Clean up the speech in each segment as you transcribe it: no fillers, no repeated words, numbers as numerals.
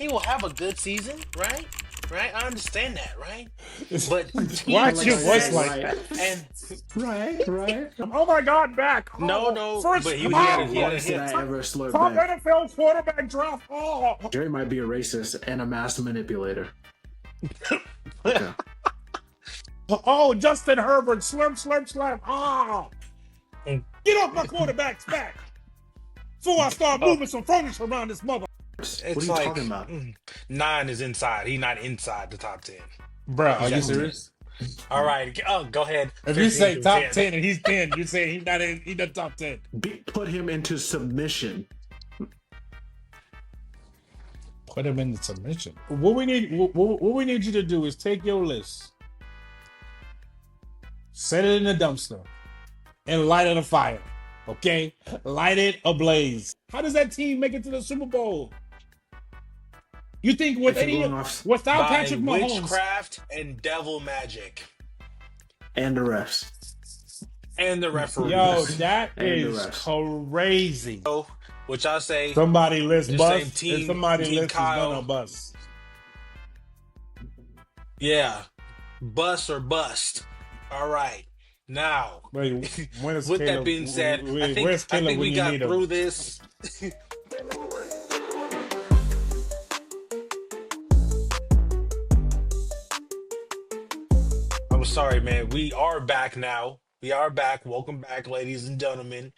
he will have a good season, right? Right, I understand that, right? But Why team is your Like I said, voice success like right, that? and right. Oh my God, back. no, Oh, no, first, but When once did I ever slur top back? NFL quarterback draft. Oh, Jerry might be a racist and a mass manipulator. Okay. oh, Justin Herbert, slurp, slurp, slurp. Oh, he get off my quarterback's back before I start oh, moving some furniture around this mother. What are it's you like talking about? 9 is inside. He's not inside the top 10. Bruh, are He's you at 10. serious? All right, go ahead. If you 15 say through top 10. 10 and he's 10, you say he's not in, he's the top 10. Put him into submission. Put him in the submission. What we need you to do is take your list, set it in the dumpster, and light it a fire. Okay? Light it ablaze. How does that team make it to the Super Bowl? You think with If you're any going off without By Patrick Mahomes witchcraft and devil magic and the refs. and the yo, referees. that And the is refs. crazy. So, which I say, Somebody list just same bust, and team, somebody Team list is gonna Kyle. bust. Yeah, bust or bust. All right. Now, Wait, when is with that Caleb? being said, Where's I Caleb think when we you got need him? through this. I'm sorry, man. We are back now. We are back. Welcome back, ladies and gentlemen.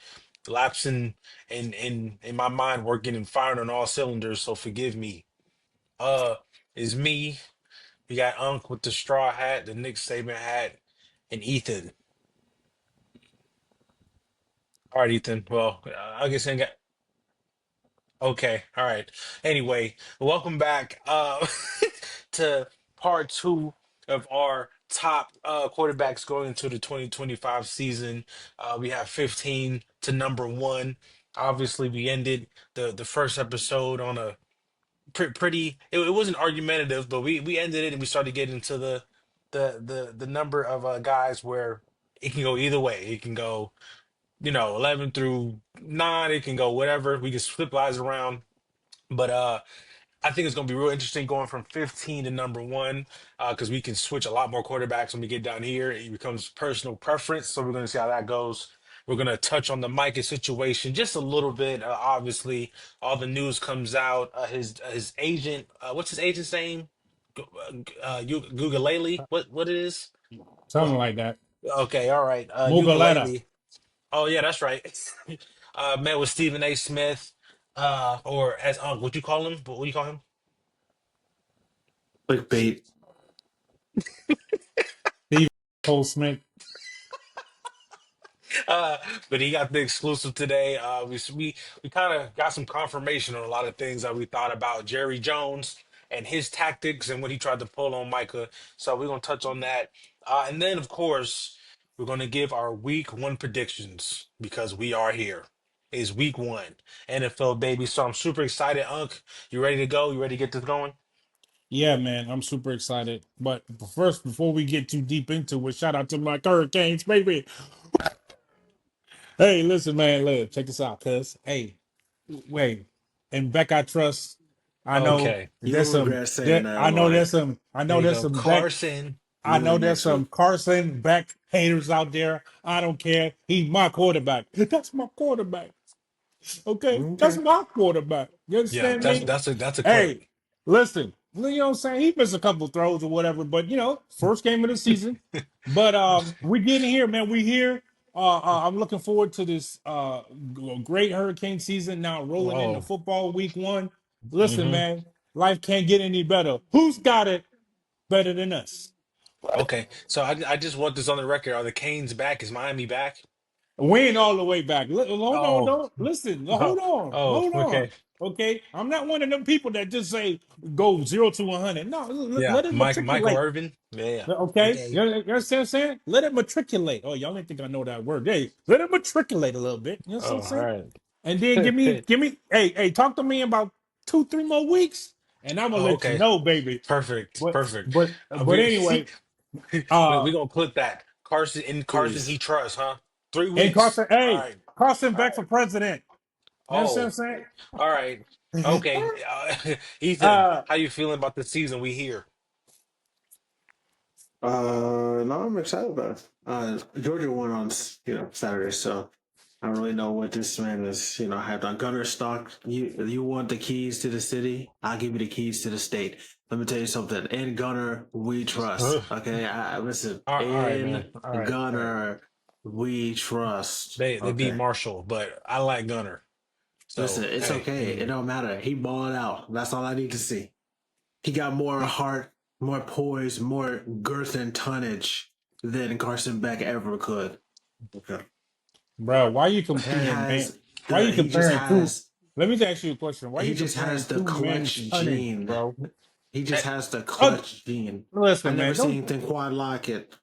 Lapsing in my mind, working and firing on all cylinders. So forgive me. Uh, is me. We got Unc with the straw hat, the Nick Saban hat, and Ethan. All right, Ethan. Well, I guess I got okay. All right. Anyway, welcome back to part two of our top quarterbacks going into the 2025 season. We have 15 to number one. Obviously, we ended the first episode on a pretty. It wasn't argumentative, but we ended it and we started getting into the number of guys where it can go either way. It can go 11 through 9, it can go whatever. We can flip lives around. But I think it's going to be real interesting going from 15 to number one because we can switch a lot more quarterbacks when we get down here. It becomes personal preference. So we're going to see how that goes. We're going to touch on the Micah situation just a little bit. Obviously, all the news comes out. His agent, what's his agent's name? Gugalele? What it is? Something What? like that. Okay, all right. Mugaleta. Ukulele. Oh yeah, that's right. Met with Stephen A. Smith, or as what you call him? What do you call him? Clickbait. Steve Cole Smith. Uh, but he got the exclusive today. We kind of got some confirmation on a lot of things that we thought about Jerry Jones and his tactics and what he tried to pull on Micah. So we're gonna touch on that, and then of course we're gonna give our week one predictions because we are here. It's week one, NFL baby. So I'm super excited, Unc. You ready to go? You ready to get this going? Yeah, man, I'm super excited. But first, before we get too deep into it, shout out to my Hurricanes, baby. Hey, listen, man, look, check this out, cuz. Hey, wait. And Beck I trust. I know Okay, You will regret saying that, Lloyd. I there know you there's go, some Beck. Carson. I Really know there's next some week. Carson Beck haters out there. I don't care. He's my quarterback. That's my quarterback. Okay, that's Okay. my quarterback. You Yeah, understand that's me? that's a clip. Hey, listen. You know what I'm saying? He missed a couple throws or whatever, but first game of the season. But we getting here, man. We here. I'm looking forward to this great hurricane season now rolling into Oh. football week one. Listen, hmm man, life can't get any better. Who's got it better than us? Okay, so I just want this on the record. Are the Canes back? Is Miami back? We ain't all the way back. Hold on, Oh, don't listen. oh, oh, Hold on. okay. Okay, I'm not one of them people that just say go 0 to 100. No, Yeah, let it Michael matriculate. Irvin. Yeah. Okay, Okay. you understand what I'm saying? Let it matriculate. Oh, y'all didn't think I know that word. Hey, let it matriculate a little bit. You know what Oh, I'm all saying? right. And then give me. Hey, talk to me in about 2, 3 more weeks, and I'm gonna Oh, let you okay. know, baby. Perfect. But Perfect. but but We anyway, we uh, gonna clip that. Carson he Please. trusts, huh? 3 and weeks. Carson, All hey, right. Carson All back for right. president. You understand Oh, what I'm saying? all right. Okay, Ethan, uh, how you feeling about the season we hear? No, I'm excited about it. Georgia won on Saturday, so I don't really know what this man is hyped on. Gunner Stock, you want the keys to the city? I'll give you the keys to the state. Let me tell you something. In Gunner, we trust. Ugh. Okay, listen. All right, man. In All right. Gunner, we trust. They beat Okay. Marshall, but I like Gunner. Listen, So it's hey, okay. It anyway. don't matter. He balled out. That's all I need to see. He got more heart, more poise, more girth and tonnage than Carson Beck ever could. Okay. bro, why you He comparing man? has Why the you he just comparing two? has Let me ask you a question. Why he you just has comparing the two men's clutch tonnage, gene. bro? He Eh, just has the Uh, clutch gene. I listen, never man. seen Don't anything quite like it.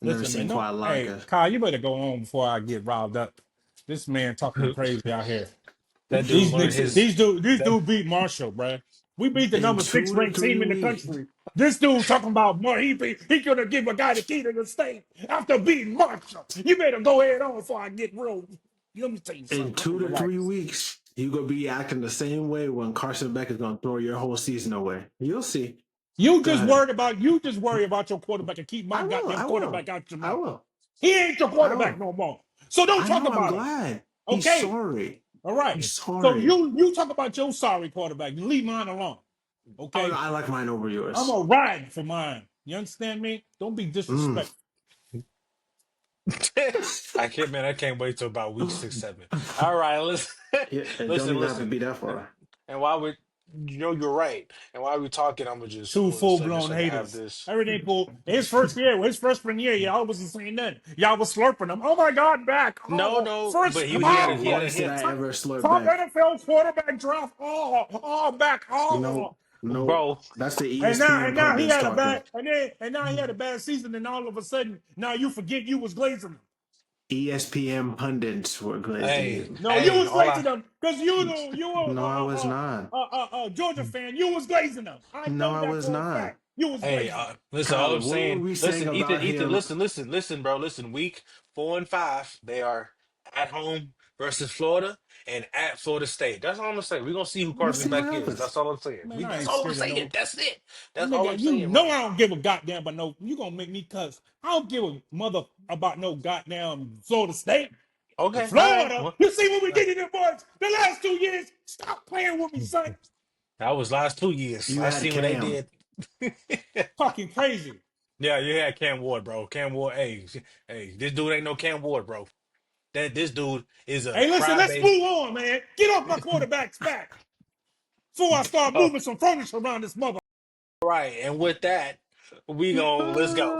I never listen, man. seen Don't. quite like Hey, it. Kyle, you better go on before I get riled up. This man talking crazy out here. that dude These learned niggas, his these that dude beat Marshall, bro. We beat the In number six two to ranked three team in the weeks, country. This dude talking about more. He gonna give a guy the key to the state after beating Marshall. You better go ahead on before I get real. Let me tell you in something. I'm two gonna to three relax. weeks, you gonna be acting the same way when Carson Beck is gonna throw your whole season away. You'll see. Go ahead. You just worry about your quarterback and keep my I will. goddamn I will. quarterback out your I mouth. will. He ain't your I quarterback will. no more. So don't I talk know. I'm about him. glad. He's Okay? sorry. All right. He's So sorry. you talk about your sorry quarterback. You leave mine alone. Oh no, Okay? I like mine over I'm yours. gonna ride for mine. You understand me? Don't be Mm. disrespectful. I can't, man. I can't wait till about week 6, 7. All right, listen, Yeah, it don't listen, even have to listen. be that And, far. and while we, you're right. And while we're talking, I'm gonna just Two pull this full up just blown so I can have haters. this. Everything cool. His first year, his freshman year, y'all wasn't saying nothing. Y'all was slurping him. Oh my God, back. No, Oh, no, but first, When oh, once did I ever slurp top back? NFL quarterback draft. Back. No, no, bro. that's the And ESPN now he pundits had a talking. bad, and now he had a bad season, and all of a sudden, now you forget you was glazing him. ESPN pundits were glazing Hey, you. No, you hey, was all glazing I them because you were No, I was not. Georgia fan. You was glazing them. I No, know I that was for a not. fact. You was Hey, glazing them. listen, all Kyle, I'm what were saying, we saying listen, about Ethan, him? listen, bro, listen, week 4 and 5, they are at home versus Florida and at Florida State. That's all I'm gonna say. We're gonna see who Let's Carson see what Beck is. happens. That's all I'm saying. Man, I That's ain't all I'm scared of saying. no That's it. That's all I'm nigga. You saying, know bro. I don't give a goddamn about no. You gonna make me cuss? I don't give a mother about no goddamn Florida State. Okay, all right. Florida. Well, You see what we uh, did in the boys the last 2 years? Stop playing with me, son. that was last 2 years. You I had seen what they Cam. did. Fucking crazy. Yeah, you had Cam Ward, bro. Cam Ward, hey, this dude ain't no Cam Ward, bro. That this dude is a Hey, listen. Let's crybaby. move on, man. Get off my quarterback's back before I start Oh, moving some furniture around this mother. right. And with that, let's go.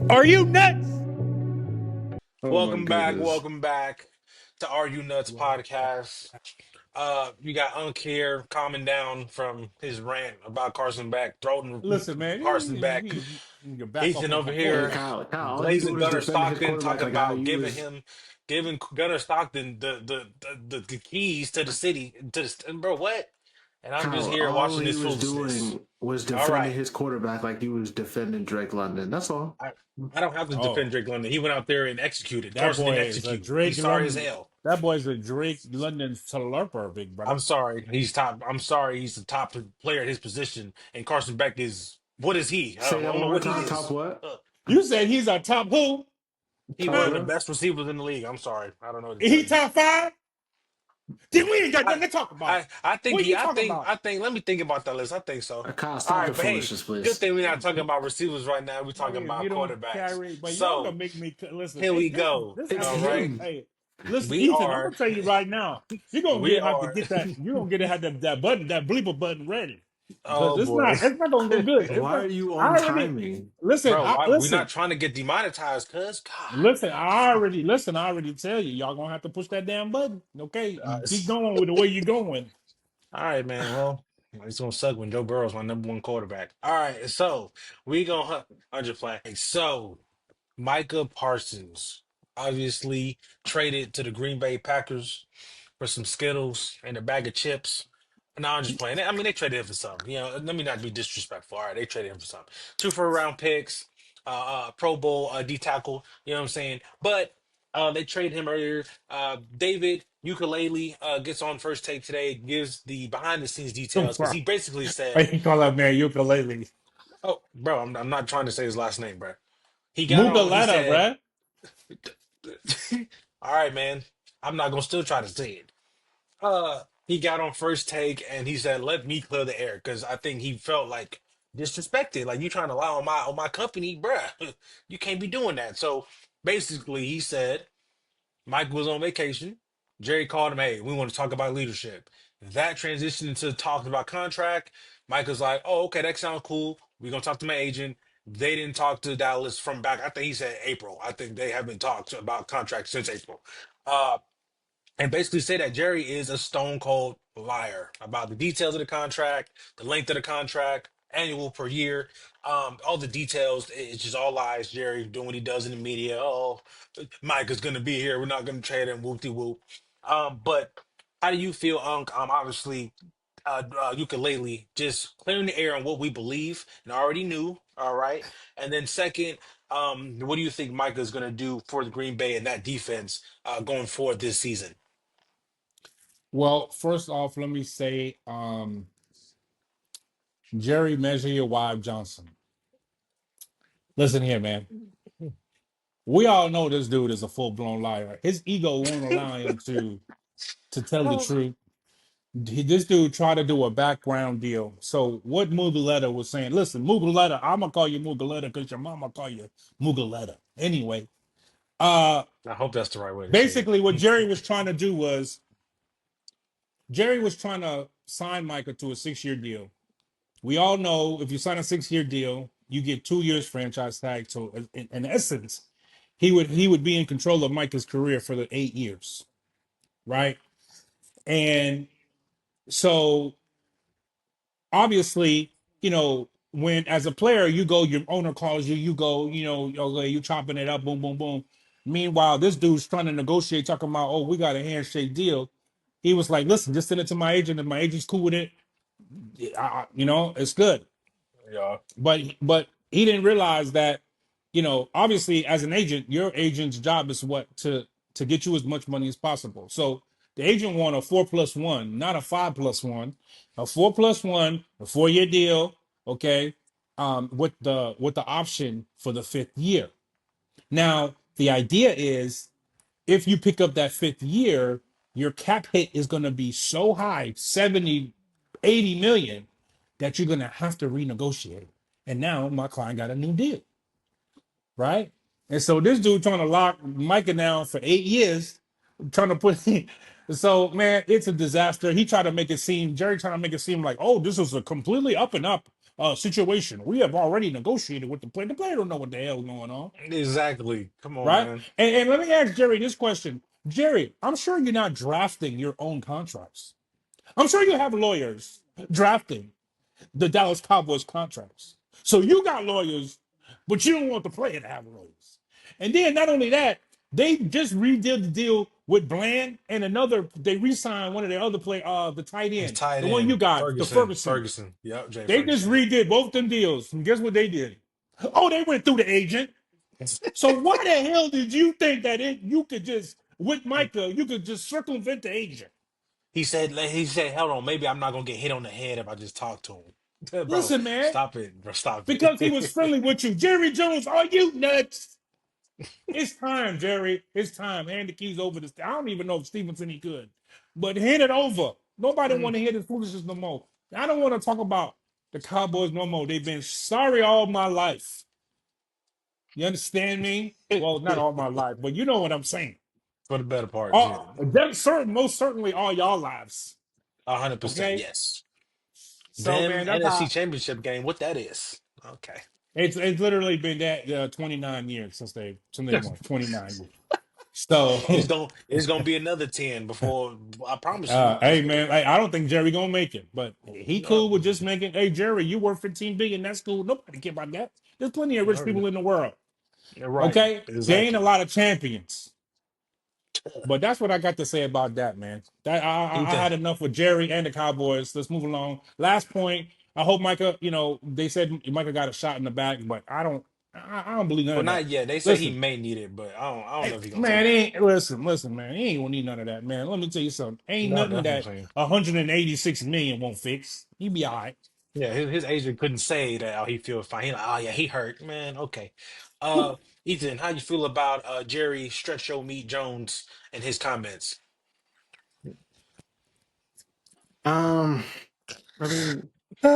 Are you nuts? Oh my goodness. Welcome back to Are You Nuts podcast. You got Unc here calming down from his rant about Carson Beck, throwing Listen, man, Carson Back. you can back off Ethan of over my Hey here quarterback. Kyle, all you glazing do is Gunner defend his Stockton, quarterback talking like how about you was giving Gunner Stockton the keys to the city and bro, what? And I'm just Kyle, here all watching he this was foolishness. doing was All defending right. his quarterback like he was defending Drake London. That's all. I, I don't have to defend Oh, Drake London. He went out there and executed. that Carson boy didn't is a execute. He's Drake sorry as London. hell. That boy's a Drake London slurper, big I'm brother. sorry. He's top. I'm sorry. He's the top player at his position, and Carson Beck is. What is he? Say I that don't one know more what he time. Top is. what? Uh, You said he's a top who? he Top one of Huh? the what? best receivers in the league. I'm sorry, I don't know what to tell He you. top five? Then we ain't got I, nothing to talk about. I think What he. you talking about? I think. Let me think about that list. I think so. Kyle, All stop the right, but hey, foolishness, good please. thing we're not talking about receivers right now. We're But talking if about you don't quarterbacks. carry, but y'all gonna So make me listen. here Hey, we go. this It's All actually, right, him. hey, listen, we Ethan. I'm are. gonna tell you right now. You're gonna We get have to are. get that. You're gonna get to have that button, that bleeper button ready, because Oh boy, it's not gonna go good. It's Why not. are you on I already timing? listen. bro. I Why we listen. not trying to get demonetized? Cause God. Listen, I already listen. I already tell you, y'all gonna have to push that damn button. Okay, keep It's- going with the way you're going. all right, man. Well, it's gonna suck when Joe Burrow's my number one quarterback. All right, so we gonna 100 play. So Micah Parsons obviously traded to the Green Bay Packers for some Skittles and a bag of chips. No, I'm just playing. I mean, they traded him for something. You know, let me not be disrespectful. All right, they traded him for something. Two first round picks, Pro Bowl D tackle. You know what I'm saying? But they traded him earlier. David Ukulele gets on first take today, gives the behind the scenes details because he basically Why said, you call that man ukulele? "Oh, bro, I'm not trying to say his last name, bro." He got on. He Mugaletta, said, bruh. "All right, man. I'm not gonna still try to say it." He got on first take and he said, "Let me clear the air," because I think he felt like disrespected. Like you trying to lie on my company, bruh. You can't be doing that. So basically, he said Mike was on vacation. Jerry called him, "Hey, we want to talk about leadership." That transitioned into talking about contract. Mike was like, "Oh, okay, that sounds cool. We're gonna talk to my agent." They didn't talk to Dallas from back. I think he said April. I think they haven't talked about contracts since April. Uh, and basically say that Jerry is a stone cold liar about the details of the contract, the length of the contract, annual per year, all the details. It's just all lies. Jerry doing what he does in the media. Oh, Mike is going to be here. We're not going to trade him. Whoop de whoop. But how do you feel, Unc? Obviously, ukulele just clearing the air on what we believe and already knew. All right, and then second, what do you think Micah is going to do for the Green Bay and that defense going forward this season? Well, first off, let me say, Jerry Measure Your Wife Johnson. Listen here, man. We all know this dude is a full blown liar. His ego won't allow him to tell the truth. This dude tried to do a background deal. So what Mugaletta was saying, listen, Mugaletta, I'm gonna call you Mugaletta because your mama call you Mugaletta. Anyway, uh I hope that's the right way to say basically what it. Jerry was trying to do was Jerry was trying to sign Micah to a 6-year deal. We all know if you sign a 6-year deal, you get 2 years franchise tag. So in essence, he would be in control of Micah's career for the 8 years, right? And so obviously, when as a player you go, your owner calls you, you go, okay, you chopping it up, boom, boom, boom. Meanwhile, this dude's trying to negotiate, talking about, oh, we got a handshake deal. He was like, listen, just send it to my agent. If my agent's cool with it, it's good. Yeah, But he didn't realize that, obviously as an agent, your agent's job is what to get you as much money as possible. So the agent want a 4+1, not a 5+1, a 4+1, a 4-year deal. Okay. With the option for the 5th year. Now, the idea is if you pick up that 5th year, your cap hit is going to be so high, 70, 80 million, that you're going to have to renegotiate. And now my client got a new deal, right? And so this dude trying to lock Micah down for 8 years, trying to put. So man, it's a disaster. Jerry trying to make it seem like, oh, this is a completely up and up situation. We have already negotiated with the player. The player don't know what the hell is going on, exactly. Come on, right? man. And let me ask Jerry this question. Jerry, I'm sure you're not drafting your own contracts. I'm sure you have lawyers drafting the Dallas Cowboys contracts. So you got lawyers, but you don't want the player to have lawyers. And then not only that, they just redid the deal with Bland and another. They re-signed one of their other the tight He's end, tied the one you in. got, the Ferguson. Ferguson. Ferguson. Yep, Jay They just Ferguson. redid both them deals. And guess what they did? Oh, they went through the agent. So why the hell did you think that you could just with Micah, you could just circumvent the agent? He said, hold on, maybe I'm not gonna get hit on the head if I just talk to him. Bro, Listen, man, stop it, bro. Stop because he was it. friendly with you. Jerry Jones, are you nuts? It's time, Jerry. It's time. Hand the keys over to. I don't even know if Stevenson he could, but hand it over. Nobody Mm, want to hear this foolishness no more. I don't want to talk about the Cowboys no more. They've been sorry all my life. You understand me? Well, not all my life, but you know what I'm saying. For the better part, yeah. All that certain, most certainly, all y'all lives. 100%, Okay, yes. so Them man, that's NFC how Championship game, what that is. Okay. it's literally been that 29 years since they won 29 years. So It's gonna be another 10 before I promise you. hey man, I don't think Jerry gonna make it, but he No, cool with just making. Hey Jerry, you worth 15 billion. That's cool. Nobody care about that. There's plenty of rich people in the world. you're right. Okay, there ain't a Exactly. lot of champions. But that's what I got to say about that, man. That I Ethan. had enough with Jerry and the Cowboys. Let's move along. Last point. I hope Micah. You know, they said Micah got a shot in the back, but I don't. I don't believe none Well, of that. not yet. They say he Listen, may need it, but I don't know hey, if he's gonna man, take it. listen, man. He ain't gonna need none of that, man. Let me tell you something. Ain't No, nothing that's what I'm that saying. 186 million won't fix. He be all right. Yeah, his agent couldn't say that he feels fine. He like, oh yeah, he hurt. Man, okay. Ethan, how you feel about Jerry Stretch Your Meat Jones and his comments? Um, I mean,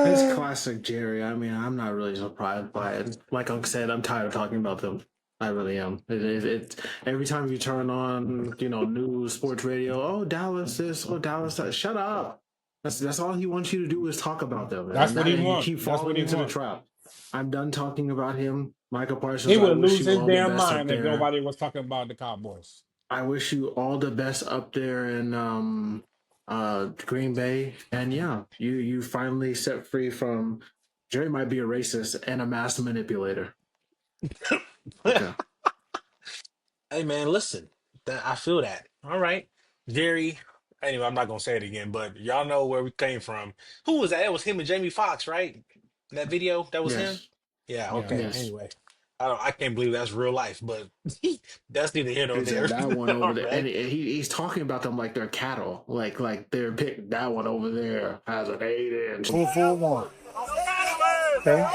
it's Uh, classic Jerry. I mean, I'm not really surprised by it. Like Unc said, I'm tired of talking about them. I really am. It every time you turn on, news, sports radio, oh Dallas this, oh Dallas that. Shut up. That's all he wants you to do is talk about them, That's what he and you want. keep That's what falling he into the want. trap. I'm done talking about him. Michael He Parsons, I would wish lose you his all the damn best up mind if there. nobody was talking about the Cowboys. I wish you all the best up there in Green Bay. And yeah, you finally set free from Jerry might be a racist and a mass manipulator. Okay. Hey man, listen. That I feel that. All right. Jerry. Anyway, I'm not gonna say it again, but y'all know where we came from. Who was that? It was him and Jamie Foxx, right? That video, that was him? Yes. Yeah, Yeah. okay. Yes. Anyway. I can't believe that's real life, but that's neither here nor He there. said that one over All there, and right. he's talking about them like they're cattle, like they're pick. That one over there has an 8 inch. 241. Okay.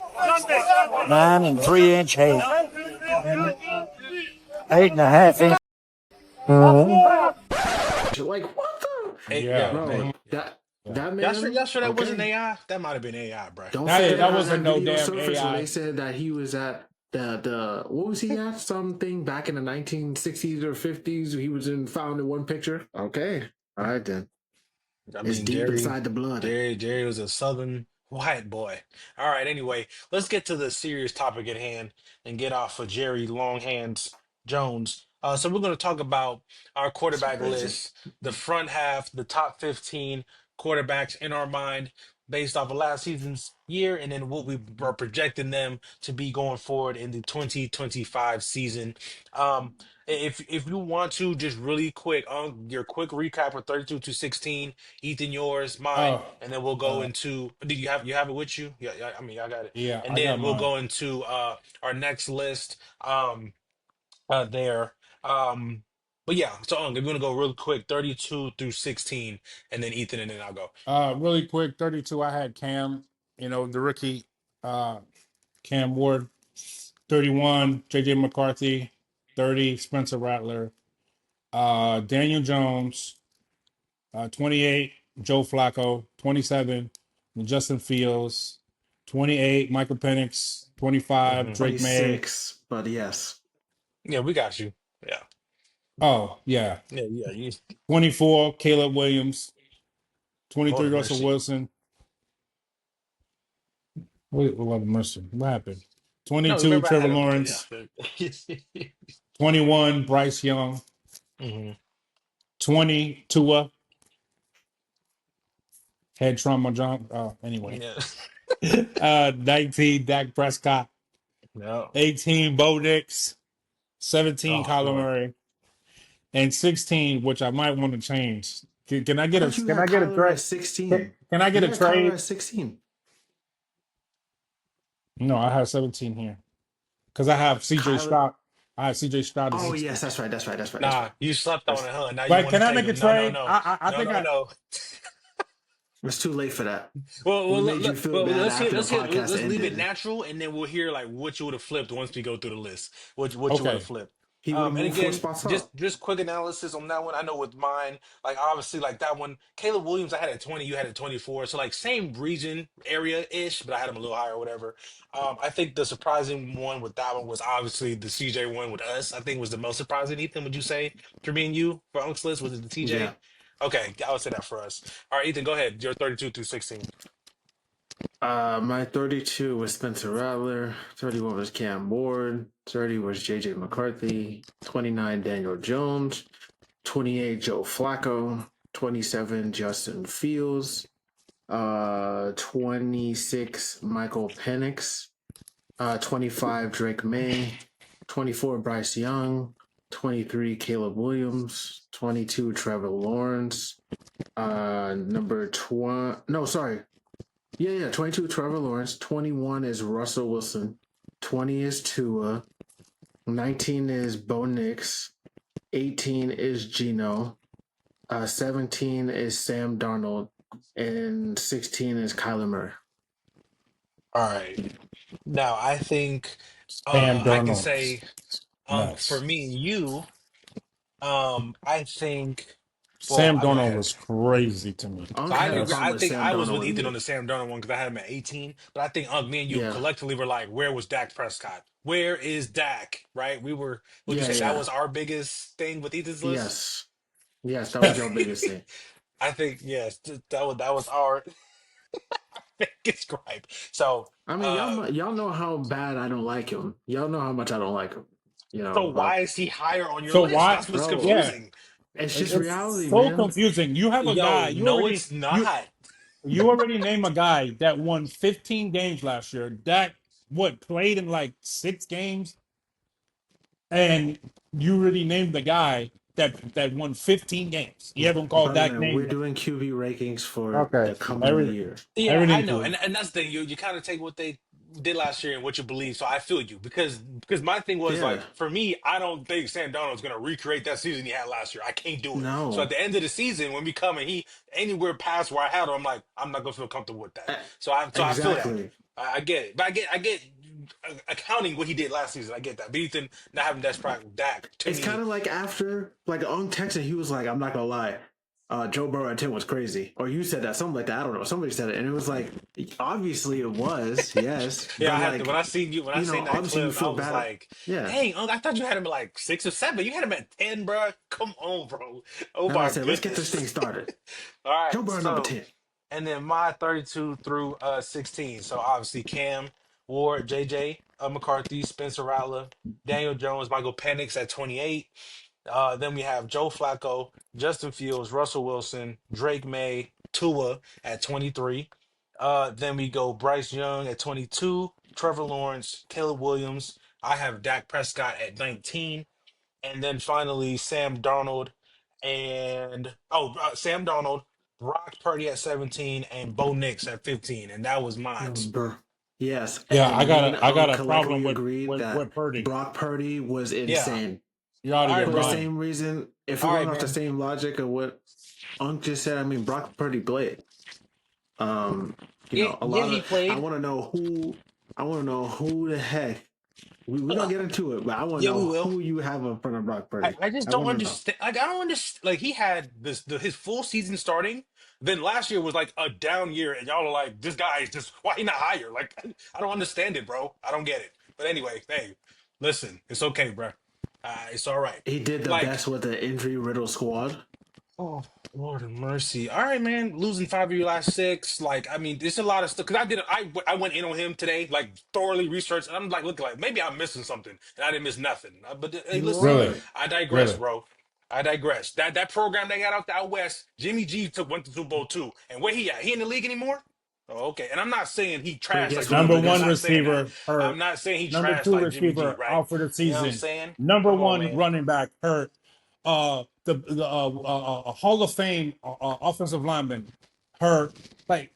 9 and 3 inch hay. 8.5 inch. Like what the Hey, Yeah. yo, bro? hey. Mhm. That Yeah. that Y'all man. sure that wasn't Okay. AI? That might have been AI, bro. Don't That forget that how wasn't that no video damn surfaced when they AI. said that he was at the what was he at, something back in the 1960s or 50s. He was found in one picture. Okay, all right then. I It's mean, deep inside the blood. Jerry was a southern white boy. All right, anyway, let's get to the serious topic at hand and get off of Jerry Longhands Jones. So we're going to talk about our It's quarterback crazy. list, the front half, the top 15 quarterbacks in our mind based off of last season's year, and then what we were projecting them to be going forward in the 2025 season. If you want to just really quick on your quick recap of 32 to 16. Ethan, yours, mine, Oh, and then we'll go uh, into. Do you have it with you? Yeah, yeah. I mean, I got it. yeah, And I got then we'll mine. go into our next list. There. But yeah. So we're gonna go real quick, 32 through 16, and then Ethan, and then I'll go. Really quick, 32. I had Cam. You know, the rookie, uh, Cam Ward. 31, JJ McCarthy. 30, Spencer Rattler. Daniel Jones. 28, Joe Flacco. 27, Justin Fields. 28, Michael Penix. 25, Hmm. Drake May. 26, but yes. Yeah, we got you. Yeah, Oh, yeah. yeah, yeah. You, 24, Caleb Williams. 23, Lord of Russell mercy. Wilson. Wait, Lord Mercy. What happened? No, 22, remember I Trevor had him. Yeah. Lawrence. 21, Bryce Young. Hmm. 20, Tua. Head trauma, John. Anyway. Yeah. 19, Dak Prescott. No. 18, Bo Nix. 17, Oh Kyler Lord. Murray. And 16, which I might want to change. Can I I get a thought you can had I get a Kyler at trade? 16. Can I get You a had Kyler trade? at 16. No, I have 17 here. Because I have CJ Kyler. Stroud. I have CJ Stroud at Oh 16. yes, that's right. That's right. That's right. That's Nah, right. you slept on That's it, huh? Now you But want can to I take make a him? No, no, trade? no, I no, think no, I no. It's too late for that. Well, We made you feel bad after the podcast let's leave it ended. natural, and then we'll hear like what you would have flipped once we go through the list. What you would have Okay. flipped. He would have And moved four again, spots up. just quick analysis on that one. I know with mine, like obviously like that one, Caleb Williams, I had at 20, you had at 24, so like same region area ish, but I had him a little higher or whatever. I think the surprising one with that one was obviously the CJ one with us. I think was the most surprising. Ethan, would you say for me and you for Unc's list was it the Yeah. TJ? Okay, I would say that for us. All right, Ethan, go ahead. You're 32 through 16. My 32 was Spencer Rattler. 31 was Cam Ward. 30 was JJ McCarthy. 29 Daniel Jones. 28 Joe Flacco. 27 Justin Fields. 26 Michael Penix. 25 Drake May. 24 Bryce Young. 23 Caleb Williams. 22 Trevor Lawrence. Number 20. No, sorry. Yeah. 22 Trevor Lawrence. 21 is Russell Wilson. 20 is Tua. 19 is Bo Nix. 18 is Gino. 17 is Sam Darnold. And 16 is Kyler Murray. All right. Now I think Sam I can Darnold. say for Nice. me and you, I think well, Sam I go Darnold ahead. was crazy to me. So Unc I had a agree. That's problem I with think Sam I was Darnold with with Ethan on me. the Sam Darnold one because I had him at 18. But I think me and you Yeah. collectively were like, where was Dak Prescott? Where is Dak? Right? We were, would you Yeah, say that yeah. was our biggest thing with Ethan's list? Yes. Yes, that was your biggest thing. I think yes, that was our biggest gripe. So I mean, y'all know how bad I don't like him. Y'all know how much I don't like him. You so know, why is he higher on your So list? why? That's what's bro, Yeah, confusing. it's just it's reality, so man. confusing. You have a guy. Yo, no, it's You not. you already name a guy that won 15 games last year. That what played in like 6 games, and you already named the guy that won 15 games. You haven't called that Brother, we're name. doing QB rankings for Okay, the coming every year. Yeah, I everything's know, good. and that's the thing. You kind of take what they did last year and what you believe. So I feel you because my thing was Yeah. like for me, I don't think Sam Darnold's gonna recreate that season he had last year. I can't do it. So at No. the end of the season, when we come and he anywhere past where I had him, I'm like I'm not gonna feel comfortable with that. E- So I feel that. Exactly. I get it, but I get accounting what he did last season. I get that. But Ethan not having Dak to It's kind me. of like after, like on Texas, he was like, I'm not gonna lie, Joe Burrow at 10 was crazy. Or you said that, something like that. I don't know. Somebody said it. And it was like, obviously it was, yes. Yeah, But I have to. like, When I seen that obviously you clip, I feel was bad. like, Yeah. "Dang, Unc, I thought you had him at like 6 or 7. You had him at 10, bro. Come on, bro. Oh And I my said, let's get this thing goodness." started. All right, Joe Burrow number so 10. and then my 32 through 16. So obviously Cam, Ward, JJ, McCarthy, Spencer Rattler, Daniel Jones, Michael Penix at 28. Then we have Joe Flacco, Justin Fields, Russell Wilson, Drake May, Tua at 23. Then we go Bryce Young at 22, Trevor Lawrence, Caleb Williams. I have Dak Prescott at 19. And then finally Sam Darnold Sam Darnold, Brock Purdy at 17, and Bo Nix at 15. And that was mine. Brr. Yes. Yeah, And me and I got Unc a problem collectively agreed that with Purdy. Brock Purdy was Yeah. insane. You're out of All your right, For the bro. mind. same reason, if we're All right, going off the man. same logic of what Unc just said, I mean, Brock Purdy played. Um, Yeah, a yeah, lot he of I played. want to know who the heck we're gonna get into it, but I want to Yeah, we know will. who you have in front of Brock Purdy. I just I don't want to know. understand. Like I don't understand. Like he had his full season starting. Then last year was like a down year, and y'all are like, this guy is just why he not higher? Like I don't understand it, bro. I don't get it. But anyway, hey, listen, it's okay, bro. It's all right. He did the Like best with the injury riddle squad. oh, Lord of mercy. All right, man. Losing 5 of your last 6. Like, I mean, there's a lot of stuff. Because I went in on him today, like thoroughly researched, and I'm like, look, like maybe I'm missing something, and I didn't miss nothing. But hey, You listen, Really, are. I digress, really. bro. I digress. That program they got out west, Jimmy G went to Super Bowl too, and where he at? He in the league anymore? Oh, okay. And I'm not saying he But trash like guess Jimmy what? Number But G. I'm one guess not saying that. receiver I'm hurt. not saying he Number trash two like Jimmy G, receiver right? out for the You know what I'm season. saying? Number Come on, one man. running back hurt. The Hall of Fame offensive lineman hurt. Like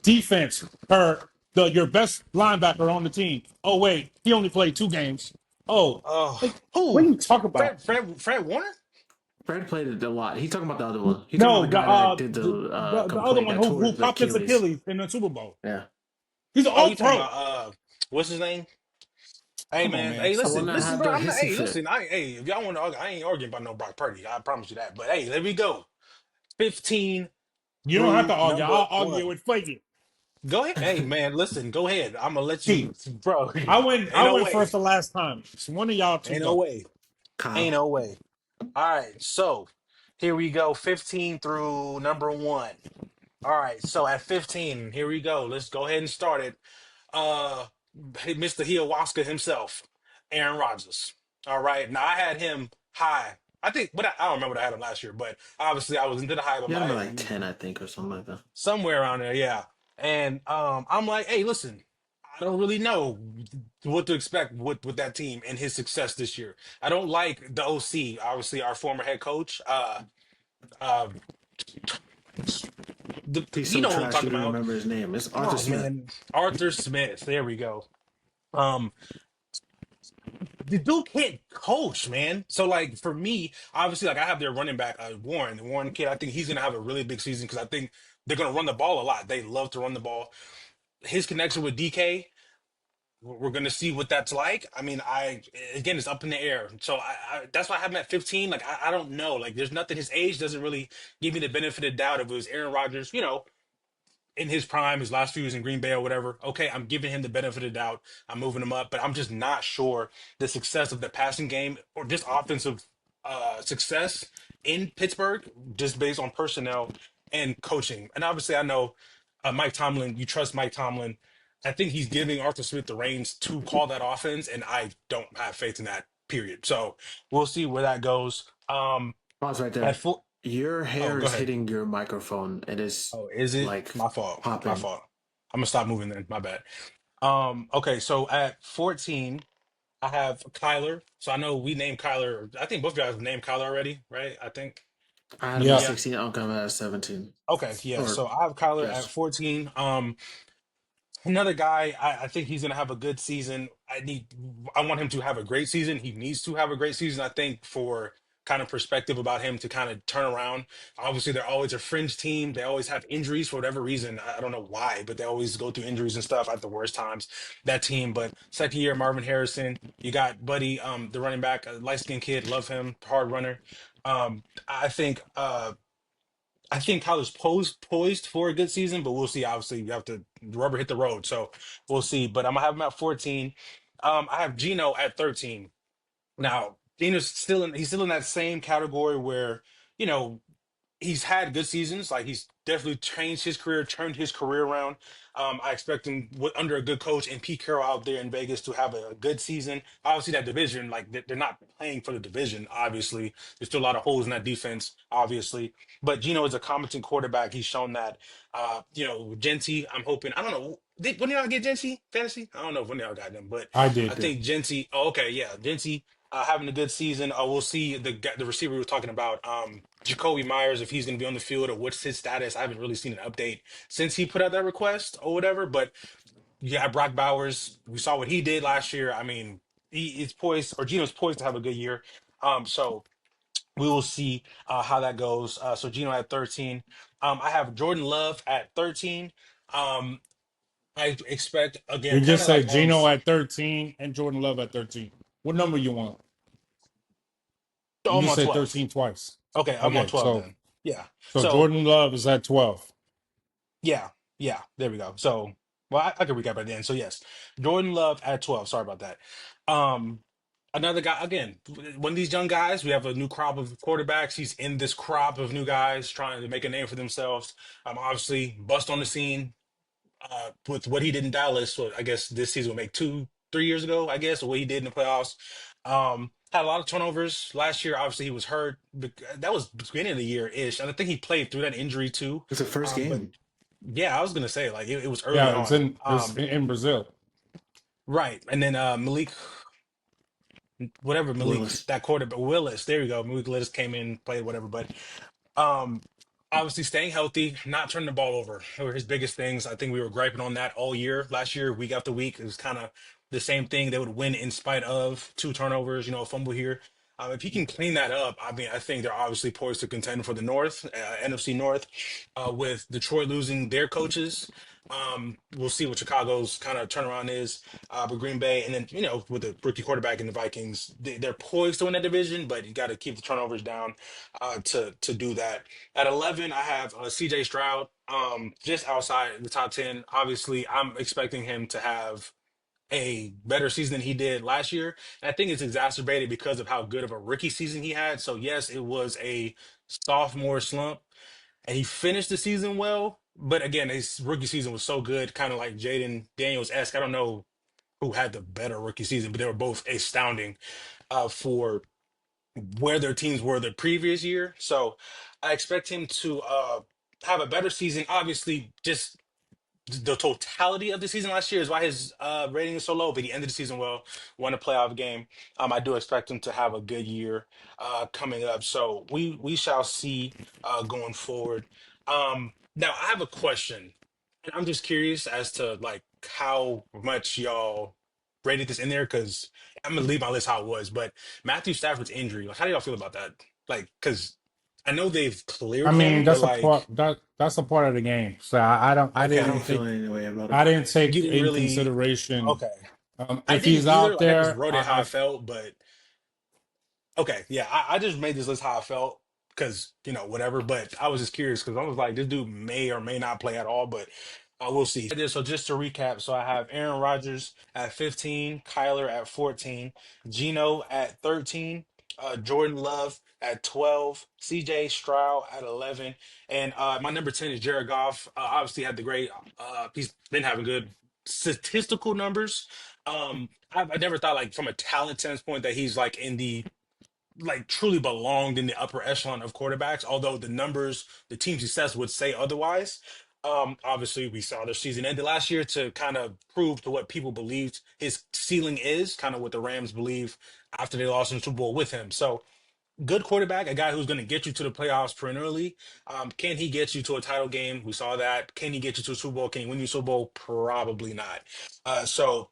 defense hurt. Your best linebacker on the team. Oh wait, he only played 2 games. Oh, Oh, like, what who? are you talking about? Fred Warner? Fred played it a lot. He's talking about the other one. He's talking about No, the guy that did the the other complaint one that who tore the popped his Achilles. Achilles in the Super Bowl. Yeah, He's an Oh, all you talking pro. about what's his name? Hey Come on, man, man. hey the Stop one it, listen, that listen, had man. bro. the I'm not. hissy Hey, fit. listen. Hey, if y'all want to, I ain't arguing about no Brock Purdy. I promise you that. But hey, there we go. 15 You don't have to through argue. number I'll argue one. with Fagin. Go ahead. Hey man, listen. Go ahead. I'm gonna let you, Key. bro. I went. Ain't I no went way. first the last time. So one of y'all two Ain't no go. way. Ain't Kyle. no way. All right. So here we go. 15 through number one. All right. So at 15, here we go. Let's go ahead and start it. uh Mr. Hiawaska himself, Aaron Rodgers. All right. Now I had him high. I think, but I don't remember what I had him last year, but obviously I was into the hype. I'm You had him like, at hey, like 10, I think, or something like that. somewhere around there, yeah. And I'm like, hey, listen, I don't really know what to expect with that team and his success this year. I don't like the OC, obviously our former head coach. Uh, He's you so know who I'm trash you talking don't about. remember his name. It's Arthur Oh Smith. man, Arthur Smith. There we go. Um, the dude can't coach, man. So like for me, obviously, like I have their running back, Warren, the Warren kid. I think he's gonna have a really big season because I think they're gonna run the ball a lot. They love to run the ball. His connection with DK, we're gonna see what that's like. I mean, I again, it's up in the air. So that's why I have him at 15. Like I don't know. Like there's nothing. His age doesn't really give me the benefit of doubt if it was Aaron Rodgers. In his prime, his last few years in Green Bay or whatever, okay, I'm giving him the benefit of the doubt. I'm moving him up, but I'm just not sure the success of the passing game or just offensive success in Pittsburgh, just based on personnel and coaching. And obviously, I know Mike Tomlin. You trust Mike Tomlin. I think he's giving Arthur Smith the reins to call that offense, and I don't have faith in that. Period. So we'll see where that goes. Pause right At there. full. Your Oh, hair go is ahead. hitting your microphone. It is Oh, is it like my fault? My popping. fault. I'm gonna stop moving then. My bad. Okay, so at 14, I have Kyler. So I know we named Kyler. I think both guys named Kyler already, right? I think. I had him at Yeah. Yeah. 16. I'll come at 17. Okay, yeah. Or, So I have Kyler at yes. 14. Another guy, I think he's going to have a good season. I want him to have a great season. He needs to have a great season, I think, for kind of perspective about him to kind of turn around. Obviously, they're always a fringe team. They always have injuries for whatever reason. I don't know why, but they always go through injuries and stuff at the worst times, that team. But second year, Marvin Harrison, you got Buddy, the running back, a light skinned kid, love him, hard runner. I think Kyler's poised for a good season, but we'll see. Obviously, you have to rubber hit the road, so we'll see. But I'm gonna have him at 14. I have Gino at 13. Now, Gino's he's still in that same category where, you know, he's had good seasons. Like he's definitely changed his career, turned his career around. I expect him under a good coach and Pete Carroll out there in Vegas to have a good season. Obviously, that division, like they're not playing for the division. Obviously, there's still a lot of holes in that defense. Obviously, but Gino is a competent quarterback. He's shown that. Genty. I'm hoping. I don't know. When y'all get Genty fantasy? I don't know when y'all got them, but I I did that. think Genty. Oh, okay, yeah, Genty having a good season. We'll see the receiver we were talking about, Jacoby Myers, if he's going to be on the field or what's his status. I haven't really seen an update since he put out that request or whatever. But yeah, Brock Bowers, we saw what he did last year. I mean, he is poised, or Gino's poised to have a good year. So we will see how that goes. So Gino at 13. I have Jordan Love at 13. Um, I expect You again, kind just of like said on. Gino at 13 and Jordan Love at 13. What number you want? You I'm just on said 12. 13 twice. Okay, I'm on Okay, 12 so then. Yeah. so So Jordan Love is at 12. yeah, yeah, there we go. So, well, I can recap at the end. So yes, Jordan Love at 12. Sorry about that. Um, Another guy again. One of these young guys, we have a new crop of quarterbacks. He's in this crop of new guys trying to make a name for themselves. Obviously, bust on the scene with what he did in Dallas. So I guess this season will make 3 years ago. I guess or what he did in the playoffs. Had a lot of turnovers last year. Obviously, he was hurt. That was beginning of the year ish, and I think he played through that injury too. It's the first But game. yeah, I was gonna say like it was early Yeah, it's on. in Brazil. Right, and then Malik, whatever Malik, Willis. that quarterback Willis. There you go. Malik Willis came in, played whatever, but um, obviously staying healthy, not turning the ball over were his biggest things. I think we were griping on that all year. Last year, week after week, it was kind of the same thing. They would win in spite of two turnovers, a fumble here. If he can clean that up, I mean, I think they're obviously poised to contend for the North, NFC North, with Detroit losing their coaches. We'll see what Chicago's kind of turnaround is. But Green Bay, and then with the rookie quarterback in the Vikings, they're poised to win that division, but you got to keep the turnovers down to do that. At 11, I have C.J. Stroud, just outside the top 10. Obviously, I'm expecting him to have a better season than he did last year. And I think it's exacerbated because of how good of a rookie season he had. So yes, it was a sophomore slump, and he finished the season well. But again, his rookie season was so good, kind of like Jaden Daniels-esque. I don't know who had the better rookie season, but they were both astounding for where their teams were the previous year. So I expect him to have a better season. Obviously, just the totality of the season last year is why his rating is so low, but he ended the season well, won a playoff game. I do expect him to have a good year coming up. So we shall see going forward. Now I have a question, and I'm just curious as to like how much y'all rated this in there because I'm gonna leave my list how it was, but Matthew Stafford's injury, like how do y'all feel about that? Like, because I know they've I cleared mean, him, but that's a part like, that's a part of the game. So I don't I I okay, didn't don't feel take any way about it. I didn't you take didn't in really. consideration Okay. I if didn't he's either. out Like I just there. wrote it how I felt, but okay, yeah, I just made this list how I felt because whatever. But I was just curious because I was like, this dude may or may not play at all, but we'll see. So just to recap, so I have Aaron Rodgers at 15, Kyler at 14, Gino at 13, Jordan Love at 12, CJ Stroud at 11, and my number 10 is Jared Goff. Obviously had the great. He's been having good statistical numbers. I never thought like from a talent standpoint that he's like in the like truly belonged in the upper echelon of quarterbacks, although the numbers, the team success would say otherwise. Obviously, we saw their season ended last year to kind of prove to what people believed his ceiling is, kind of what the Rams believe after they lost in the Super Bowl with him. So, good quarterback, a guy who's going to get you to the playoffs perennially. Can he get you to a title game? We saw that. Can he get you to a Super Bowl? Can he win you a Super Bowl? Probably not. So,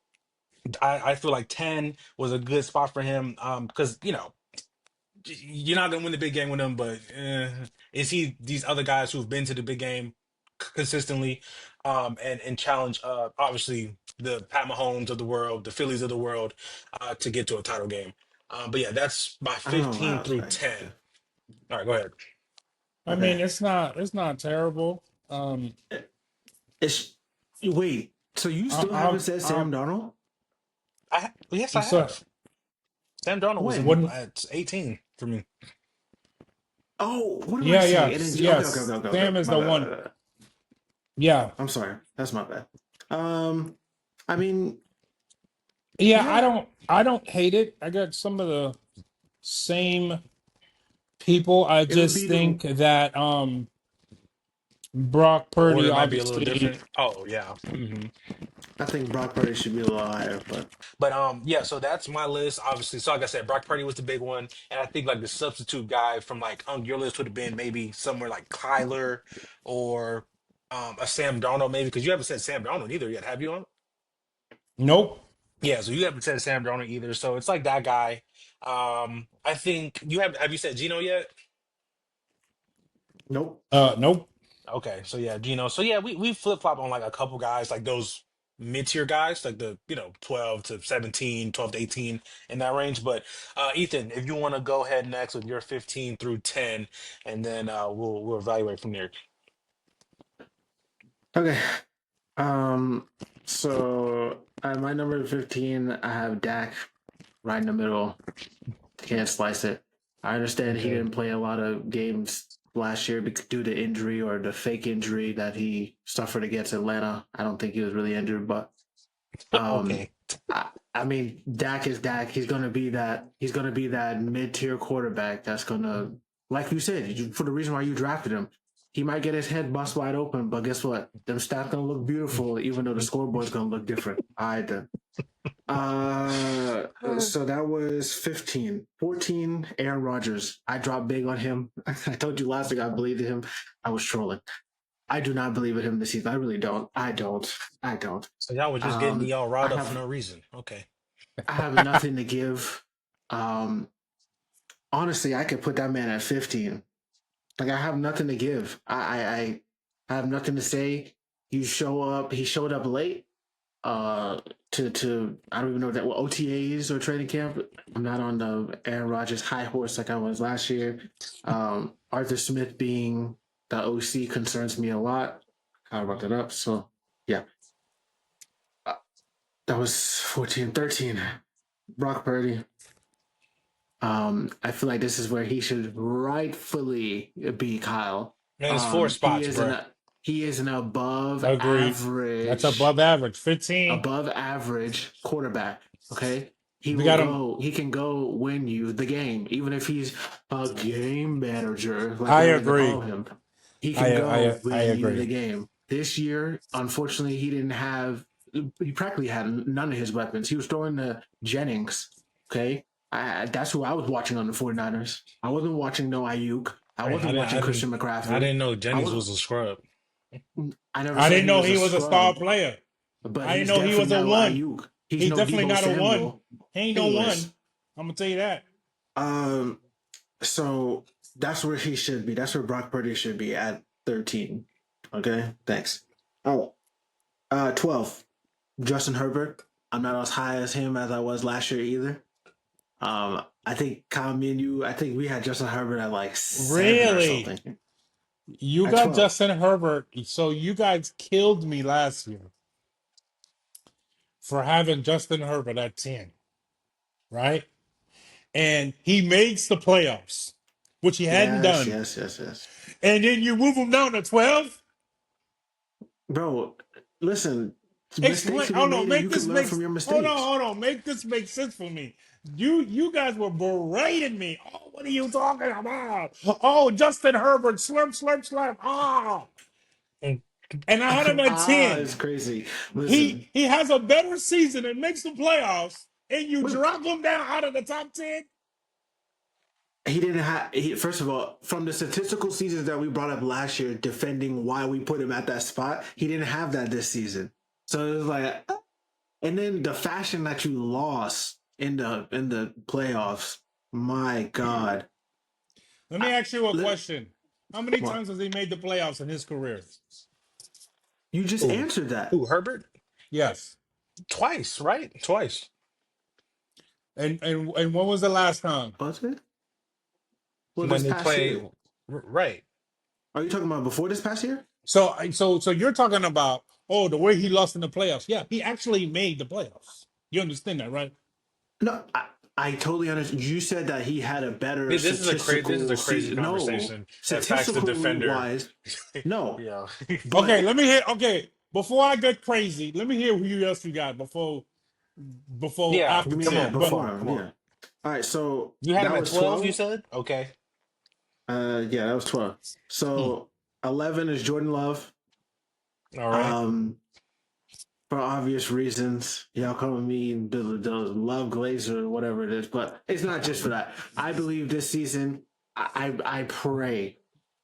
I feel like 10 was a good spot for him because, you're not gonna win the big game with him, but is he these other guys who've been to the big game consistently, and challenge obviously the Pat Mahomes of the world, the Phillies of the world, to get to a title game. But yeah, that's my I don't know. 15 through 10. All right, go ahead. I Okay. mean, it's not terrible. It's wait. So you I, still haven't I'm said I'm Sam Darnold? Yes, I so have. Sam Darnold was When? when at 18 for me. Oh, what am I yeah saying? And then okay, okay, yes okay, okay, okay. Sam is My the bad, my one. bad, my bad. Yeah, I'm sorry. That's my bad. Um, I mean, yeah. I yeah, don't I don't hate it. I got some of the same people. I it would just be the. think that Brock The Purdy order might be a little obviously. different. Oh yeah. I think Brock Purdy should be a little higher, but But yeah, so that's my list, obviously. So like I said, Brock Purdy was the big one, and I think like the substitute guy from like your list would have been maybe somewhere like Kyler or a Sam Darnold maybe because you haven't said Sam Darnold either yet, have you? On? Nope. Yeah, so you haven't said Sam Darnold either. So it's like that guy. I think you have you said Gino yet? nope. Nope. Okay, so yeah, Gino. So yeah, we flip flop on like a couple guys, like those mid tier guys, like the 12 to 17, 12 to 18 in that range. But Ethan, if you want to go ahead next with your 15 through 10, and then we'll evaluate from there. Okay. Um. So at my number 15, I have Dak right in the middle. Can't slice it. I understand he Okay. didn't play a lot of games last year due to injury or the fake injury that he suffered against Atlanta. I don't think he was really injured, but um, Okay. I mean, Dak is Dak. He's gonna be that. He's gonna be that mid-tier quarterback that's gonna, like you said, for the reason why you drafted him. He might get his head bust wide open, but guess what? Them stats gonna look beautiful, even though the scoreboard's gonna look different. All right, then. So that was 15. 14, Aaron Rodgers. I dropped big on him. I told you last week I believed in him. I was trolling. I do not believe in him this season. I really don't. I don't. I don't. So y'all were just getting me Um, all I riled up for have no reason. Okay. I have nothing to give. Um, honestly, I could put that man at 15. Like I have nothing to give. I have nothing to say. You show up. He showed up late. Uh, to I don't even know what that what OTAs or training camp. I'm not on the Aaron Rodgers high horse like I was last year. Arthur Smith being the OC concerns me a lot. I brought that up. So yeah, uh, that was 14, 13. Brock Purdy. I feel like this is where he should rightfully be Kyle. Man, it's four He spots, is bro. an Agreed. That's above average. 15. above average quarterback. Okay, We got him. He can go win you the game, even if he's a game manager, like I they like to agree. call him. He can go I win you the agree. game. This year, unfortunately, he didn't have. He practically had none of his weapons. He was throwing to Jennings. Okay, that's who I was watching on the 49ers. I wasn't watching no Ayuk. I Man, wasn't watching Christian I McCaffrey. didn't know I Jennings was. was a scrub. I never I said didn't he know was a he was a star scrub, player. but I didn't he's know he definitely was a no one. Ayuk. He's He's no definitely Debo not a one. Samuel. He ain't no one. Anyways, I'm gonna tell you that. um, so that's where he should be. That's where Brock Purdy should be at 13. Okay, thanks. Oh, 12. Justin Herbert. I'm not as high as him as I was last year either. I think Kyle, me and you, I think we had Justin Herbert at like 7 or Really? something. You At got 12. Justin Herbert, so you guys killed me last year for having Justin Herbert at 10, right? And he makes the playoffs, which he hadn't Yes, done. yes, yes, yes. And then you move him down to 12? Bro, listen, mistakes Explain. will be Oh no, made and make you can this learn make. from your Hold on, mistakes. hold on. Make this make sense for me. You guys were berating me. Oh, what are you talking about? Oh, Justin Herbert, slurp, slurp, slurp. Ah, Mm. and I had him at It's 10. crazy. Listen, He has a better season and makes the playoffs, and you wait, drop him down out of the top 10. he didn't have. First of all, from the statistical seasons that we brought up last year, defending why we put him at that spot, he didn't have that this season. So it was like, and then the fashion that you lost in the playoffs. My God, Let me I, ask you a question. How many what times has he made the playoffs in his career? you just Who? answered that. Who? Herbert? Yes. Twice, right? Twice. And when was the last time? Was it? Well, When this they past play, year. right? Are you talking about before this past year? So you're talking about the way he lost in the playoffs. Yeah, he actually made the playoffs. You understand that, right? No, I totally understand. You said that he had a better This is statistical a crazy season. No, conversation. That facts the statistically defender. wise, no. Yeah. Okay, But let me hear. Okay, before I get crazy, let me hear who else you got before Yeah. after you mean Come yeah, on, 10. come But before on, him, come on. yeah. All right, so You had him that at was 12, you 12. said? Okay. Yeah, that was 12. hmm, So 11 is Jordan Love. All right. Um, for obvious reasons, y'all calling me the Love Glazer or whatever it is, but it's not just for that. I believe this season. I pray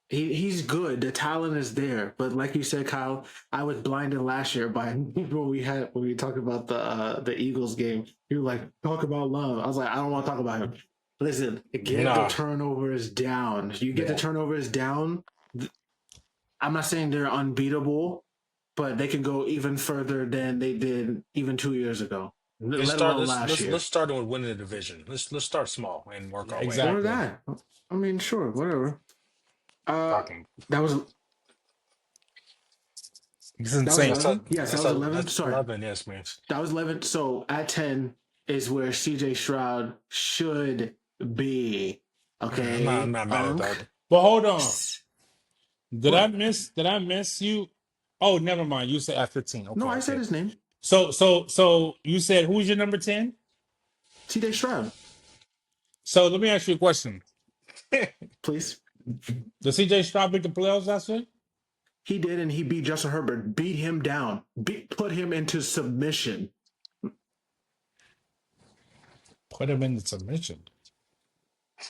he's good. The talent is there, but like you said, Kyle, I was blinded last year by when we talked about the Eagles game. You were like, talk about Love. I was like, I don't want to talk about him. Listen, get the Nah. turnovers down. You get the Yeah. turnovers down. I'm not saying they're unbeatable, but they can go even further than they did even 2 years ago, let alone last year. Let's start with winning the division. Let's start small and work our way. Or exactly. that. I mean, sure, whatever. Uh, Talking. that was It's that was insane. That's a, 11. Yes, that was 11. that's Sorry, 11, yes, man. that was 11. So at 10 is where CJ Stroud should be. I'm Okay, not mad at Unc. that. But hold on. What? Did I miss you? Oh, never mind. You said after 10. No, Okay, I said okay. his name. So you said who's your number 10? CJ Stroud, So let me ask you a question. please. Did CJ Stroud make the playoffs last year? He did, and he beat Justin Herbert, beat him down, put him into submission. Put him in the submission.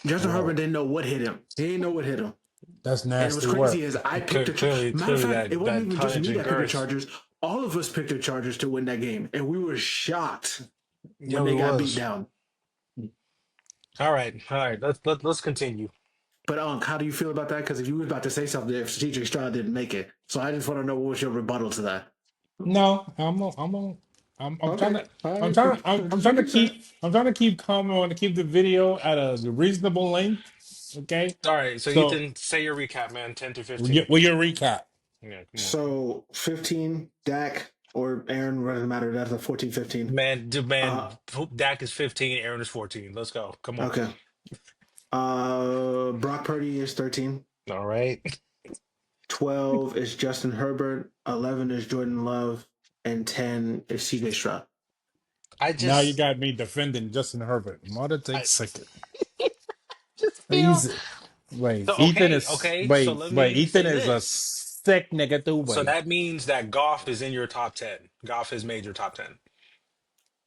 Justin Herbert Whoa. didn't know what hit him. He didn't know what hit him. That's And it was nasty crazy work. is I picked the matter of Clearly fact, it wasn't that even just tonnage me and that picked the girth. Chargers. All of us picked the Chargers to win that game, and we were shocked Yeah, when it they got beat was. down. All right, all right. Let's continue. But how do you feel about that? Because if you were about to say something, if Strategic Stroud didn't make it, so I just want to know what was your rebuttal to that. No, I'm trying Okay, to, all right, I'm just trying to making sure. keep calm. I want to keep the video at a reasonable length. Okay, All right, so so Ethan, say your recap, man. 10 to we 15. get your recap. Yeah, come on. So 15, Dak or Aaron, doesn't matter. That's a 14, 15. Man, dude, Uh, man, Dak is 15, Aaron is 14. Let's go. Come on. okay. Brock Purdy is 13. All right. 12 is Justin Herbert. 11 is Jordan Love, and 10 is CJ Stroud. I Now you just got me defending Justin Herbert. Mother I take second. just feel Easy. Wait, so Ethan okay, is okay. So let me Ethan say is a this. sick nigga too, So boy. that means that Goff is in your top 10. Goff has made your top 10.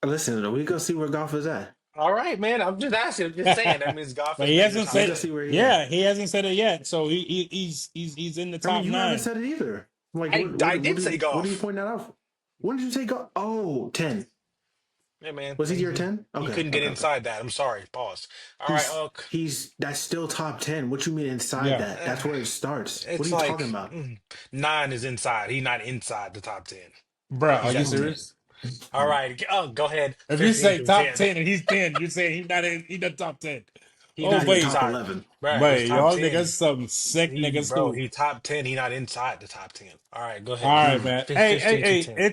Listen, we go see where golf is at. All right, man. I'm just asking, I'm just saying. That means Goff But has he made your hasn't top We go said, 10. see where he's at. yeah, he hasn't said it yet. So he's in the I mean, top you haven't nine. said it either. Like, I did say what do you Goff. point that out? When did you say golf? Oh, 10. Yeah, man. Was he your He 10? he Okay, couldn't get okay, okay. inside that. I'm sorry. Pause. All right. He's that's still top 10. What you mean inside Yeah, that? That's where it starts. What are It's you talking like about? nine is inside. He's not inside the top 10. bruh, are He's you at Mm. 10. serious? All right. Oh, go ahead. If you 15 say through top 10. 10 and he's 10, you say he's not top 10. He's Oh He's not in the wait, top inside. 11. Bruh, he's wait, top y'all niggas 10. some sick niggas Bro, too. he top 10. He not inside the top 10. All right, go All ahead. right, man. Hey, hey, 15 through hey, 10.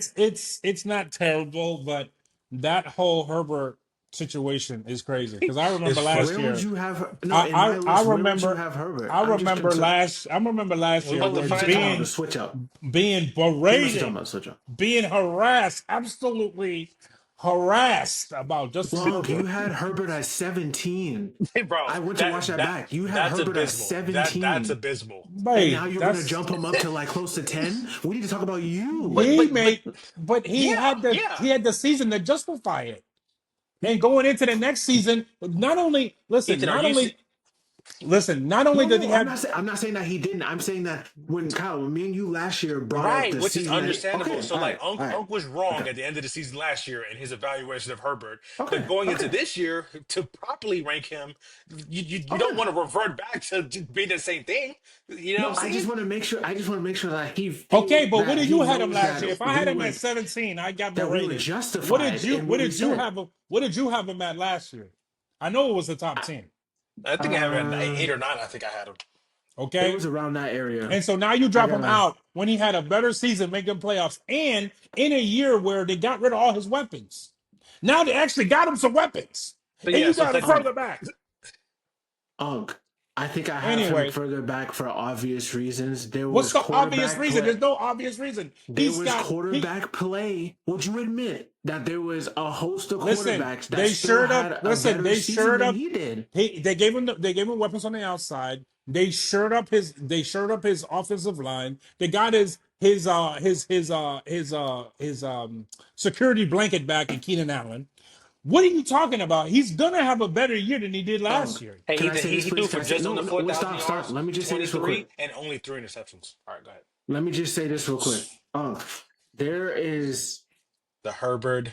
it's not terrible, but that whole Herbert situation is crazy. Because I remember It's last Where frustrating. would year, you have no in my I list? Where would you remember have Herbert? I'm just I remember last We're year about to Well, you're find talking about the out. switch up. being He must be talking berated, about the switch up. being harassed, absolutely harassed about Justin Look, you Herbert. had Herbert at 17. Hey, bro, I went to watch that that back. You had that's Herbert at abysmal. That's 17. abysmal. And now Wait, you're gonna that's jump him up to like close to 10? We need to talk about you. he But made, but yeah, he yeah. had the season to justify it. And going into the next season, Ethan, are you not only No, did he no, have, I'm not saying that he didn't. I'm saying that when Kyle, when me and you last year brought up right, the which is season that understandable. okay, So like all right, Unc was wrong okay, at the end of the season last year in his evaluation of Herbert. But okay, going into okay, this year to properly rank him, you don't okay. want to revert back to just being the same thing. You know what No, I'm saying? I just want to make sure that okay, but what that did he you had him knows last year? If I had we him at were 17, I got that we were berated. What did justified you in what we said. what did you have him at last year? I know it was the top 10. I think I have it at Uh, 8 or 9. I think I had him. it Okay. was around that area. And so now you I drop him gotta. out when he had a better season, making playoffs, and in a year where they got rid of all his weapons. Now they actually got him some weapons, But and yeah, you so got him Um, further back. Ugh. I think I have him Anyway, further back for obvious reasons. There what's was the obvious quarterback reason? play. There's no obvious reason. There He's was got he. quarterback play. Would you admit that there was a host of Listen, quarterbacks that they still shirt up. had a Listen, better they season shirt than up. he did? They gave him weapons on the outside. They shirt up his offensive line. They got his security blanket back in Keenan Allen. What are you talking about? He's gonna have a better year than he did last Ugh. year. hey Can I Ethan, say this, he threw please? for Can I say just no? under No, four wait, thousand stop, stop. yards, Let me just say this real quick. 23, and only 3 interceptions. All right, go ahead. Let me just say this real quick. There is The Herbert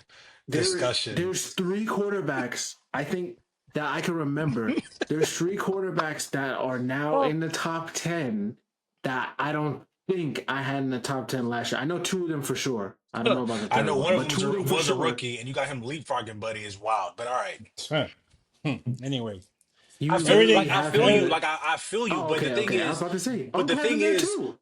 discussion. there's three quarterbacks I think that I can remember. There's three quarterbacks that are now Oh, in the top 10 that I don't think I had in the top 10 last year. I know two of them for sure. I don't know about the I third know one, one of but them two of them for was a sure. rookie, and you got him leapfrogging, buddy, is wild. But all right, Anyway, You everything. literally I have feel you, him. like I feel you. Oh, But the okay, thing okay. I was is, about to say, but the Uncle had him thing there is, too.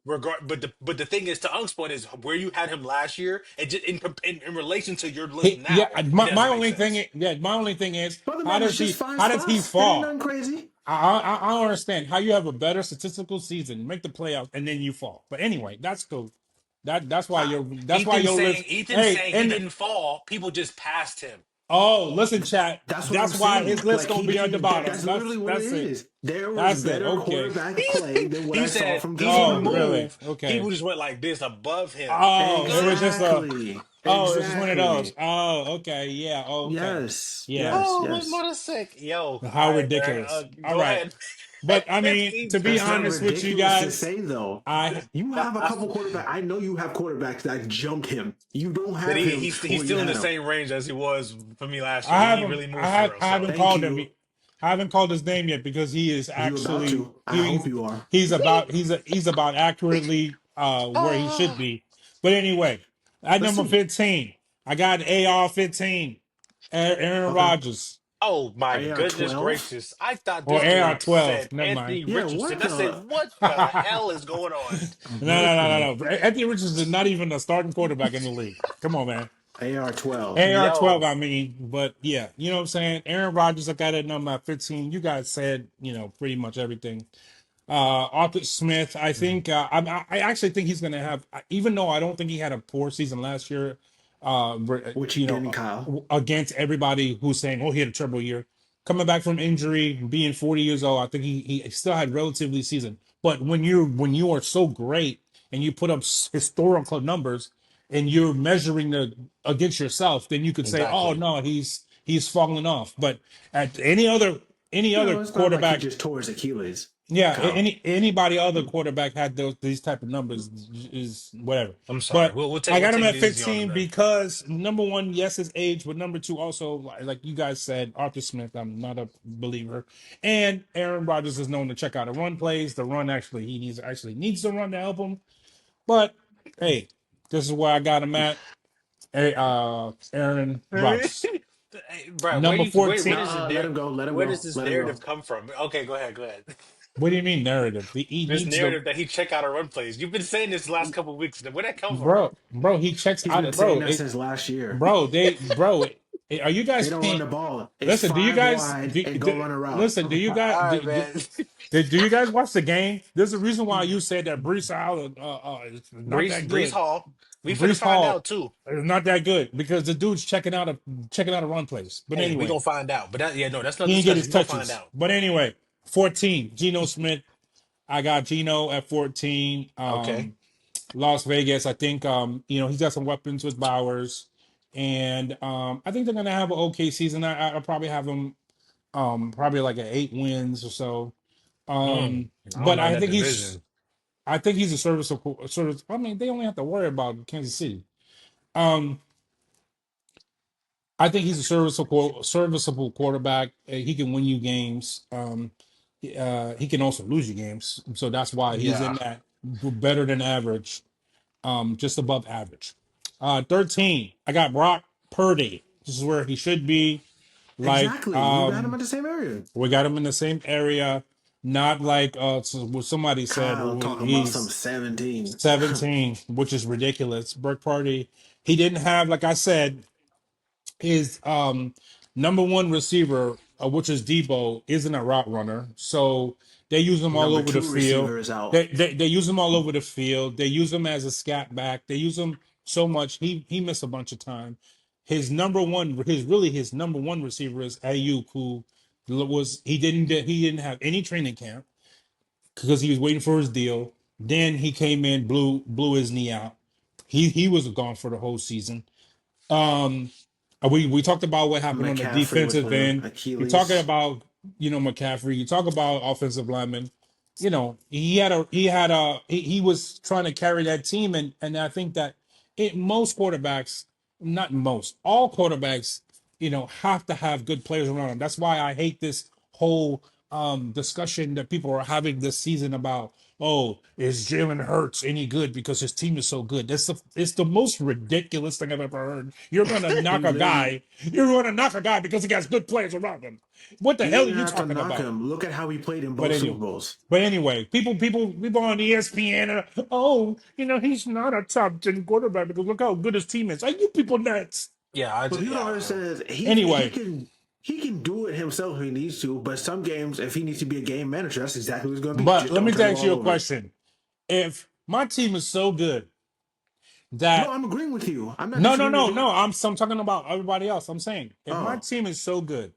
but the thing is, to Unk's point is where you had him last year, and just in relation to your list Yeah, now, it my doesn't make only thing. sense. My only thing is, Brother man, it's just five how does he spots. It ain't fall? nothing crazy. I don't understand how you have a better statistical season, make the playoffs, and then you fall. But anyway, that's cool. That's why your list. Ethan's Hey, saying he and didn't fall. People just passed him. oh, listen, chat. That's what I'm That's why his saying. list Like gonna he be on the didn't. bottom. That's literally what it That's it. is. There was That's it. better Okay. quarterback play than what He I saw said from he Justin Oh, didn't Herbert. really? move. Okay. People just went like this above him. Oh, it was just a. Exactly. Oh, it was just one of those. Exactly. Oh, okay. Yeah. Okay. Yes. Yeah. Yes. Oh, Yes. what a sick. Yo, all How right, man. ridiculous. All Go right. ahead. But I mean, 15 to through be That's not 10. honest with you ridiculous to guys, say though. I You have a couple quarterbacks. I know you have quarterbacks that jumped him. You don't But have him he's where you still in the had him. same range as he was for me last year. I He haven't really moved I for have real. I haven't So Thank called him. you. I haven't called his name yet because he is You about actually to? I hope you are. he's about accurately where he should Ah, be. But anyway, at Let's number see. 15, I got AR-15, Aaron Okay. Rodgers, oh my AR goodness 12. gracious! I thought or this dude AR-12. said Never mind. Anthony Yeah. Richardson. What I said, the? what the hell is going on? No. Anthony Richardson is not even a starting quarterback in the league. Come on, man. AR 12. AR-12, Yo, I mean, but yeah, you know what I'm saying? Aaron Rodgers, I got it number 15. You guys said, pretty much everything. Arthur Smith, I think I actually think he's going to have, even though I don't think he had a poor season last year, Which he didn't, Kyle. against everybody who's saying, oh, he had a terrible year. Coming back from injury, being 40 years old, I think he still had relatively season. But when you are so great and you put up historical numbers and you're measuring the against yourself, then you could say, oh exactly. no, he's falling off. But at any other It's not like he quarterback, just tore his Achilles, yeah, Kyle. anybody other quarterback had these type of numbers is whatever. I'm sorry. But We'll take I we'll got him take it at easy on him 15 then. because number one, yes, his age, but number two, also like you guys said, Arthur Smith. I'm not a believer, and Aaron Rodgers is known to check out a run plays. The run actually he needs to run to help him. But hey, this is where I got him at. Hey, Aaron Rodgers, Hey, Brad, number where 14. does this Let him go. Let him where does go. this Let him go. narrative come from? Okay, go ahead, go ahead. What do you mean narrative? He This needs to. narrative that he check out a run plays. You've been saying this the last couple of weeks. Where'd that come from? Bro, he checks He's been out, saying bro. that since last year. Are you They guys don't run paying? the ball. It's Listen, do you five guys wide and go run a route. listen? Do you All guys right, man. do you guys watch the game? There's a reason why you said that Brees Hall is not that Brees good. Hall. We finna Brees find Hall out too. is not that good because the dude's checking out a run place. But Hey, we anyway, gonna find out. But that, yeah, no, that's no he didn't get his discussion. We gonna find touches. out. But anyway, 14, Geno Smith. I got Geno at 14. Okay. Las Vegas. I think he's got some weapons with Bowers, and I think they're gonna have an okay season. I'll probably have them probably like an 8 wins or so. I don't But know in that division. I think he's a serviceable service. I mean, they only have to worry about Kansas City. Um, I think he's a serviceable quarterback. He can win you games. He can also lose you games. So that's why he's in Yeah. that better than average, just above average. 13, I got Brock Purdy. This is where he should be. Like, Exactly. You got him at the same area. we got him in the same area, not like what somebody said. Kyle Oh, talking about some he's 17. 17, which is ridiculous. Brock Purdy, he didn't have, like I said, his number one receiver, which is Debo, isn't a route runner. So they use him all Number over the two field. receiver is out. They use him all over the field. They use him as a scat back. They use him so much. He missed a bunch of time. His number one receiver is Ayuk, who he didn't have any training camp because he was waiting for his deal. Then he came in, blew his knee out. He was gone for the whole season. Um, we talked about what happened on the McCaffrey with defensive the end. You're talking Achilles. about McCaffrey. You talk about offensive linemen. He was trying to carry that team, and I think that most quarterbacks, not most, all quarterbacks, have to have good players around them. That's why I hate this whole discussion that people are having this season about, oh, is Jalen Hurts any good because his team is so good? It's the most ridiculous thing I've ever heard. He literally, You're gonna knock a guy because he has good players around him. What the you hell don't are even you have to talking knock about? him. Look at how he played in But both Super anyway, Bowls. people on ESPN he's not a top 10 quarterback because look how good his team is. Are you people nuts? Yeah, I But just people don't yeah. understand is Anyway, he can do it himself if he needs to. But some games, if he needs to be a game manager, that's exactly what he's going to be. but Just let don't me turn the ask you ball a over. question. If my team is so good No, that I'm agreeing with you. I'm not no, no, disagreeing with no, you. no, I'm talking about everybody else. I'm saying if my Oh, team is so good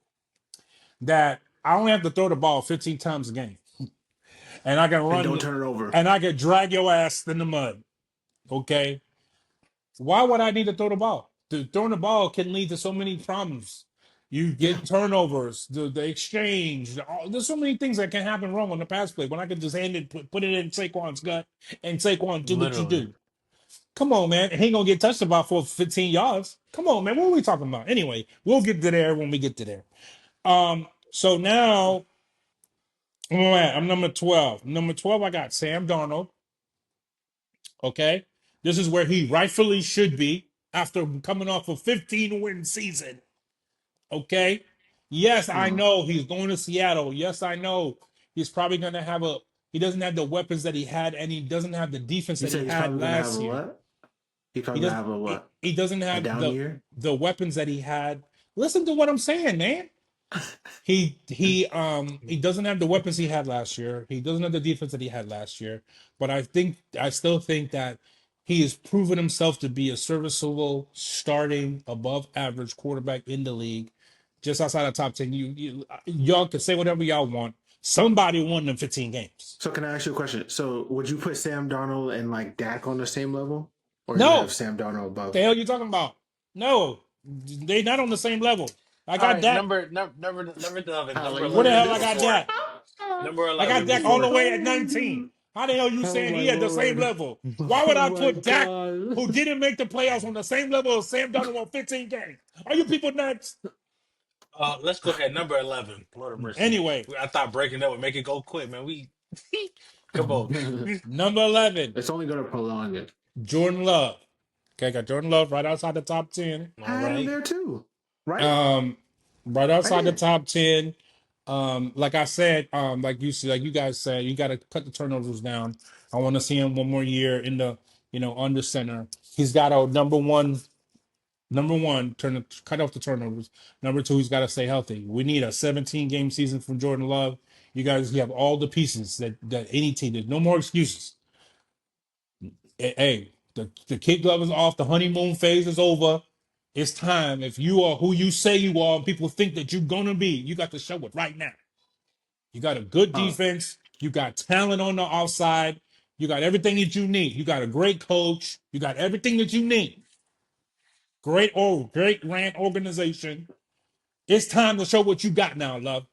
that I only have to throw the ball 15 times a game and I can and don't run turn it over. and I can drag your ass in the mud, okay? Why would I need to throw the ball? Throwing the ball can lead to so many problems. You Yeah, get turnovers, the exchange. There's so many things that can happen wrong on the pass play when I can just hand it, put it in Saquon's gut, and Saquon do what you Literally. do. Come on, man. He ain't gonna get touched about for 15 yards. Come on, man. What are we talking about? Anyway, we'll get to there when we get to there. So now I'm number 12. Number 12, I got Sam Darnold. Okay. This is where he rightfully should be after coming off a 15-win season. Okay. Yes, I Uh, know he's going to Seattle. Yes, I know he's probably going to he doesn't have the weapons that he had, and he doesn't have the defense you that he said he's had probably gonna have last a year. what? He's He probably gonna does have a what? he doesn't A have down year? the weapons that he had. Listen to what I'm saying, man. He doesn't have the weapons he had last year. He doesn't have the defense that he had last year. But I still think that he has proven himself to be a serviceable, starting, above average quarterback in the league, just outside of top 10. Y'all can say whatever y'all want. Somebody won them 15 games. So can I ask you a question? So would you put Sam Darnold and like Dak on the same level, or you have No, Sam Darnold the above? hell you talking about? No, they not on the same level. I All got right, that. number 11, I'll number let you Where the 11 have hell I before got this. four. that? Number I got 11 Dak all the before. way at 19. How the hell you Oh saying my he at the same lord! level? Why would Oh I my put Dak, god! who didn't make the playoffs, on the same level as Sam Darnold on 15 games? Are you people nuts? Let's go ahead. Number 11. Lord of mercy. Anyway, I thought breaking that would make it go quick, man. We come on. number 11, It's only gonna prolong it. Jordan Love. Okay, got Jordan Love right outside the top 10. All I had him right. there too, right? Um, right I outside the did. top 10. Like I said, like you guys said, you got to cut the turnovers down. I want to see him one more year in the, under center. He's got a number one, cut off the turnovers. Number two, he's got to stay healthy. We need a 17 game season from Jordan Love. You have all the pieces that any team. There's no more excuses. Hey, the kid glove is off. The honeymoon phase is over. It's time. If you are who you say you are, and people think that you're gonna be, you got to show it right now. You got a good Oh, defense. You got talent on the outside. You got everything that you need. You got a great coach. You got everything that you need. Great ran organization. It's time to show what you got now, love.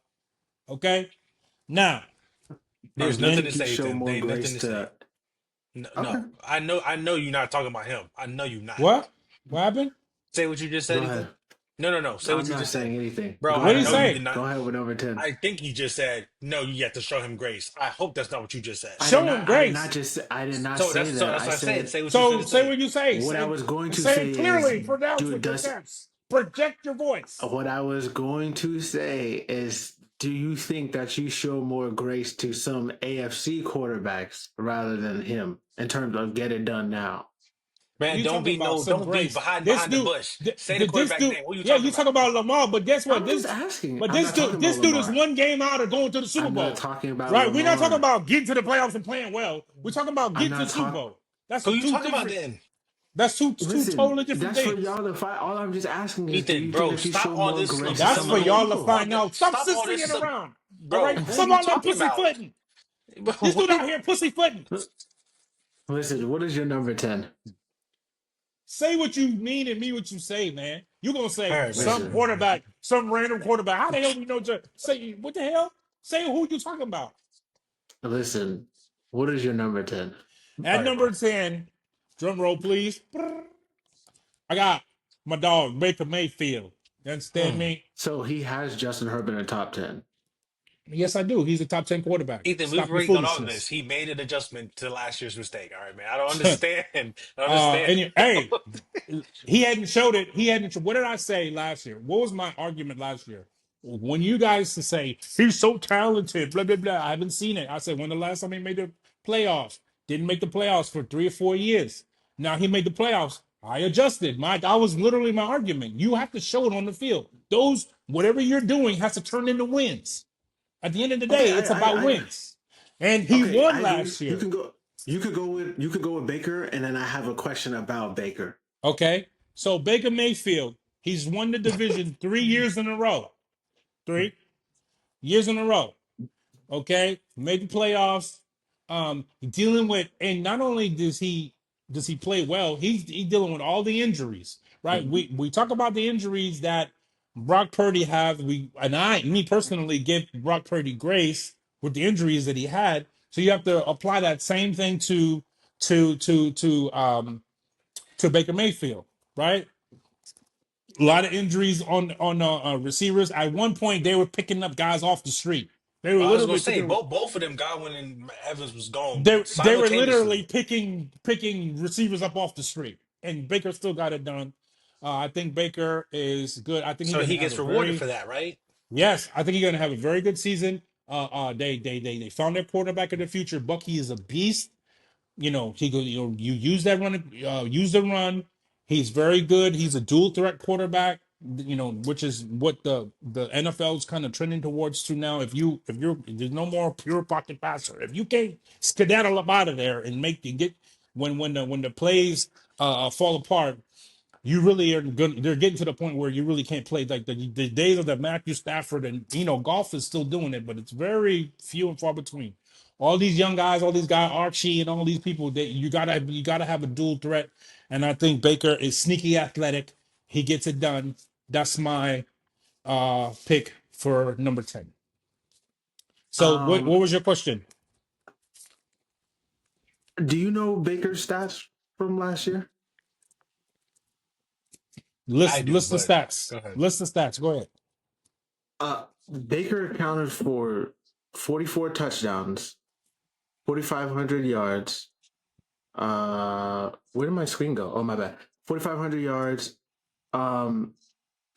Okay? Now, do There's you nothing again, to think you say, show Ethan. There more ain't nothing grace to say. to? No, Okay, no. I know you're not talking about him. I know you're not. what? What happened? Say what you just go said, ahead. Ethan. No. Say what I'm you not just said. saying anything. Bro, Go What I did he ahead know you with did say? not. go ahead with number 10. I think you just said, no, you have to show him grace. I hope that's not what you just said. Show him grace. I did not So say so that. that's I what I said. said Say what you So finna say say. what you say. what I was going to Say it say is clearly. Pronounce do with your does chest. Project your voice. what I was going to say is do you think that you show more grace to some AFC quarterbacks rather than him in terms of get it done now? What are Man, you talking about? Some don't be grace. behind This the dude, bush. Say the this quarterback dude. name. What are you Yeah, talking you talk about? about Lamar, but guess what? I'm just asking. I'm not talking about This dude is Lamar. one game out of going to the Super I'm not Bowl. talking about Right? We're not talking Lamar. about getting to the playoffs and playing well. We're talking about I'm getting to not the Super talking. Bowl. That's Who a you two talking about different. then? That's two Listen, totally different that's for things. y'all to fight. All I'm just asking is, do Ethan, you think bro, that you stop show all more this grace to That's some for other subliminal. y'all to people? find out. Stop Stop all this sissing around. All bro. right? Who Stop you all that talking about? pussyfooting. This dude What? out here pussyfooting. Listen, what is your number 10? Say what you mean and mean what you say, man. You're gonna All say right, some man. Listen, quarterback, some random quarterback. How the hell we know? Say what the hell? Say who you talking about. listen, what is your number 10? All At right, bro. number 10, drum roll, please. I got my dog, Baker Mayfield. You understand Mm. me? So he has Justin Herbert in the top 10. Yes, I do. He's a top 10 quarterback. Ethan, we've Stop your already gone over this. foolishness. He made an adjustment to last year's mistake. All right, man. I don't understand. I don't understand. Hey, he hadn't showed it. What did I say last year? What was my argument last year? When you guys say he's so talented, blah blah blah. I haven't seen it. I said when the last time he made the playoffs? Didn't make the playoffs for 3 or 4 years. Now he made the playoffs. I adjusted. That was literally my argument. You have to show it on the field. Whatever you're doing has to turn into wins. At the end of the Okay, day, it's about wins. And he okay, won I agree. last year. You could go with Baker, and then I have a question about Baker. Okay. So Baker Mayfield, he's won the division 3 years in a row. 3 years in a row. Okay. Made the playoffs. Dealing with, and not only does he play well, he's dealing with all the injuries. Right. Mhm. We talk about the injuries that Brock Purdy have. Me personally, give Brock Purdy grace with the injuries that he had. So you have to apply that same thing to Baker Mayfield, right? A lot of injuries on receivers. At one point, they were picking up guys off the street. They were I was gonna literally say picking. both of them, Godwin and Evans, was gone They were literally simultaneously. picking receivers up off the street, and Baker still got it done. I think Baker is good. I think he's So going to he have gets a rewarded very for that, right? yes. I think he's going to have a very good season. They found their quarterback of the future. Bucky is a beast. You know, he goes. You know, you use that run. Use the run. He's very good. He's a dual threat quarterback. You know, which is what the NFL is kind of trending towards to now. If you're there's no more pure pocket passer. If you can't skedaddle up out of there and make you get when the plays fall apart, you really are good. They're getting to the point where you really can't play like the days of the Matthew Stafford and Golf is still doing it, but it's very few and far between. All these young guys, all these guys, Archie and all these people, that you gotta have a dual threat. And I think Baker is sneaky athletic. He gets it done. That's my pick for number 10. So what Um, was your question? do you know Baker's stats from last year? I List do, list the but stats. go ahead. List the stats. Go ahead. Baker accounted for 44 touchdowns, 4,500 yards. Where did my screen go? Oh, my bad. 4,500 yards, um,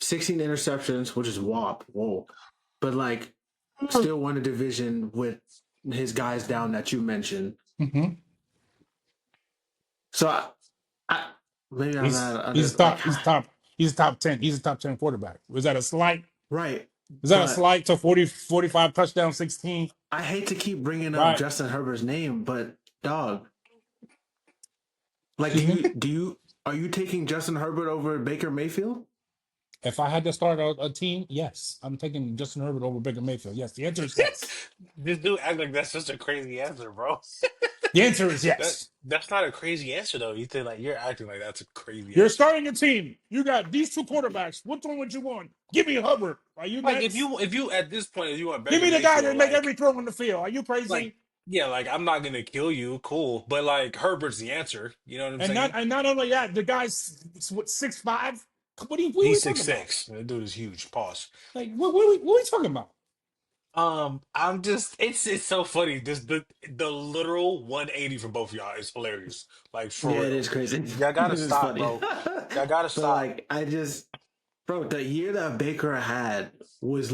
16 interceptions, which is WAP. Whoa. But like, still won a division with his guys down that you mentioned. Mm-hmm. So I maybe I'm He's not he's under like top he's top he's top 10. He's a top 10 quarterback. Was that a slight? right. Is that a But slight to 45 touchdowns, 16? I hate to keep bringing up Right. Justin Herbert's name, but dog, like, Excuse me? are you taking Justin Herbert over Baker Mayfield? If I had to start a team, yes. I'm taking Justin Herbert over Baker Mayfield. Yes. The answer is yes. This dude act like that's just a crazy answer, bro. The answer is That yes. that's not a crazy answer though. You think like you're acting like that's a crazy You're answer. starting a team. You got these two quarterbacks. Which one would you want? Give me Hubbard. Are you Like nuts? if you at this point if you want Give Baker me the guy that Mayfield, make every throw on the field. Are you like crazy? yeah, like I'm not gonna kill you, cool. But like Herbert's the answer. You know what I'm And not saying? and not only that, the guy's what 6'5"? What are we He's six talking about? six. That dude is huge. Pause. Like what are we talking about? I'm just it's so funny. Just the literal 180 from both of y'all is hilarious. Like for Yeah, it real. is crazy. Y'all gotta It is stop, funny. bro. Y'all gotta But stop. like, bro, the year that Baker had was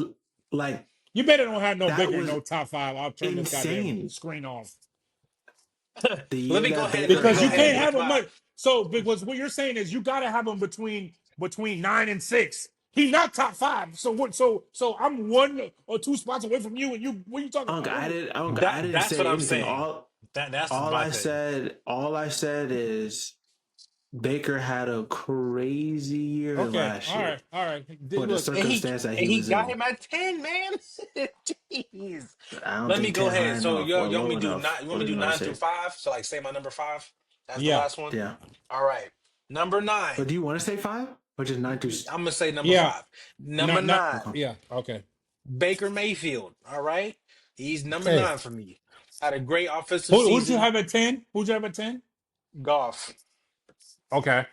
like You better don't have no that Baker in was no top five. I'll turn this goddamn insane. screen off. The Let year me that Baker Because go you ahead and can't had, give have him my much. So because what you're saying is you gotta have him between 9 and 6. He's not top five. So what so I'm 1 or 2 spots away from you and you what are you talking about? I didn't that's what say I'm anything. saying. That's All my I thing. said is Baker had a crazy year Okay, last all year right, all right. for the Look, circumstance that And he he was got in. him at 10, man. Jeez. I don't Let me think go 10 ahead. high So enough or you want me low to do enough. nine? You want What me are to you do gonna nine through say? five? So like say my number five. That's the yeah, last one. Yeah. All right. Number But nine. do you want to say five or just nine through? I'm gonna say number yeah. five. Number Not nine. Okay. yeah. Okay. Baker Mayfield. All right. He's number Okay. nine for me. Had a great offensive Who did you season. have at 10? Who'd you have at 10? Golf. Okay.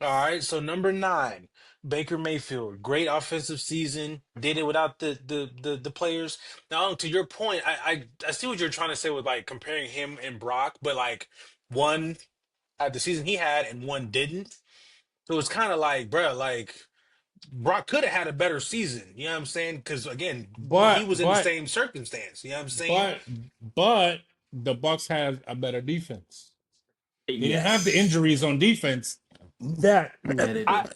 All right, so number nine, Baker Mayfield, great offensive season. Did it without the players. Now, to your point, I see what you're trying to say with like comparing him and Brock, but like one had the season he had and one didn't. So it's kind of like, bruh, like Brock could have had a better season. You know what I'm saying? Because again, he But was in the but same circumstance. You know what I'm saying? but but the Bucks have a better defense. They didn't have the Yes. injuries on defense. That Yeah, they did.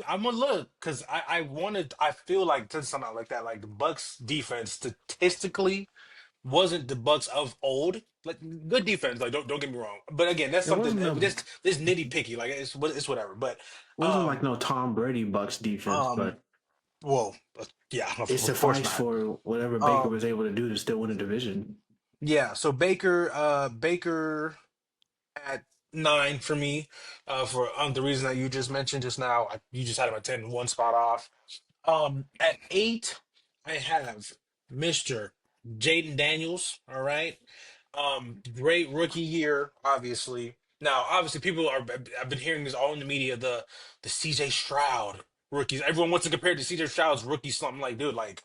I'm gonna look because I feel like to something like that like the Bucks defense statistically wasn't the Bucks of old like good defense like don't get me wrong but again that's It something wasn't a. this nitty picky like it's whatever but Wasn't like um no Tom Brady Bucks defense, um but well yeah it of course sufficed not for whatever Baker um was able to do to still win a division. yeah so Baker at nine for me for the reason that you just mentioned just now you just had him at 10 one spot off. At eight, I have Mr. Jaden Daniels. All right. Great rookie year, obviously. Now, obviously, people are. I've been hearing this all in the media. The CJ Stroud rookies. Everyone wants to compare to CJ Stroud's rookie something like, dude, like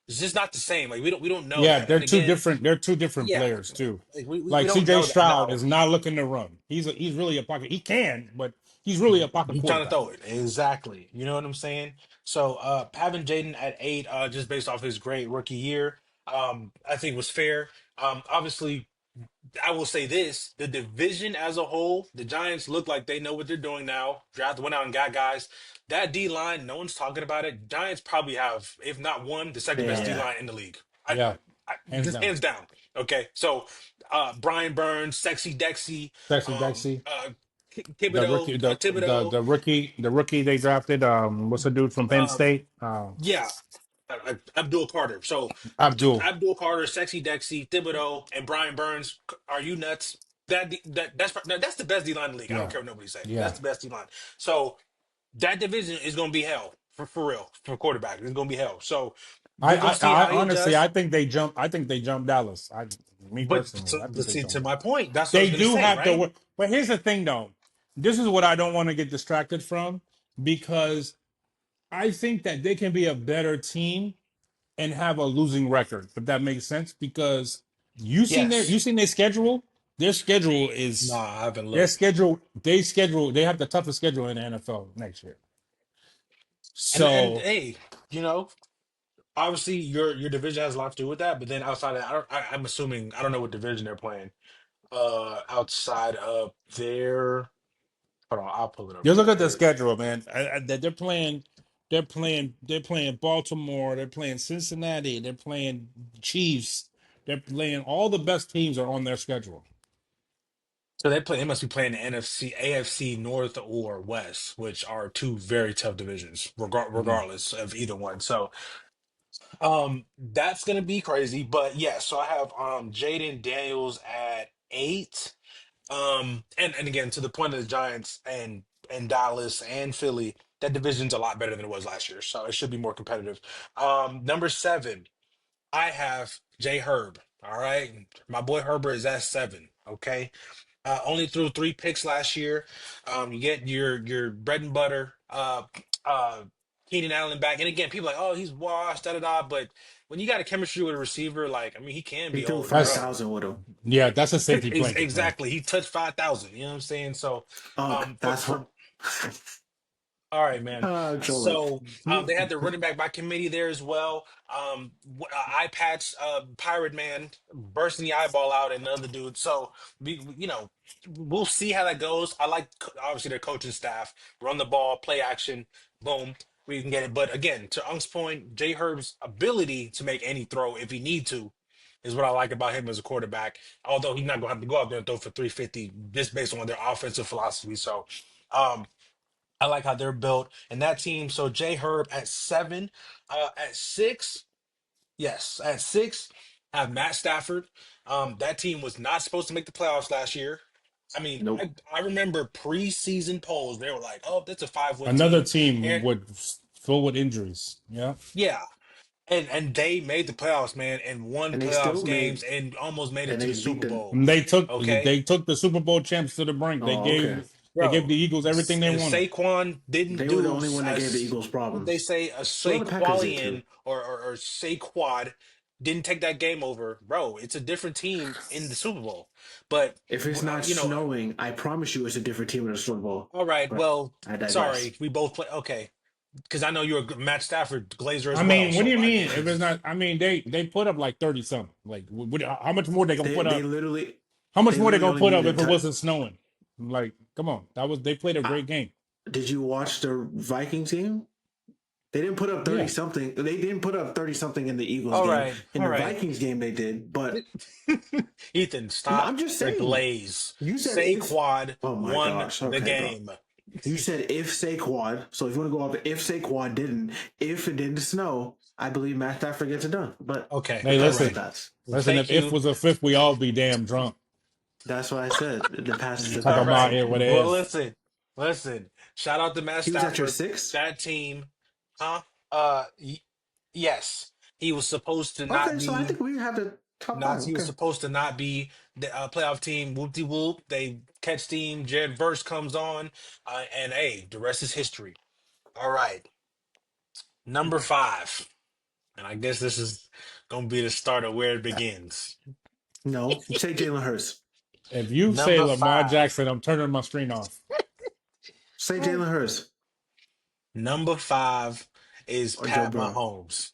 it's just not the same. Like we don't know Yeah, that. they're And two again, different. They're two different yeah, players too. like we Like don't C.J. know that Stroud now. is not looking to run. He's really a pocket. He can, but he's really a pocket He's trying to quarterback. throw it. Exactly. You know what I'm saying? So having Jaden at 8, just based off his great rookie year, I think was fair. Obviously, I will say this: the division as a whole, the Giants look like they know what they're doing now. Draft went out and got guys. That D line, no one's talking about it. Giants probably have, if not one, the second best D Yeah, line in the league. Yeah, hands Just down. hands down. Okay, so Brian Burns, Sexy Dexy, Sexy Dexy, the Thibodeau, rookie, Thibodeau, the rookie they drafted. What's the dude from Penn uh, State? yeah, Abdul Carter. So Abdul. Abdul Carter, Sexy Dexy, Thibodeau, and Brian Burns. Are you nuts? That's the best D line in the league. I don't Yeah, care what nobody say. yeah. That's the best D line. So that division is going to be hell for real for quarterback. It's going to be hell. So we're going to see I how he honestly, adjusts. I think they jumped Dallas. Me But personally, I think let's they see, jumped to Dallas. my point, that's what I was They going to do say, have to right? work. But here's the thing, though. This is what I don't want to get distracted from because I think that they can be a better team and have a losing record, if that makes sense. Because Yes. you seen their schedule. Their schedule Nah, is I haven't their looked. schedule. They have the toughest schedule in the NFL next year. And So hey, you know, obviously your division has a lot to do with that. But then outside of that, I'm assuming I don't know what division they're playing. Outside of their, hold on, I'll pull it up you real look at the quick. schedule, man. They're playing Baltimore. They're playing Cincinnati. They're playing Chiefs. They're playing all the best teams are on their schedule. So they must be playing the NFC, AFC North or West, which are two very tough divisions, Mhm. regardless of either one. So that's gonna be crazy. But yeah, so I have Jaden Daniels at 8. And again, to the point of the Giants and Dallas and Philly, that division's a lot better than it was last year. So it should be more competitive. Number 7. I have Jay Herb. All right. My boy Herbert is at 7. Okay. Only threw 3 picks last year. You get your bread and butter, Keenan Allen back. And again, people are like, oh, he's washed, da da da. But when you got a chemistry with a receiver, like, I mean, he can he be threw all that, five That's bro. thousand with him. yeah, that's a safety blanket, man. Exactly. He touched 5,000. You know what I'm saying? So, Oh, that's for what. all right, man. Trolling. So they had the running back by committee there as well. Eye patch, Pirate Man bursting the eyeball out, and another dude. So we'll see how that goes. I like obviously their coaching staff, run the ball, play action, boom, we can get it. But again, to Unk's point, Jay Herb's ability to make any throw if he need to is what I like about him as a quarterback. Although he's not gonna have to go out there and throw for 350 just based on their offensive philosophy. So. Um, I like how they're built and that team. So Jay Herb at 7, at 6, yes, at 6, I have Matt Stafford. That team was not supposed to make the playoffs last year. I mean, Nope. I remember preseason polls. They were like, "Oh, that's a 5-win Another team," team and with full with injuries. Yeah. yeah, and they made the playoffs, man, and won And they playoffs still games made, and almost made it and to they the beat Super the. Bowl. And Okay, they took the Super Bowl champs to the brink. Oh, okay. They gave bro. the Eagles everything they wanted. Saquon didn't They were the do only one that gave the as Eagles what they problems. say a Well, the Packers did too. Saqualian or Saquad didn't take that game over, bro. It's a different team in the Super Bowl, but If it's not you know, snowing, I promise you, it's a different team in the Super Bowl. all right. But Well, I digress. sorry, we both play okay because I know you're a Matt Stafford Glazer as I well. mean, what do you So mean? If it's not, I mean, they put up like 30 something. Like, how much more they gonna They put they up? literally How much they more they literally gonna only put up needed if a it touch. wasn't snowing? Like, come on, they played a great game. Did you watch the Viking team? They didn't put up 30 Yeah, something. They didn't put up 30 something in the Eagles all game. right, In all the right. Vikings game, they did. But Ethan, I'm stop just the saying. glaze. You said if. Saquad Oh my won gosh. the Okay, bro. game. You said if Saquon. So if you want to go off, if Saquon didn't, if it didn't snow, I believe Matt Stafford gets it done. But Okay, hey, all that's the right. listen, stats. listen. Thank If you. was a fifth, we all be damn drunk. That's why I said the past is the Talk All past. about right. it what it Well, is. listen. Shout out to Matt He was at your Stafford. six. That team, huh? Yes, he was supposed to not Okay, so I be. think we have to. Top five. Nazi was Okay. supposed to not be the playoff team. Whoop de whoop. They catch steam. Jared Verse comes on, and hey, the rest is history. All right, number five, and I guess this is gonna be the start of where it begins. No, say Jalen Hurts. If you say Number Lamar five. Jackson, I'm turning my screen off. Say Jalen Hurts Number five is or Joe Pat Burrow. Mahomes,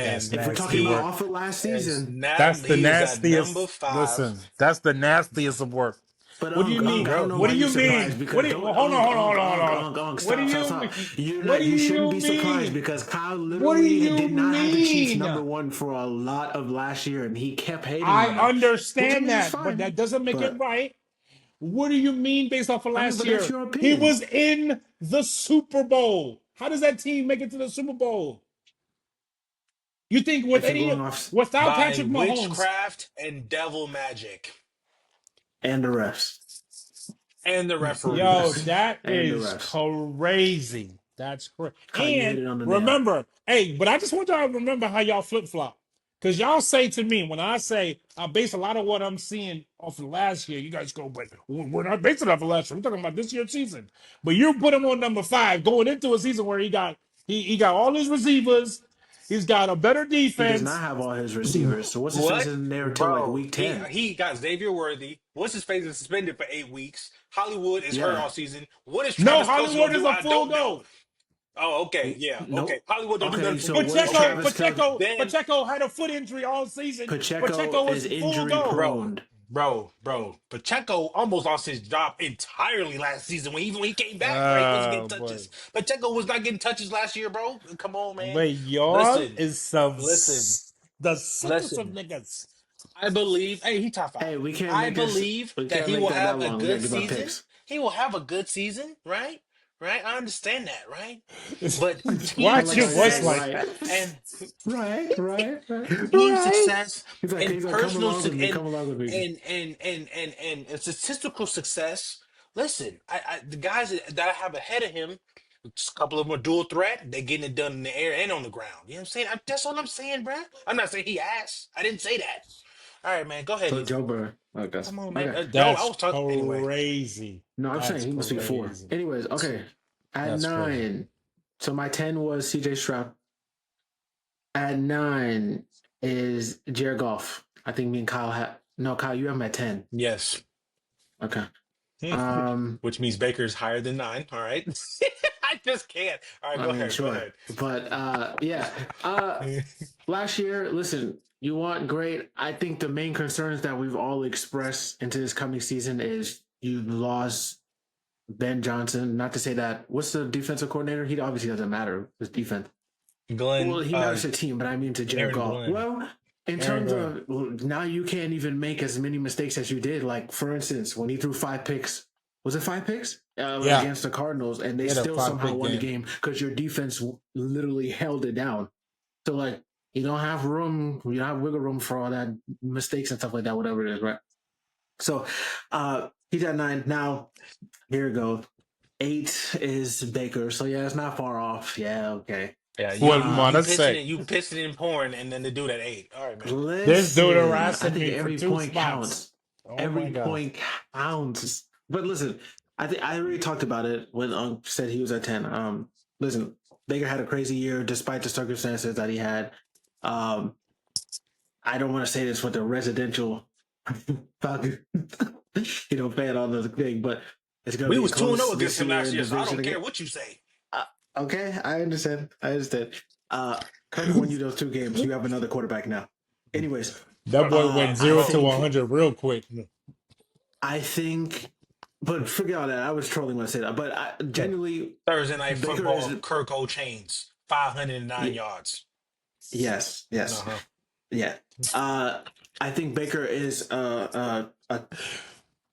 That's and If we're talking nasty about he work. off of last is season, now That's the he is at number nastiest. five. Listen, that's the nastiest of work. but What do you mean? I don't Bro, know What why do you're you surprised mean? What because do you, don't hold on, hold on, hold on, hold on. What do stop, stop, you stop. mean? You're What not. do You you shouldn't be surprised mean? because Kyle What do literally you did not have the Chiefs mean? number one for a lot of last year, and he kept hating I on them, which I understand mean is that, but fine. that doesn't make it But right. What do you mean based off of I mean, last but that's year? your He opinion. was in the Super Bowl. How does that team make it to the Super Bowl? You think with If you're any going off without by Patrick Mahomes, witchcraft and devil magic, and the refs and the yo, referees. that and the is refs, crazy. That's crazy. Kyle, you hit And it on the nail. remember, hey, but I just want y'all to remember how y'all flip flop. Because y'all say to me, when I say I base a lot of what I'm seeing off of last year, you guys go, but we're not basing it off of last year. We're talking about this year's season. But you put him on number five going into a season where he got all his receivers, he's got a better He does not defense. have all his receivers. So what's his face What, in there till like bro? week He 10? he got Xavier Worthy. What's his face is suspended for 8 weeks. Hollywood is hurt Yeah. all season. What is No, Travis Kelsey Hollywood gonna is do? a I full don't know. go. Oh, okay, yeah, okay. Nope. Hollywood don't do Okay, nothing for so me. what is Okay, Travis Kelce? then Pacheco had a foot injury all season. Pacheco Pacheco is was full injury go. bro, prone. Pacheco almost lost his job entirely last season when even when he came back, right? He wasn't getting Oh boy. touches. Pacheco was not getting touches last year, bro. Come on, man. But y'all Listen, is some listen, the sickest of listen. niggas. I believe, hey, he top five. Hey, we can't I make this. believe We that can't he make will that have a long. We gotta good give our season. picks. He will have a good season, right? Right? I understand that, right? But Why team is Like your I said, voice success like right, that? and right. team Right? success and He's like, come personal along with me. Come along with me. and statistical success. Listen, the guys that I have ahead of him, a couple of them are dual threat. They're getting it done in the air and on the ground. You know what I'm saying? That's all I'm saying, bruh. I'm not saying he ass. I didn't say that. All right, man. Go ahead, So Ethan. Joe Burrow. Okay. Come on, man. Okay. No, I That's was talking anyway. crazy. No, I'm saying That's he must be four. crazy. Anyways, okay. At That's crazy. 9, so my 10 was CJ Stroud. At 9 is Jared Goff. I think me and Kyle have. No, Kyle, you have him at 10. Yes. Okay. Hmm. Um, Which means Baker's higher than 9. All right. I just can't. All right, I go mean, ahead. Go sure, ahead. but yeah. Last year, listen, you want great. I think the main concerns that we've all expressed into this coming season is you lost Ben Johnson. Not to say that. What's the defensive coordinator? He obviously doesn't matter. His defense. Well, Glenn, he matters to the team, but I mean to Jared Aaron Goff. Glenn. Well, in Aaron terms Glenn. of well, now you can't even make as many mistakes as you did. Like for instance, when he threw 5 picks, was it 5 picks Yeah. against the Cardinals, and He they had a still somehow 5 pick won the game. game because your defense literally held it down. So like you don't have room, you don't have wiggle room for all that mistakes and stuff like that, whatever it is, right? So he's at 9 now. Here we go. 8 is Baker. So yeah, it's not far off. Yeah, okay. Yeah, What you wanna pitching say? it, you pissing and pouring, and then the dude at 8. All right, man. This dude Listen, I harassing think me for every 2 point spots. counts. Oh my Every god. point counts. But listen, I think I already talked about it when said he was at 10. Listen, Baker had a crazy year despite the circumstances that he had. Um, I don't want to say this with the residential Falcon, fan on the thing, but it's gonna We be was 2-0 close against this him year last in year, so I division don't care again. what you say. Okay, I understand. Kirk won you those 2 games. You have another quarterback now. Anyways, That boy went I 0 to think 100 real quick. I think, but forget all that. I was trolling when I said that. But genuinely, Thursday night Baker is. football, Kirk O'Chains, 509 y- yards. yes, Uh-huh. yeah. I think Baker is.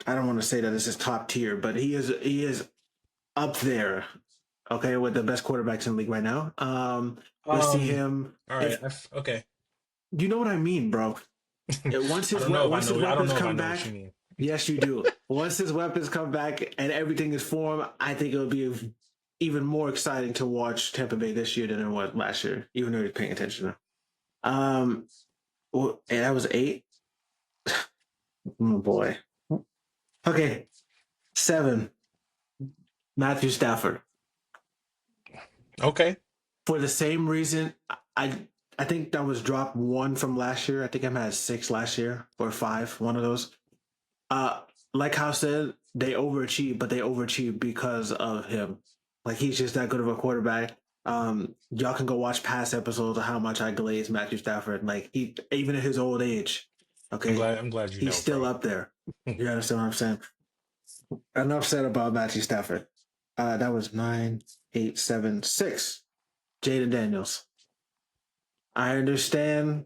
I don't want to say that this is top tier, but he is up there. Okay, with the best quarterbacks in the league right now. Let's see him. All right. If Okay. you know what I mean, bro. Once I his don't know if I once his know. I don't weapons know if I come know what back, you mean. yes, you do. Once his weapons come back and everything is formed, I think it'll be even more exciting to watch Tampa Bay this year than it was last year, even though you're paying attention now. Um, and that was 8. Oh boy. Okay, 7. Matthew Stafford. Okay. For the same reason, I think that was drop 1 from last year. I think I had 6 last year or 5, one of those. Uh, like House said, they overachieved, but they overachieved because of him. Like he's just that good of a quarterback. Y'all can go watch past episodes of how much I glaze Matthew Stafford. Like he, even at his old age, okay, I'm glad you he's know, still bro. up there. You understand what I'm saying? Enough said about Matthew Stafford. That was 9, 8, 7, 6. Jaden Daniels. I understand,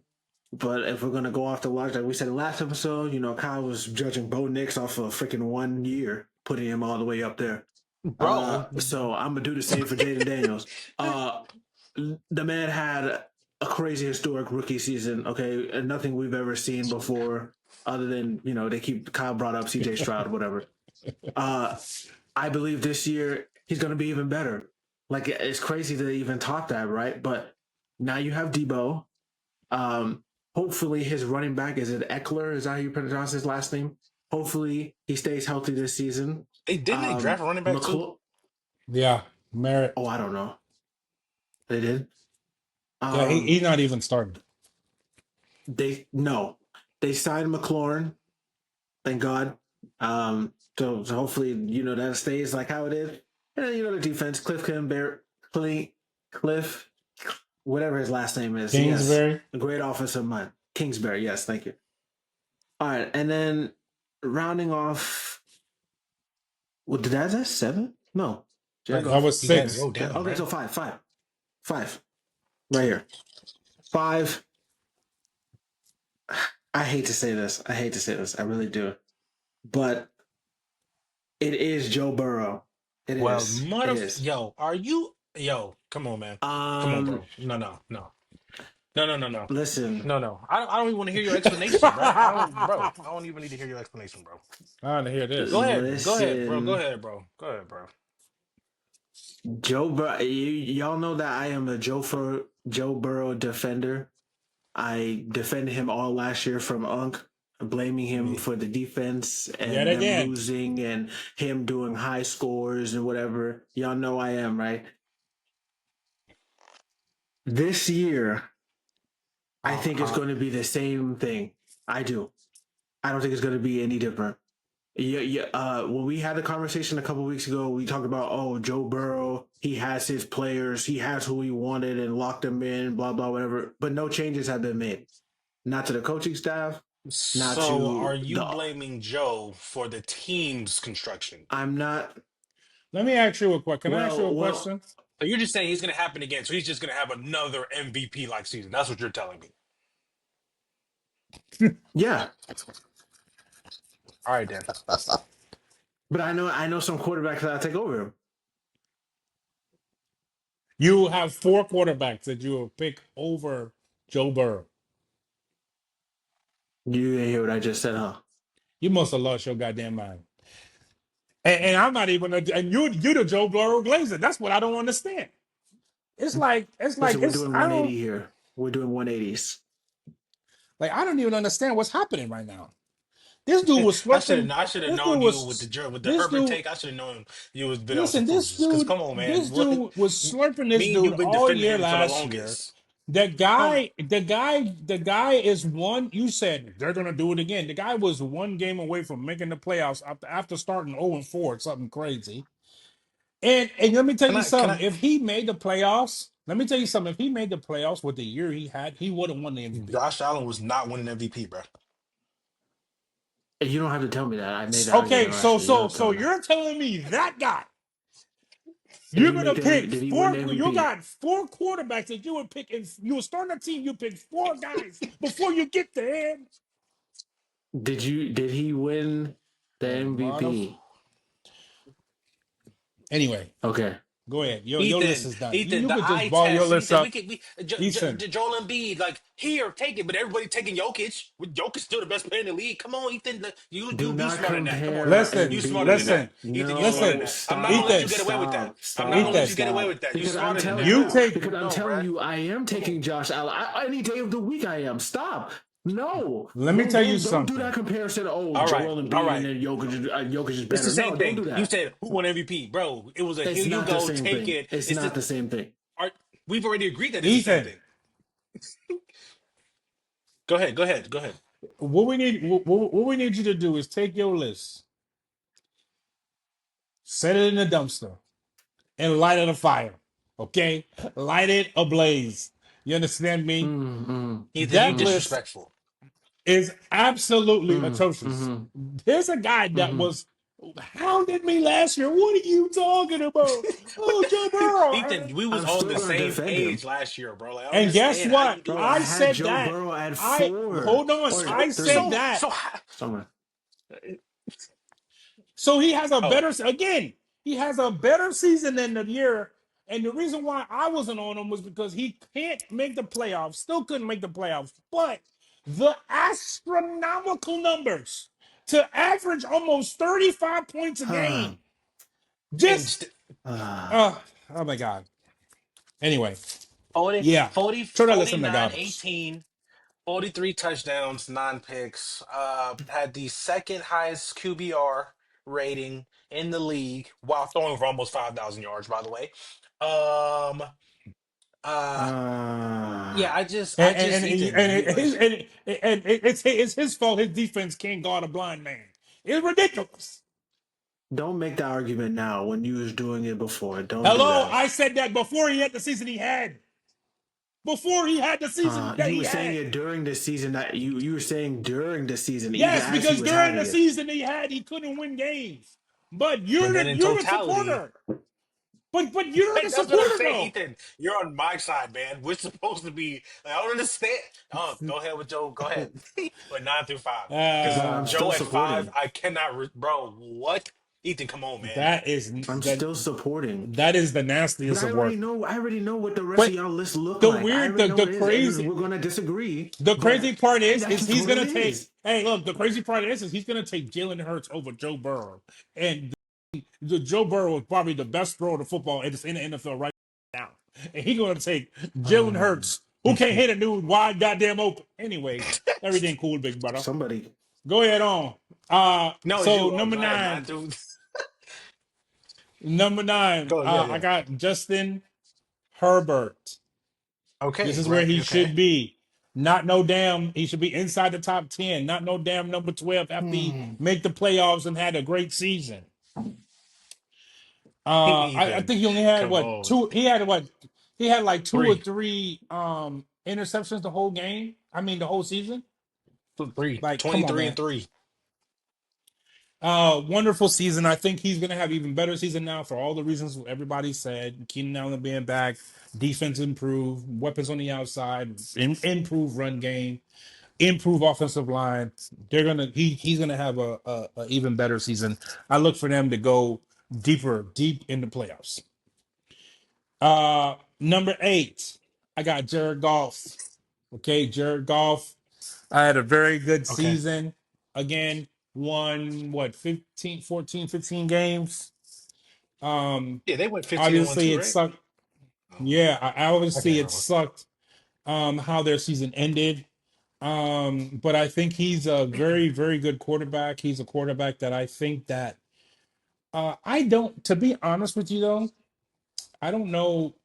but if we're gonna go off the logic, like we said in the last episode, Kyle was judging Bo Nix off of freaking 1 year, putting him all the way up there. Bro. So I'm gonna do the same for Jaden Daniels. Uh, the man had a crazy historic rookie season. Okay, and nothing we've ever seen before, other than they keep Kyle brought up C.J. Stroud, whatever. Uh, I believe this year he's gonna be even better. Like it's crazy to even talk that, right? But now you have Debo. Hopefully his running back is it Eckler? Is that how you pronounce his last name? Hopefully he stays healthy this season. Didn't they draft a running back too? Yeah, Merritt. Oh, I don't know. They did. Yeah, he's not even starting. They no, they signed McLaurin. Thank God. So hopefully that stays like how it is. And the defense, Cliff, whatever his last name is. Yes, Kingsbury. a great offensive mind. Kingsbury. Yes, thank you. All right, and then rounding off. Well, did that 7? No. Like, That was you got it 6. wrote down, Okay, man. so five, right here. 5. I hate to say this. I really do. But it is Joe Burrow. It Well, is. It is. come on, man. Come on, bro. No. Listen. No. I don't even want to hear your explanation, bro. I don't even need to hear your explanation, bro. I want to hear Go this. ahead. Go ahead, bro. Go Listen. ahead, bro. Go ahead, bro. Joe Burrow. Y'all know that I am a Joe Burrow defender. I defended him all last year from Unk, blaming him Me. for the defense Yet and them again. losing and him doing high scores and whatever. Y'all know I am, right? This year, I think it's going to be the same thing. I do. I don't think it's going to be any different. Yeah. When we had the conversation a couple weeks ago, we talked about Joe Burrow. He has his players. He has who he wanted and locked them in. Blah blah whatever. But no changes have been made. Not to the coaching staff. Not So, are to you the. blaming Joe for the team's construction? I'm not. Let me ask you a question. Can I ask you a Well. question? So you're just saying he's going to happen again. So he's just going to have another MVP like season. That's what you're telling me. Yeah. All right, Dan. But I know some quarterbacks that'll take over him. You have 4 quarterbacks that you will pick over Joe Burrow. You didn't hear what I just said, huh? You must have lost your goddamn mind. And I'm not even. And you the Joe Burrow Glazer. That's what I don't understand. It's like Listen, we're it's doing I don't 180 here. We're doing 180s. like I don't even understand what's happening right now. This dude was slurping. I should have This dude known you with was the this Herbert dude. take. I should have known you was been on some Listen, foolishness. Because come on, man, this what? dude was slurping this Me and dude you've been all defending year him for the last year. longest. Come, The guy is one. You said they're gonna do it again. The guy was 1 game away from making the playoffs after starting 0-4, something crazy. And let me tell you can something. If he made the playoffs, let me tell you something. If he made the playoffs with the year he had, he would have won the MVP. Josh Allen was not winning MVP, bro. You don't have to tell me that. I made the Okay, argument last year. You don't have to tell so me that. you're telling me that guy Did you're he gonna make the pick Did he win 4. the You MVP? got 4 quarterbacks that you would pick, and you were starting a team. You pick 4 guys before you get there. Did he win the Mother. MVP? Anyway, Okay. Go ahead. Your list Ethan, is done. Ethan, You the could just eye ball your test. list Ethan, up. Ethan, Joel Embiid, like here, take it. But everybody taking Jokic. With Jokic still the best player in the league. Come on, Ethan. Do You not smarter than that. Come on compare now. listen, You smarter than Embiid. that. listen, Ethan, you smarter than No, listen. that. I'm not gonna let you stop, get away with that. stop, I'm not gonna stop, let Ethan, you get away stop. with that. You Because I'm smarter than telling that. you you, No, take. because I'm no, telling bruh. you, I am taking Josh Allen. Any day of the week, I am. Stop. No, Let me tell you don't do something. that comparison. Oh, All right, Joel all Embiid and right. then Jokic is It's the better. same No, don't thing. do You that. said who won MVP, bro? It was a It's here you not the go, same take thing. it. It's It's not the the same thing. art. We've already agreed that it's the same Ethan, thing. Go ahead, go ahead, go ahead. what we need you to do is take your list, set it in the dumpster, and light it a fire. Okay? Light it ablaze. You understand me? Mm, mm, Ethan, you That mm, list disrespectful. is absolutely mm, atrocious. mm, There's a guy that mm. was hounded me last year. What are you talking about? What Oh, Joe Burrow. Ethan, we was I'm on still the gonna same defend page him. last year, bro. Like, I don't And guess understand how you what? do Bro, I I that. had said Joe that. Burrow at I 4 hold on. or I said 3. that. Somewhere. So he has a oh, better again. He has a better season than the year. And the reason why I wasn't on him was because he can't make the playoffs. Still couldn't make the playoffs. But the astronomical numbers to average almost 35 points a Huh. game. and Just st- oh my god. Anyway, 40, yeah. 40, Throw that list in the 49, garbage. 18, 43 touchdowns, 9 picks. Had the second highest QBR rating in the league while throwing for almost 5,000 yards, by the way. Um, uh, yeah, uh, Ethan, you like, It's his fault. His defense can't guard a blind man. It's ridiculous. don't make the argument now when you was doing it before. Don't do Hello, that. I said that before he had the season he had. Before he had the season that You he were saying had. it during the season that you were saying during the season, even Yes, as he because was during having the it. season he had, he couldn't win games. But but then in you're the totality, supporter. But you're the that's what I'm supporter saying, though. Ethan. You're on my side, man. We're supposed to be. Like, I don't understand. Oh, go ahead with Joe. Go ahead. But 9 through 5, because But I'm still Joe at five, supporting. I cannot. Bro, what? Ethan, come on, man. That is I'm that still supporting. that is the But nastiest I of already work. know. I already know what the rest of But y'all list look the like. I weird, already know what it is, and crazy, we're gonna disagree. the crazy But part that's is just he's what it gonna take. is. Hey, look, the crazy part is he's gonna take Jalen Hurts over Joe Burrow, and the Joe Burrow is probably the best thrower of the football in the NFL right now, and he's gonna take Jalen Um, Hurts, who can't hit a dude wide goddamn open. Anyway, everything cool, big brother. somebody. Go ahead on. No, it's So you. Oh, number go ahead. Nine nine, through. number nine, Go. Yeah, I yeah. got Justin Herbert. This Okay. is where Right. he Okay. should be. Not no damn. He should be inside the top 10. Not no damn number 12 after he Hmm. make the playoffs and had a great season. I Ethan, think he only had come what on. two. He had what? He had like two or Three. three interceptions the whole game. I mean the whole season. Three. Like, come on, 23 and man. 3. Wonderful season. I think he's gonna have even better season now for all the reasons everybody said. Keenan Allen being back, defense improved, weapons on the outside, improve run game, improve offensive line. He's gonna have a even better season. I look for them to go deep in the playoffs. Number 8, I got Jared Goff. Okay, Jared Goff. I had a very good Okay. season. Again, won what 15, 14, 15 games. Yeah, they went 15 and 1 Obviously too, it right? sucked. Oh, Yeah, I I obviously can't it remember. sucked how their season ended. But I think he's a very, very good quarterback. He's a quarterback that I think that I don't, to be honest with you though, I don't know.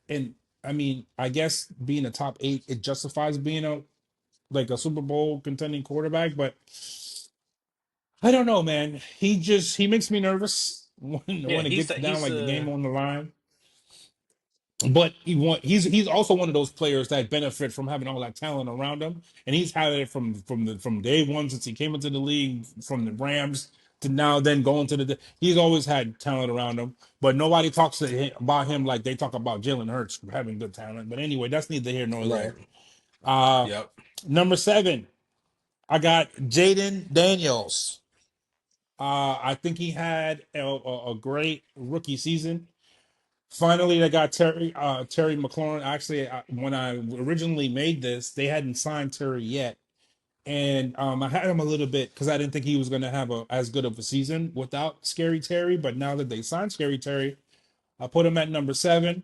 And I mean, I guess being a top 8, it justifies being a Super Bowl contending quarterback, but I don't know, man. He makes me nervous Yeah, when it gets down he's like the game the on the line. But he's also one of those players that benefit from having all that talent around him, and he's had it from day one since he came into the league, from the Rams to now, then going to the. He's always had talent around him, but nobody talks to him, about him like they talk about Jalen Hurts having good talent. But anyway, that's neither here nor right. there. Uh, Yep. Number 7, I got Jaden Daniels. I think he had a great rookie season. Finally, they got Terry McLaurin. Actually, when I originally made this, they hadn't signed Terry yet, and I had him a little bit because I didn't think he was going to have as good of a season without Scary Terry. But now that they signed Scary Terry, I put him at number 7.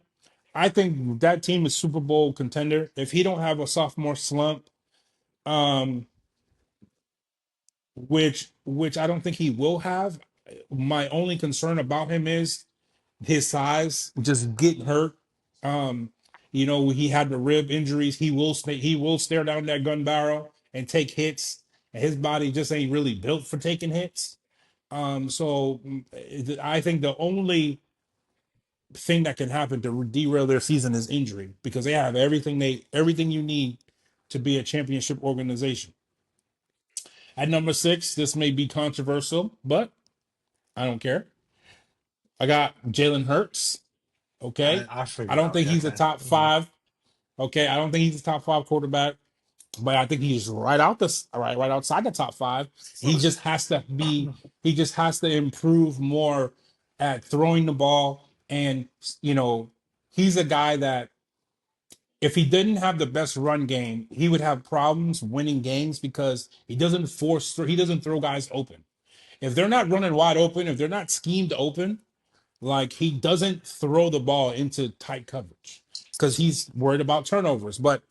I think that team is Super Bowl contender. If he don't have a sophomore slump, um, which I don't think he will have, my only concern about him is his size, just getting hurt. Um, he had the rib injuries. He will stare down that gun barrel and take hits. And his body just ain't really built for taking hits. So I think the only thing that can happen to derail their season is injury because they have everything you need to be a championship organization. At number 6, this may be controversial, but I don't care. I got Jalen Hurts. Okay. I I figured don't think already. he's a Okay. top Mhm. 5. Okay. I don't think he's a top 5 quarterback, but I think he's right outside the top 5. He just has to be, he just has to improve more at throwing the ball. And, you know, he's a guy that if he didn't have the best run game, he would have problems winning games because he doesn't throw guys open. If they're not running wide open, if they're not schemed open, like he doesn't throw the ball into tight coverage because he's worried about turnovers. But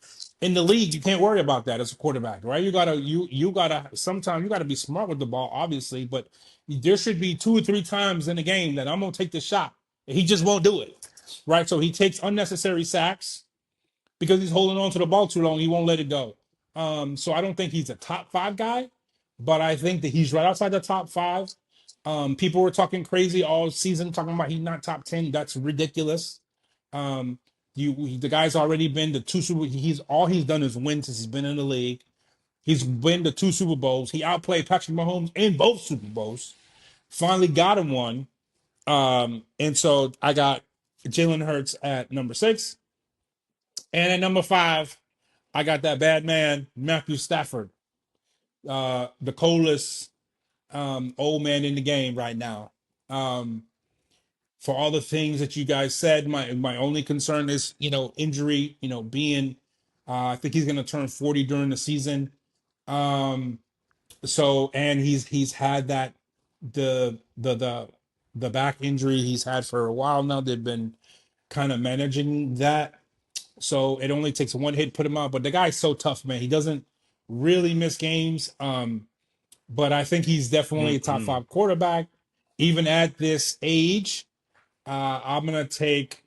in the league, you can't worry about that as a quarterback, right? You gotta sometimes you gotta be smart with the ball, obviously, but there should be 2 or 3 times in a game that I'm gonna take the shot. He just won't do it. Right. So he takes unnecessary sacks because he's holding on to the ball too long. He won't let it go. So I don't think he's a top 5 guy, but I think that he's right outside the top 5. People were talking crazy all season, talking about he's not top 10. That's ridiculous. Um, the guy's already been to 2 Super. He's done is win since he's been in the league. He's been to 2 Super Bowls. He outplayed Patrick Mahomes in both Super Bowls. Finally got him one. And so I got Jalen Hurts at number 6, and at number 5, I got that bad man Matthew Stafford, the coldest old man in the game right now. Um, for all the things that you guys said, my only concern is injury. Being I think he's going to turn 40 during the season. Um, and he's had that the back injury he's had for a while now. They've been kind of managing that. So it only takes one hit to put him out. But the guy's so tough, man. He doesn't really miss games. But I think he's definitely a top Mhm. 5 quarterback, even at this age. I'm gonna take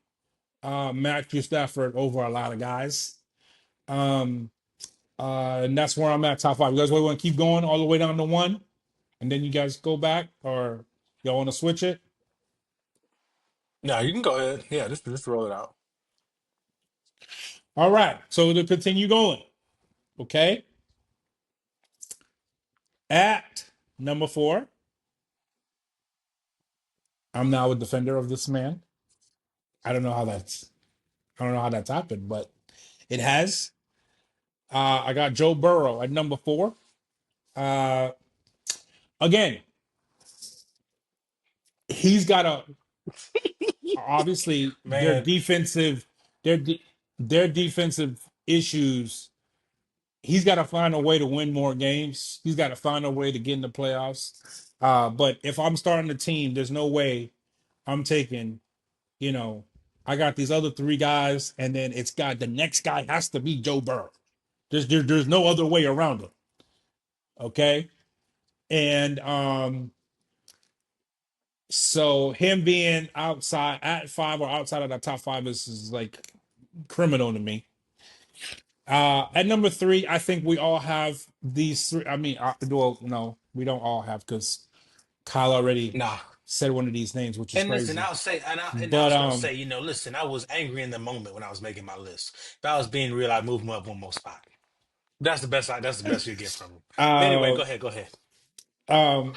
Matthew Stafford over a lot of guys. Um, and that's where I'm at, top 5. You guys want to keep going all the way down to 1, and then you guys go back, or y'all want to switch it? No, you can go ahead. Yeah, just roll it out. All right. So to continue going, okay. At number 4, I'm now a defender of this man. I don't know how that's I don't know how that's happened, but it has. I got Joe Burrow at number 4. Uh, again, he's got a obviously Man, their de- their defensive issues. He's got to find a way to win more games. He's got to find a way to get in the playoffs. But if I'm starting the team, there's no way I'm taking. You know, I got these other 3 guys, and then it's got the next guy has to be Joe Burrow. There's no other way around it. Okay, and so him being outside at 5 or outside of the top 5 is like criminal to me. At number 3, I think we all have these 3. I mean, well, no, we don't all have because Kyle already nah. said one of these names, which is And listen, crazy. I'll say, and I But was gonna say, listen, I was angry in the moment when I was making my list. If I was being real, I'd move him up one more spot. That's the best. That's the best you get from him. But anyway, uh, go ahead. Go ahead. um,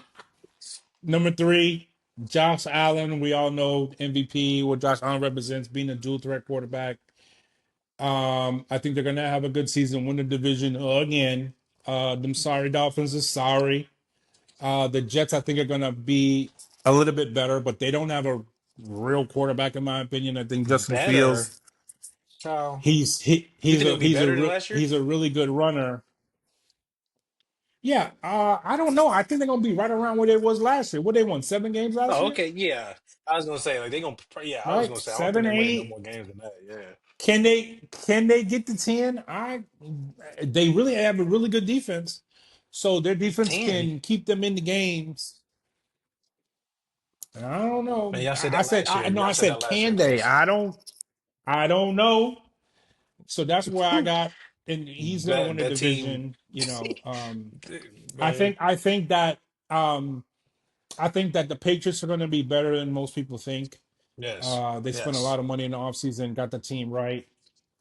number 3, Josh Allen. We all know MVP. What Josh Allen represents, being a dual threat quarterback. I think they're gonna have a good season, win the division again. Them sorry Dolphins is sorry. The Jets, I think, are gonna be a little bit better, but they don't have a real quarterback in my opinion. I think Justin Better. Fields. So you He's think a it'll be better than last year? he's a really good runner. Yeah, I don't know. I think they're gonna be right around where they was last year. What they won 7 games last Oh, year, okay, yeah. I was gonna say like they gonna yeah. I was right? gonna say I don't think Seven, they're winning no 8. more games than that. Yeah, Can they get to 10? They really have a really good defense, so their defense 10. can keep them in the games. And I don't Man, know. y'all said that last year. I know. Y'all I said said that last year, can they? fellas. I don't know. So that's where I got, and he's gonna win the That team, division. man. I think that um, I think that the Patriots are going to be better than most people think. Yes, They spent a yes. lot of money in the offseason, got the team right,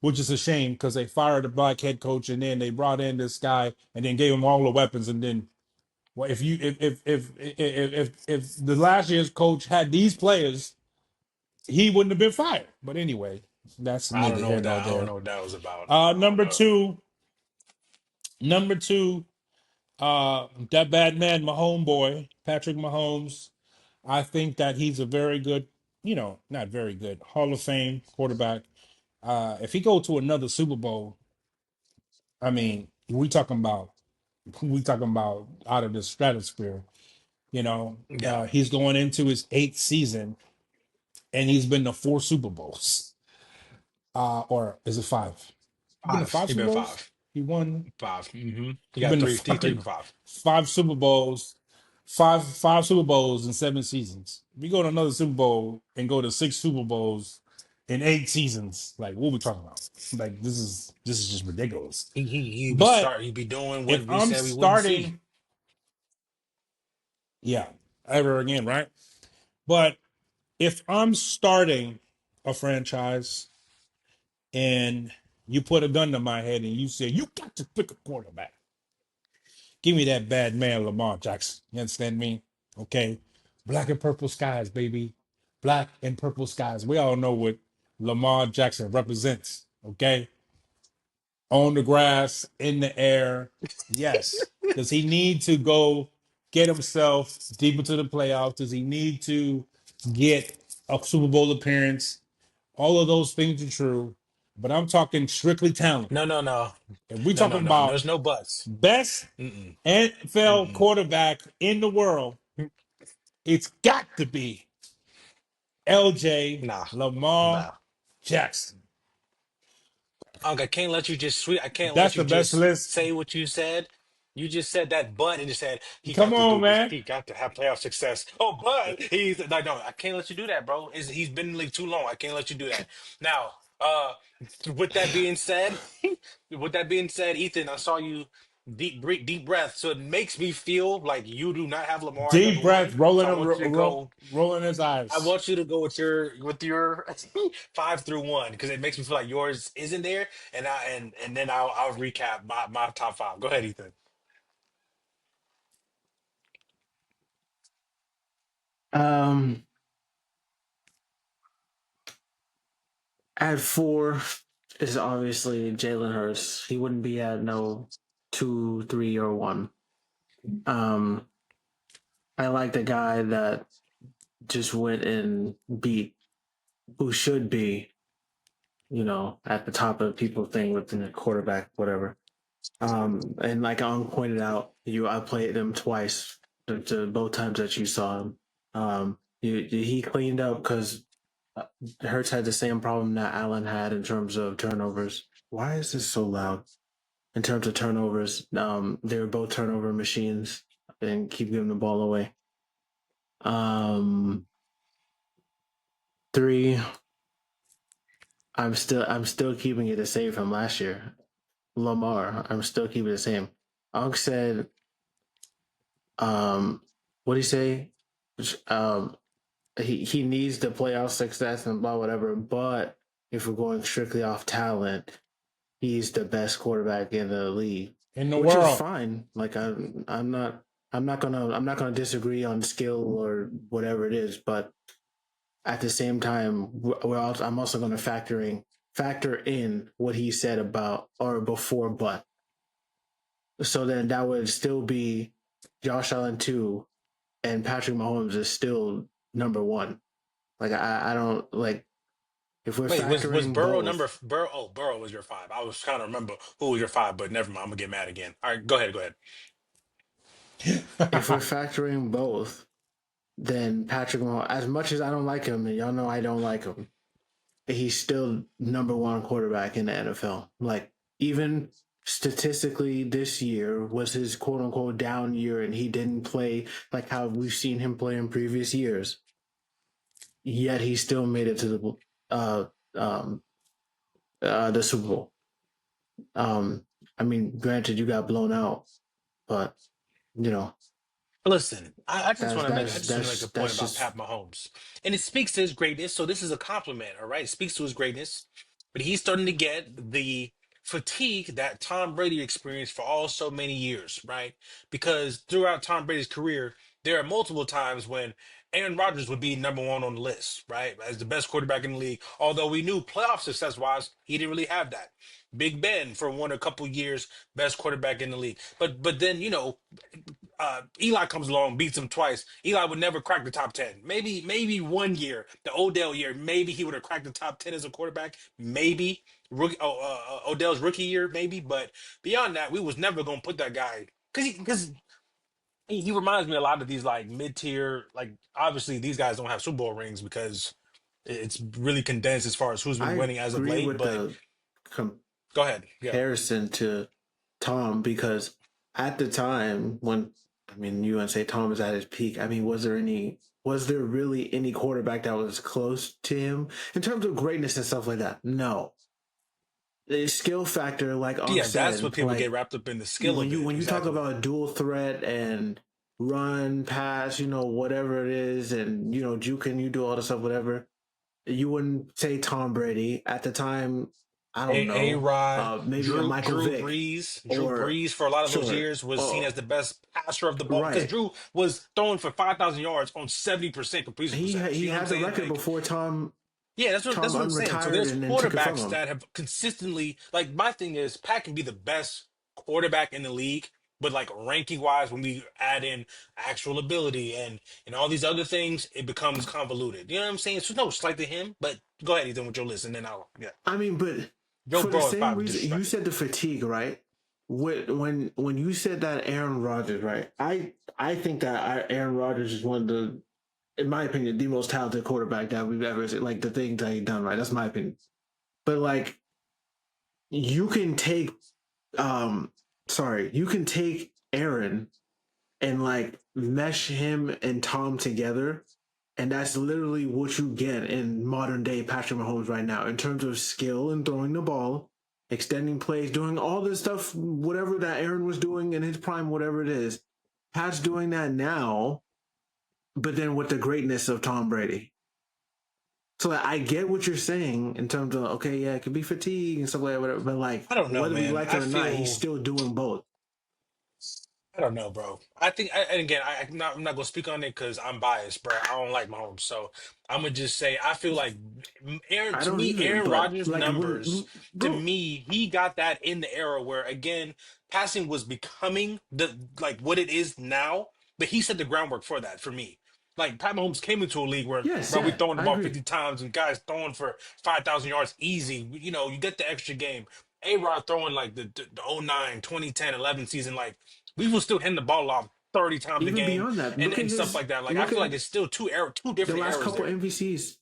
which is a shame because they fired the black head coach and then they brought in this guy and then gave him all the weapons. And then, well, if the last year's coach had these players, he wouldn't have been fired. But anyway, that's I don't neither know here what nor that. I don't there. know what that was about. Uh, I don't number know. two, number two, that bad man, my homeboy, Patrick Mahomes. I think that he's a very good, not very good, Hall of Fame quarterback. If he go to another Super Bowl, I mean, we talking about out of the stratosphere. Yeah, He's going into his 8th season, and he's been to 4 Super Bowls. Or is it 5? He been to five. five He Super been Bowls. five. He won. Five. He He got been to three. He three fucking for five. 5 Super Bowls, five Super Bowls in 7 seasons. If you go to another Super Bowl and go to 6 Super Bowls in 8 seasons, like what we talking about? Like this is just ridiculous. He be But start. He be doing if what we I'm said we wouldn't see. starting, yeah, ever again, right? But if I'm starting a franchise and you put a gun to my head and you say you got to pick a quarterback, give me that bad man Lamar Jackson. You understand me? Okay. Black and purple skies, baby. Black and purple skies. We all know what Lamar Jackson represents. Okay. On the grass, in the air. Yes. Does he need to go get himself deep into the playoffs? Does he need to get a Super Bowl appearance? All of those things are true. But I'm talking strictly talent. No, no, no, If we no, no, talking no. about There's no buts. best Mm-mm, NFL mm-mm. quarterback in the world, it's got to be LJ Nah, Lamar nah. Jackson. Unc, I can't let you just sweet. I can't That's let you the best just list. say what you said. You just said that, but and just said he Come got to on, do. man. He got to have playoff success. Oh, but he's like, no, I can't let you do that, bro. He's been in the league too long. I can't let you do that. Now, with that being said, with that being said, Ethan, I saw you deep breath. So it makes me feel like you do not have Lamar at number Deep one. breath, So I want you to go. rolling his I eyes. want you to go with your 5 through 1 because it makes me feel like yours isn't there, and then I'll recap my top five. Go ahead, Ethan. Um, at 4 is obviously Jalen Hurts. He wouldn't be at no 2, 3, or 1. Um, I like the guy that just went and beat who should be, at the top of people thing within the quarterback, whatever. And like Ong pointed out, I played him twice, to both times that you saw him. He cleaned up because Hurts had the same problem that Allen had in terms of turnovers. Why is this so loud? In terms of turnovers, they were both turnover machines and keep giving the ball away. Um, 3, I'm still keeping it the same from last year. Lamar, I'm still keeping it the same. Unk said, what do you say? Um, he needs the playoff success and blah whatever. But if we're going strictly off talent, he's the best quarterback in the league, In the which is world. fine. Like I'm not gonna disagree on skill or whatever it is, but at the same time, I'm also going to factor in what he said about or before, but so then that would still be Josh Allen 2 and Patrick Mahomes is still number 1. Like I don't like if we're Wait, was factoring Burrow both. number Burrow? Oh, Burrow was your five. I was trying to remember who was your five, but never mind. I'm gonna get mad again. All right, go ahead, go ahead. If we're factoring both, then Patrick Mahomes, as much as I don't like him, and y'all know I don't like him, he's still number one quarterback in the NFL. Like even statistically, this year was his quote unquote down year, and he didn't play like how we've seen him play in previous years. Yet he still made it to uh, um, the Super Bowl. Um, I mean, granted, you got blown out, but you know Listen, I just that's want to make I that's just want to make a that's point that's about just. Pat Mahomes, and it speaks to his greatness. So this is a compliment, all right? It speaks to his greatness, but he's starting to get the fatigue that Tom Brady experienced for all so many years, right? Because throughout Tom Brady's career, there are multiple times when Aaron Rodgers would be number one on the list, right, as the best quarterback in the league. Although we knew playoff success wise, he didn't really have that. Big Ben for one a couple years, best quarterback in the league. But then Eli comes along, beats him twice. Eli would never crack the top 10. Maybe one year, the Odell year, maybe he would have cracked the top 10 as a quarterback. Maybe Odell's rookie year, maybe. But beyond that, we was never gonna put that guy because he reminds me a lot of these like mid tier. Like obviously these guys don't have Super Bowl rings because it's really condensed as far as who's been I winning as of agree late. with But the go ahead, yeah. comparison to Tom because at the time when I mean you want to say Tom was at his peak. I mean, was there really any quarterback that was close to him in terms of greatness and stuff like that? No. The skill factor, like Yeah, that's said, what people get like wrapped up in the skill when of it. you talk Exactly. about a dual threat and run, pass, whatever it is, and juke you do all the stuff, whatever. You wouldn't say Tom Brady at the time. I don't A know. Rod, Maybe a Drew Michael Drew Vick Brees, Drew or Brees for a lot of those sure. years was seen Oh, as the best passer of the ball because right. Drew was throwing for 5,000 yards on 70% completion percentage. He You know what I'm had the saying? record Like, before yeah, that's Tom what I'm saying. So unretired there's and then took it from quarterbacks him. that have consistently like my thing is Pat can be the best quarterback in the league, but like ranking wise, when we add in actual ability and all these other things, it becomes convoluted. You know what I'm saying? So no slight to him, but go ahead, Ethan, with your list, and then I'll yeah. I mean, but Joe for the Burrow is same probably reason you disrespectful. said the fatigue, right? When you said that Aaron Rodgers, right? I think that Aaron Rodgers is one of the, in my opinion, the most talented quarterback that we've ever seen. Like the things that he done, right? That's my opinion. But like you can take, um, sorry, you can take Aaron and like mesh him and Tom together. And that's literally what you get in modern day Patrick Mahomes right now in terms of skill and throwing the ball, extending plays, doing all this stuff, whatever that Aaron was doing in his prime, whatever it is. Pat's doing that now, but then with the greatness of Tom Brady. So like, I get what you're saying in terms of okay, yeah, it could be fatigue and stuff like that, whatever, but like I don't know, whether we man. like it or not, he's still doing both. I don't know, bro. I think, and again, I'm not gonna speak on it because I'm biased, bro. I don't like Mahomes, so I'm gonna just say I feel like I don't either, Aaron but Rodgers' like numbers, when to bro, me, he got that in the era where again, passing was becoming the like what it is now, but he set the groundwork for that for me. Like Pat Mahomes came into a league where, yes, bro, we yeah, throwing the I ball agree. 50 times and guys throwing for 5,000 yards easy. You get the extra game. A-Rod throwing like the '09, 2010, 11 season, like we will still hand the ball off 30 times a Even game beyond that, and stuff like that. Like I look feel like at it's still two the different last eras couple there. MVCs,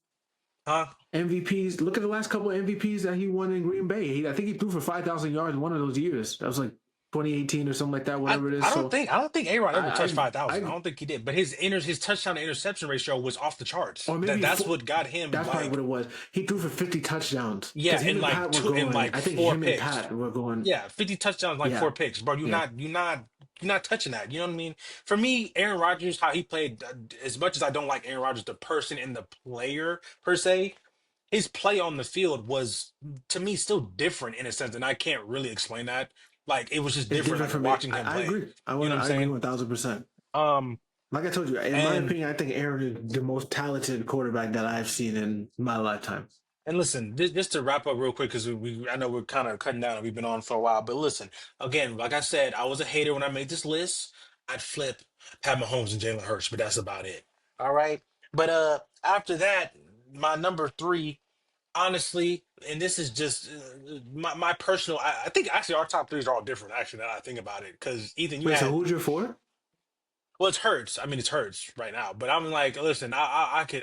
Huh? MVPs. Look at the last couple MVPs that he won in Green Bay. I think he threw for 5,000 yards in one of those years. That was like 2018 or something like that, I whatever it is. I don't So think I don't think A-Rod ever touched I 5,000. I don't think he did. But his touchdown to interception ratio was off the charts. or That maybe that's four, what got him that's probably what like it was. He threw for 50 touchdowns yeah, because him in and like Pat were two in going. like I think four him and picks. Pat were going. Yeah, 50 touchdowns, like Yeah, four picks, bro. You're yeah, not, you're not touching that. You know what I mean? For me, Aaron Rodgers, how he played, as much as I don't like Aaron Rodgers, the person and the player per se, his play on the field was to me still different in a sense, and I can't really explain that. Like it was just it's different, different like from it. watching him I play. agree. You know what I'm I agree saying? 1,000%. Um, Like I told you, in my and opinion, I think Aaron is the most talented quarterback that I've seen in my lifetime. And listen, just to wrap up real quick, because I know we're kind of cutting down and we've been on for a while. But listen, again, like I said, I was a hater when I made this list. I'd flip Pat Mahomes and Jalen Hurts, but that's about it. All right. But after that, my number three, honestly, and this is just my personal. I think actually our top threes are all different. Actually, now that I think about it, because Ethan, you Wait, so had who's your four? well, it's Hurts. I mean, it's Hurts right now, but I'm like, listen,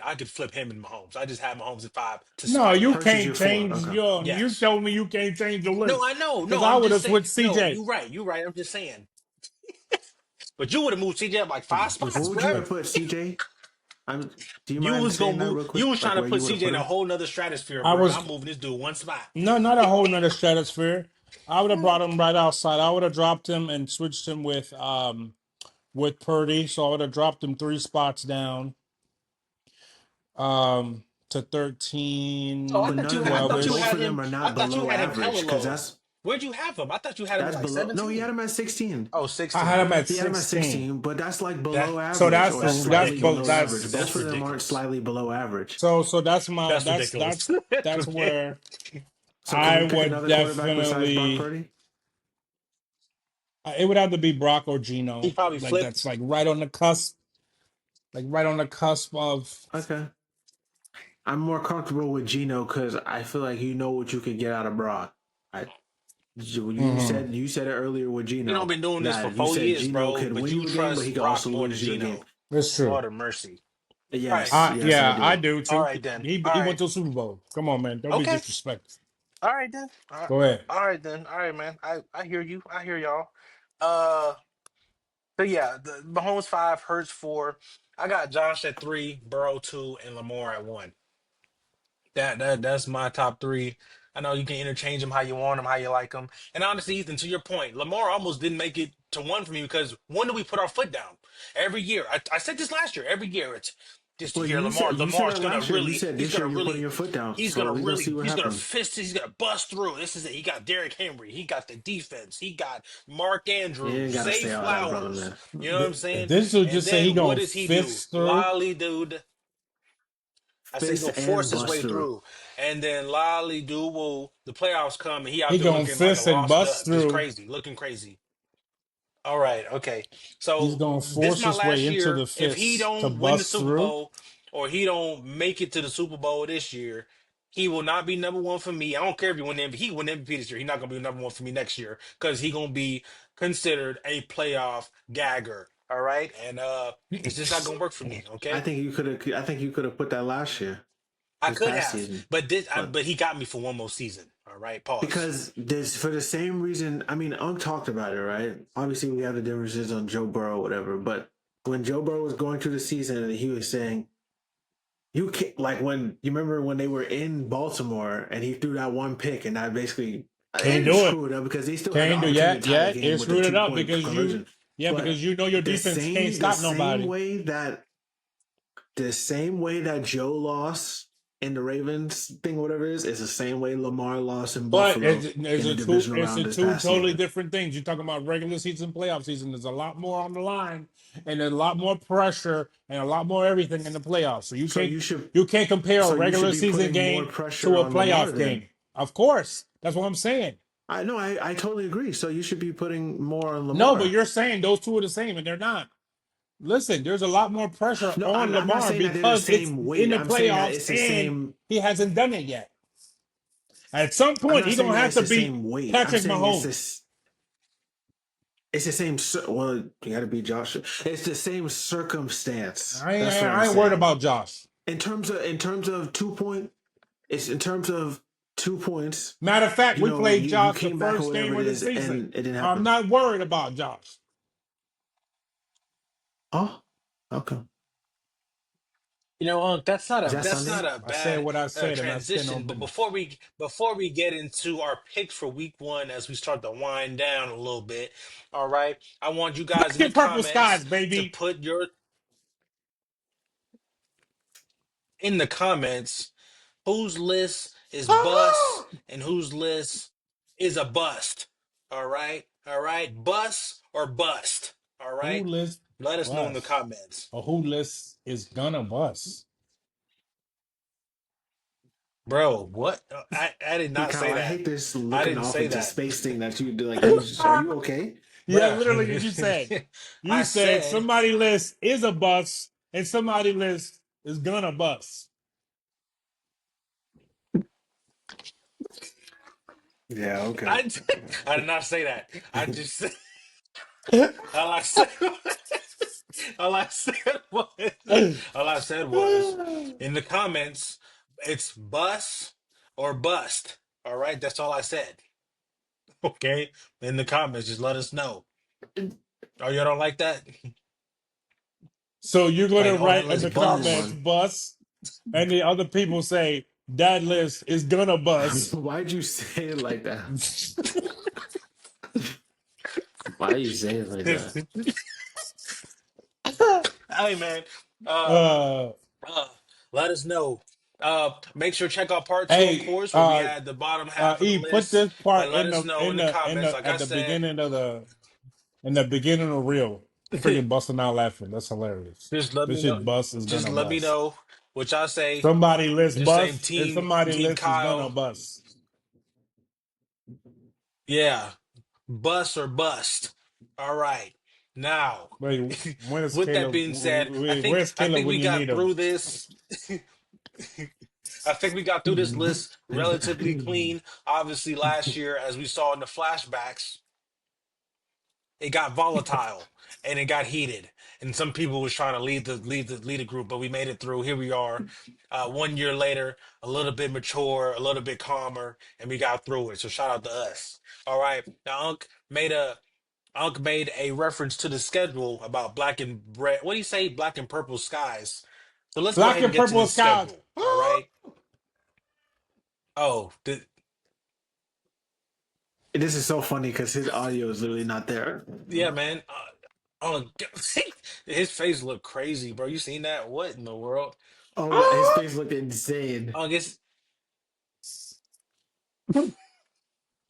I could flip him in Mahomes. I just have Mahomes at five to No, spite you him. Hurts is can't your four. change Okay. your. You Yes. told me you can't change the No, list I know. because No, I I'm would just have saying. switched No, CJ. you're right. You're right. I'm just saying. But you would have moved CJ up like five Who spots, would you bro. have put, CJ? I'm. Do you You mind was gonna saying that move. real You quick? was Like trying to where put you would have CJ put in a him? whole nother stratosphere, I bro. was I'm moving this dude one spot. no, not a whole nother stratosphere. I would have brought him right outside. I would have dropped him and switched him with Purdy. So I would have dropped him 3 spots down to Oh, 13, But none of I them. 12 thought But you both had of ish. them him. are I not thought you below had him hella average because low. Where'd you have him? I thought you had him at that's like below. No, he had 17. him at 16. Oh, I had 16. him at He had him at 16. 16, but that's like That below So average that's or that's that's slightly both below ridiculous. average. that's Both That's of them aren't ridiculous. slightly below average. so that's my That's ridiculous. That's that's ridiculous. where So can I we pick would another quarterback besides Brock definitely. Purdy? It would have to be Brock or He Gino. probably Like that's flipped. like right on the cusp, like right on the cusp of. Okay. I'm more comfortable with Gino because I feel like you know what you could get out of Brock. I, Mhm. you said it earlier with You know, Gino been doing this for that you four said years, Gino bro. could But win you you a game, but he trust could Brock also more than lose you a game. Gino. It's true. Lord of mercy. All right, Yes, yes, I Yeah, I do. do all too. right then. He All went right, to a Super Bowl. Come on, man. Don't be okay. disrespectful. All right then. Go ahead. All right then. All right, man. I hear you. I hear y'all. Uh, so yeah, the Mahomes five, Hurts four. I got Josh at three, Burrow two, and Lamar at one. That's my top three. I know you can interchange them how you want them, how you like them. And honestly, Ethan, to your point, Lamar almost didn't make it to one for me because when do we put our foot down? Every year. I said this last year. Every year it's just to Well, hear Lamar. you said Lamar's that gonna last year. You really, said he's this year gonna you're putting really, your foot down. he's So gonna we're gonna see really, what he's gonna happens. fist, he's gonna bust through. This is it. He got Derrick Henry. He got the defense. He got Mark You Andrews, ain't gotta Zay say all that, brother, Flowers. man. You know what I'm saying? This will And just say he then what gonna does he do? fist through. Lolly dude. I said he's Fist gonna and force his bust way through. through, and then Lolly do will the playoffs come, and he out He there gonna looking like a fist and lost bust dub, just through. crazy, looking crazy. All right, okay. He's So gonna this force my his way last into year. the If he fist to don't win the bust Super through. Bowl or he don't make it to the Super Bowl this year, he will not be number one for me. I don't care if he win the MVP. He win the MVP this year. He's not gonna be number one for me next year because he gonna be considered a playoff gagger. All right, and it's just not gonna work for me. I Okay. think you could have. I think you could have put that last year, I this could past have, season. but But but he got me for one more season. All right, pause. because this for the same reason. I mean, talked about it, right? Obviously, we have the differences on Joe Burrow, whatever. But when Joe Burrow was going through the season, and he was saying, "You can't," like when you remember when they were in Baltimore, and he threw that one pick, and that basically it Can't didn't do it. screw it up because they still had the Can't do opportunity yet. to tie the Yeah, game it with a screwed it up 2 point because conversion. because But you know your defense can't stop nobody. The same way that Joe lost in the Ravens thing, whatever it is the same way Lamar lost in But Buffalo in the divisional it's round a this two past totally season. different things. You're talking about regular season, playoff season. There's a lot more on the line, and there's a lot more pressure and a lot more everything in the playoffs. So So you should you can't compare a so you should regular be season putting more game pressure to a on Lamar playoff then. game. Of course, that's what I'm saying. I know I totally agree. So you should be putting more on No, but Lamar. you're saying those two are the same, and they're not. Listen, there's a lot more pressure No, on I'm not Lamar saying that they're the because it's same in weight. the I'm saying that playoffs it's the and same. he hasn't done it yet. At some I'm point, not he's saying gonna that have it's to the beat same weight. I'm Patrick saying Mahomes. it's the same. Well, you got to be Josh. It's the same circumstance. That's what I'm I ain't worried saying. about Josh. In terms of 2 point, it's in terms of 2 points. Matter of fact, You we know, played you Josh the came back or first whatever game it of the is, season. and it didn't I'm happen. not worried about Josh. Oh, okay. You know, Is that that's not Sunday? a I said bad what I said, and I stand transition. on But business. before we get into our picks for week one, as we start to wind down a little bit, all right, I want you guys Black in the and purple comments skies, to baby. put your in the comments whose list is bust and whose list is a bust. All right, bust or bust. All Who right, list let us know in the bus? comments, Or who list is gonna bust? bro. What? I did Hey, not Kyle, say I that. hate this I looking didn't off say into that. space thing that you do. Like, are you okay? Yeah, Bruh. literally what you said. You I said said, somebody list is a bus and somebody list is gonna bust. Yeah. Okay. I, I did not say that. I just said, all I said, all I said was, all I said was, in the comments, it's bus or bust. All right, that's all I said. Okay, in the comments, just let us know. Oh, you don't like that? So you're Like, gonna oh, that write in list the Come bust. comments on. bus, and the other people say that list is gonna bus. Why'd you say it like that? Why you say it like that? Hey man, uh, uh, uh, let us know. Make sure to check out part two, of hey, course, where we had the bottom half of the E, put list. this But part let us know in the in comments. the Like I at the said, beginning of the beginning of the reel. Freaking busting out laughing. That's hilarious. just let This me know. shit bus is Just gonna let me bust. know what y'all say. Somebody list Just saying, bus, and somebody Team list is gonna Kyle. bust. Yeah, bust or bust. All right. Now, Wait, when is with that Caleb? being said, Where's I Caleb think when we you need got him? through this. I think we got through this list relatively clean. Obviously, last year, as we saw in the flashbacks, it got volatile and it got heated, and some people was trying to lead the group, but we made it through. Here we are, 1 year later, a little bit mature, a little bit calmer, and we got through it. So shout out to us. All right, now Unc made a reference to the schedule about black and red. What do you say? Black and purple skies. So let's go Black ahead and and get to purple this skies. schedule. All right. Oh, This is so funny because his audio is literally not there. yeah, man. Oh, his face looked crazy, bro. You seen that? What in the world? Oh my! His face looked insane. I guess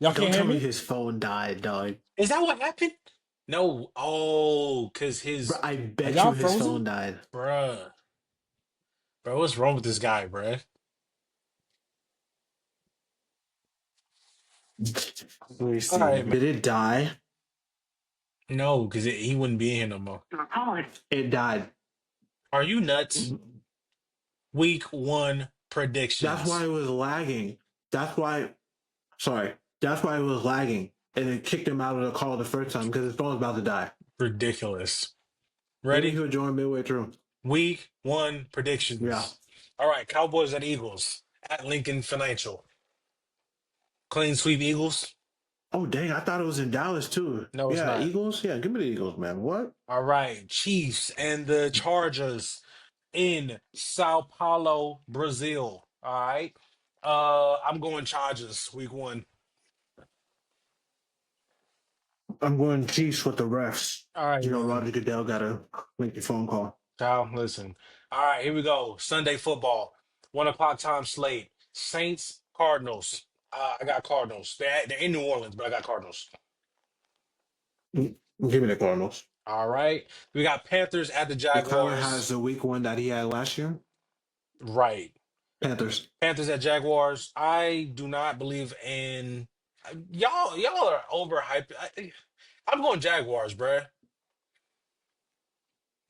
Y'all Don't can't hear tell me me? his phone died, dog. is that what happened? No. Oh, cause Bro, his I Are bet you y'all his frozen? phone died. bruh, bro. What's wrong with this guy, bruh? Let me All see. right, man. Did it die? No, because he wouldn't be in here no more. It died. Are you nuts? Week 1 That's why predictions. it was lagging. That's why. Sorry. That's why it was lagging, and it kicked him out of the call the first time because his phone was about to die. Ridiculous. Maybe Ready? he'll join midway through. Week 1 Yeah. predictions. All right, Cowboys at Eagles at Lincoln Financial. Clean sweep Eagles. Oh dang! I thought it was in Dallas too. No, it's Yeah, not. Eagles. Yeah, give me the Eagles, man. What? All right, Chiefs and the Chargers in Sao Paulo, Brazil. All right. I'm going Chargers week 1. I'm going Chiefs with the refs. All right, You know, man. Roger Goodell got to make the phone call. Child, listen. All right, here we go. Sunday football. 1 o'clock time slate. Saints, Cardinals. I got Cardinals. They're in New Orleans, but I got Cardinals. Give me the Cardinals. All right. We got Panthers at the If Kyler has Jaguars. the week one that he had last year, Right. Panthers. Panthers at Jaguars. I do not believe in y'all are overhyped. I'm going Jaguars, bruh.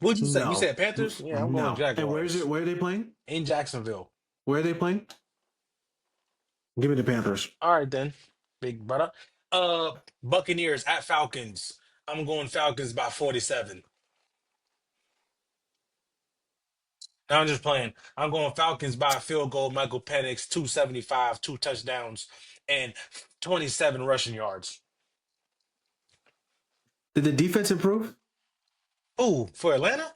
What'd you say? You No, said Panthers? Yeah, I'm going no. And where is it? Jaguars Where are they playing? in Jacksonville. Where are they playing? Give me the Panthers. All right then, big brother. Buccaneers at Falcons. I'm going Falcons by 47. Now I'm just playing. I'm going Falcons by a field goal. Michael Penix, 275, 2 touchdowns, and 27 rushing yards. Did the defense improve? Ooh, for Atlanta?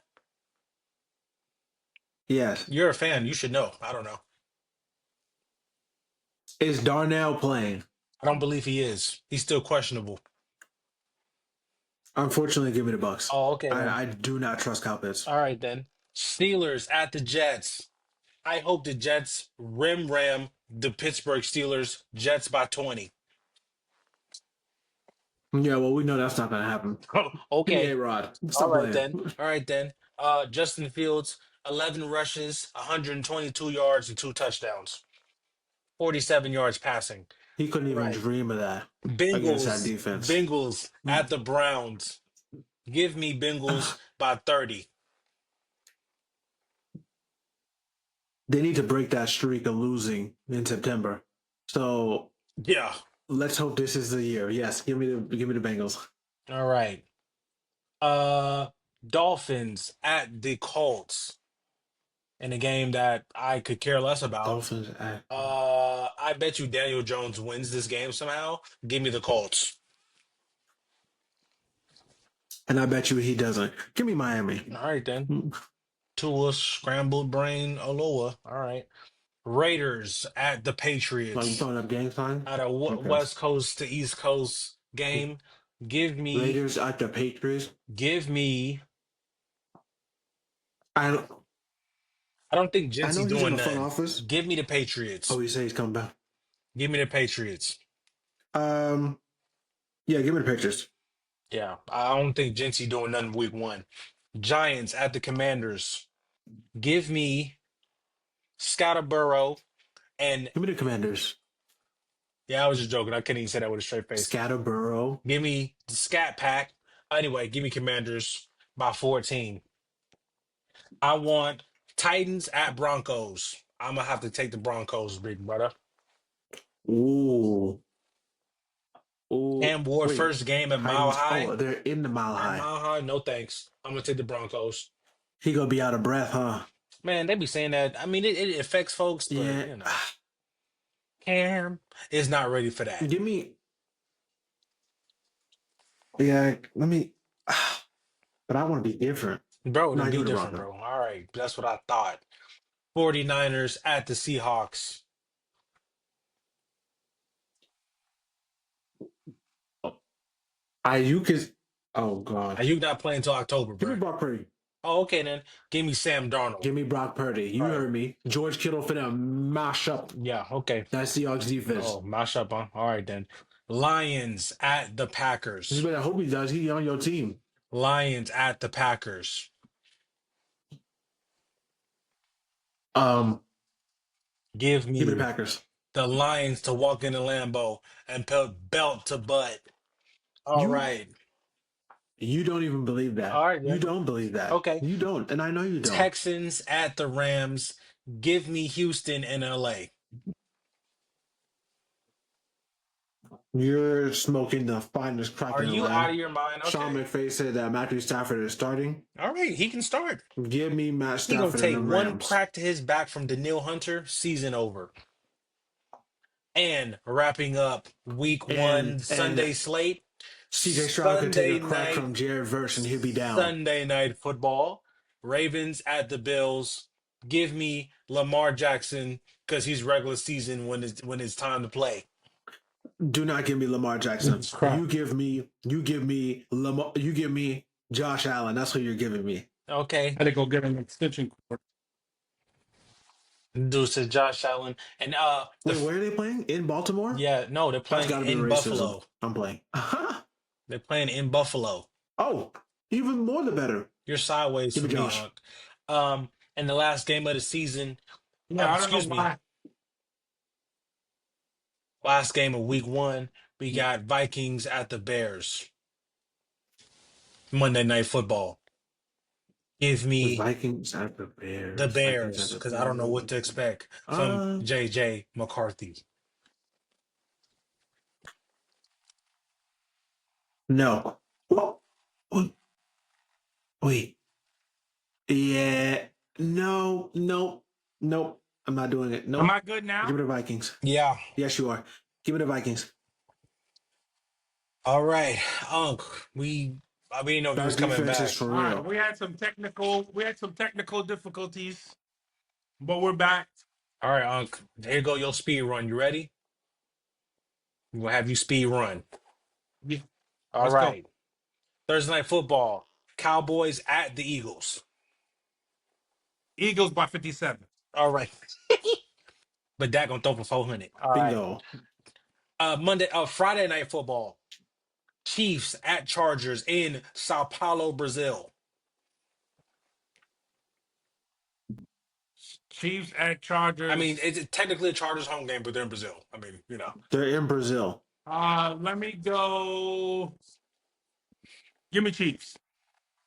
Yes. You're a fan. You should know. I don't know. Is Darnell playing? I don't believe he is. He's still questionable. Unfortunately, give me the Bucks. Oh, okay then. I do not trust Kyle Pitts. All right then. Steelers at the Jets. I hope the Jets ram the Pittsburgh Steelers. Jets by 20. Yeah, well, we know that's not going to happen. Give me Okay. A Rod. All Stop right playing. then. All right then. Justin Fields, 11 rushes, 122 yards, and 2 touchdowns. 47 yards passing. He couldn't All even right. dream of that against that Bengals. defense. Bengals at the Browns. Give me Bengals by 30. They need to break that streak of losing in September. So Yeah. Let's hope this is the year. Yes, give me the Bengals. All right. Uh, Dolphins at the Colts in a game that I could care less about. Dolphins at, I bet you Daniel Jones wins this game somehow. Give me the Colts. and I bet you he doesn't. Give me Miami. All right then. Hmm. Tua scrambled brain Aloha. All right. Raiders at the Like you Patriots. throwing up gang signs? At a Okay. West Coast to East Coast game. Give me, Raiders at the Patriots. give me. I don't. I don't think I know Jincy he's in doing the front nothing. office. Give me the Oh, Patriots. he said he's coming back. Give me the Patriots. Um, yeah, give me the Patriots. Yeah, I don't think Jincy doing nothing week one. Giants at the Commanders. Give me Scottaborough and Give me the Commanders. yeah, I was just joking. I couldn't even say that with a straight face. Scatterborough. Give me the Scat Pack. Anyway, give me Commanders by 14. I want Titans at Broncos. I'm gonna have to take the Broncos, big brother. Ooh. Ooh. Cam Ward Wait. first game at Mile Titans. High. Oh, they're in the Mile At High. Mile High, no thanks. I'm gonna take the Broncos. He gonna be out of breath, huh? Man, they be saying that. I mean, it affects folks, but Yeah. you know, Cam is not ready for that. Give me. Yeah. Let me. But I want to be different. Bro, No, then give be me the different, Broncos. bro. All right, that's what I thought. 49ers at the Seahawks. Oh, Ayuk is. Oh Are gosh. you not playing until October, Give me bro? Brock Purdy. Oh, okay then. Give me Sam Darnold. Give me Brock Purdy. You All right. heard me. George Kittle finna mash up Yeah, okay. that Seahawks defense. Oh, mash up, huh? All right then. Lions at the You Packers. better hope he does. He on your team. Lions at the Packers. Um, Give Give me the me Packers. the Lions to walk into Lambeau and put belt to butt. All You right. you don't even believe that. All right You then. don't believe that. Okay. You don't, and I know you don't. Texans at the Rams. Give me Houston and LA. You're smoking the finest crack Are in the you out land. of your mind? Sean Okay. McVay said that Matthew Stafford is starting. All right, he can start. Give me Matt He gonna Stafford and take the one Rams. crack to his back from Daniil Hunter, season over. And wrapping up week one And Sunday slate, CJ Stroud could take Sunday a crack night, from Jared Verse and he'll be down. Sunday night football. Ravens at the Bills. Give me Lamar Jackson because he's regular season when it's time to play. Do not give me Lamar Jackson. Crap. You give me Lamar. You give me Josh Allen. That's what you're giving me. Okay. Had to go get an extension cord. Deuce to Josh Allen. And Wait, where are they playing? In Baltimore? yeah, no, they're That's playing got to be in racism. Buffalo. I'm playing. They're playing in Buffalo. Oh, even more the better. You're sideways Give for me me, Josh. Unc. And the last game of the season, Yeah, I don't excuse know me, why. last game of week one, we got Vikings at the Bears. Monday Night Football. Give The me Vikings at the the Bears. Vikings at Bears the because I don't know what Bears. to expect from JJ McCarthy. No. Well, wait. Yeah. No. Nope. Nope. I'm not doing it. Am Nope. I good now? Give me the Vikings. Yeah. Yes, you are. Give me the Vikings. All right, Unc. I didn't know if he Our was coming defense is back. for All right, real. we had some technical difficulties, but we're back. All right, Unc. Here go your speed run. You ready? We'll have you speed run. Yeah, All let's go. right. Thursday Night Football. Cowboys at the Eagles. Eagles by 57. All right. But Dak gonna throw for 400. All right. Bingo. Friday Night Football. Chiefs at Chargers in Sao Paulo, Brazil. Chiefs at Chargers. I mean, it's technically a Chargers home game, but they're in Brazil. I mean, They're in Brazil. Let me go. Give me Chiefs.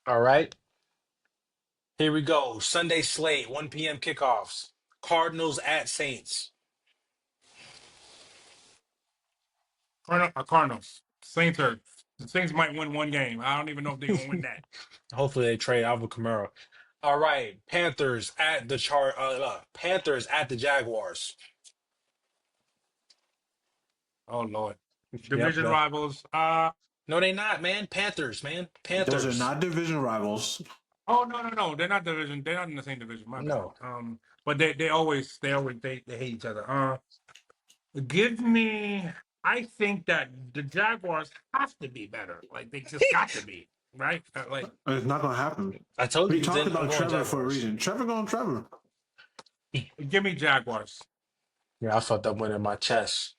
All right. Here we go. Sunday slate, 1 p.m. kickoffs. Cardinals at Saints. Cardinals. Saints are the Saints might win one game. I don't even know if they're gonna win that. Hopefully they trade Alvin Kamara. All right, Panthers at the Jaguars. Oh Lord. Yep. Division rivals. No, they not, man. Panthers, man. Those are Panthers. not division rivals. Oh no. They're not division. They're not in the same division. My bad. No. But they hate each other. Give me. I think that the Jaguars have to be better. Like they just got to be right. Like It's not gonna happen. I told We you, talked then I'm about going Trevor for a Jaguars. reason. Trevor going Trevor. give me Jaguars. Yeah, I felt that one in my chest.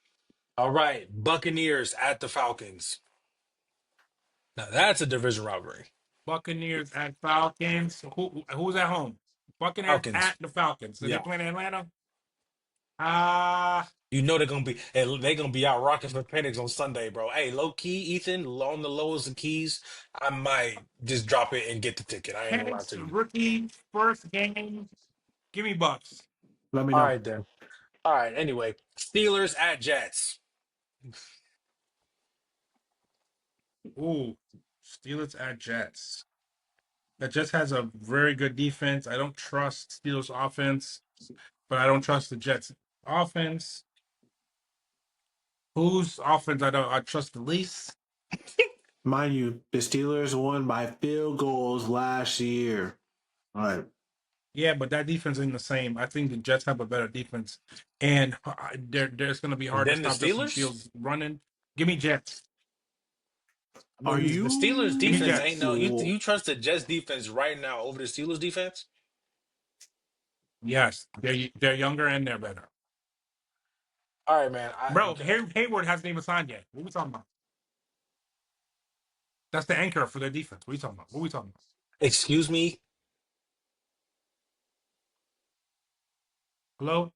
All right, Buccaneers at the Falcons. Now that's a division rivalry. Buccaneers at Falcons. Who's at home? Buccaneers Falcons. at the Falcons. So they Yeah. playing in Atlanta. Uh You know they're gonna be out rocking for Penix on Sunday, bro. Hey, low key, Ethan, on the lowest of keys, I might just drop it and get the ticket. I ain't gonna lie Penix to you. rookie first game. Give me Bucks. Let me All know. right then. All right. Anyway, Steelers at Jets. Ooh, Steelers at Jets. That Jets has a very good defense. I don't trust Steelers offense, but I don't trust the Jets offense. Whose offense I trust the least? Mind you, the Steelers won by field goals last year. All right. Yeah, but that defense ain't the same. I think the Jets have a better defense, and there's going to be hard to Then the stop Justin Steelers. Fields running. Give me Jets. I Are mean, the Steelers Give me defense ain't Jets. no. you? You trust the Jets defense right now over the Steelers defense, Yes, they're younger and they're better. all right, man. Bro, Hayward hasn't even signed yet. What are we talking about? That's the anchor for their defense. What are you talking about? What are we talking about? Excuse me. Hello?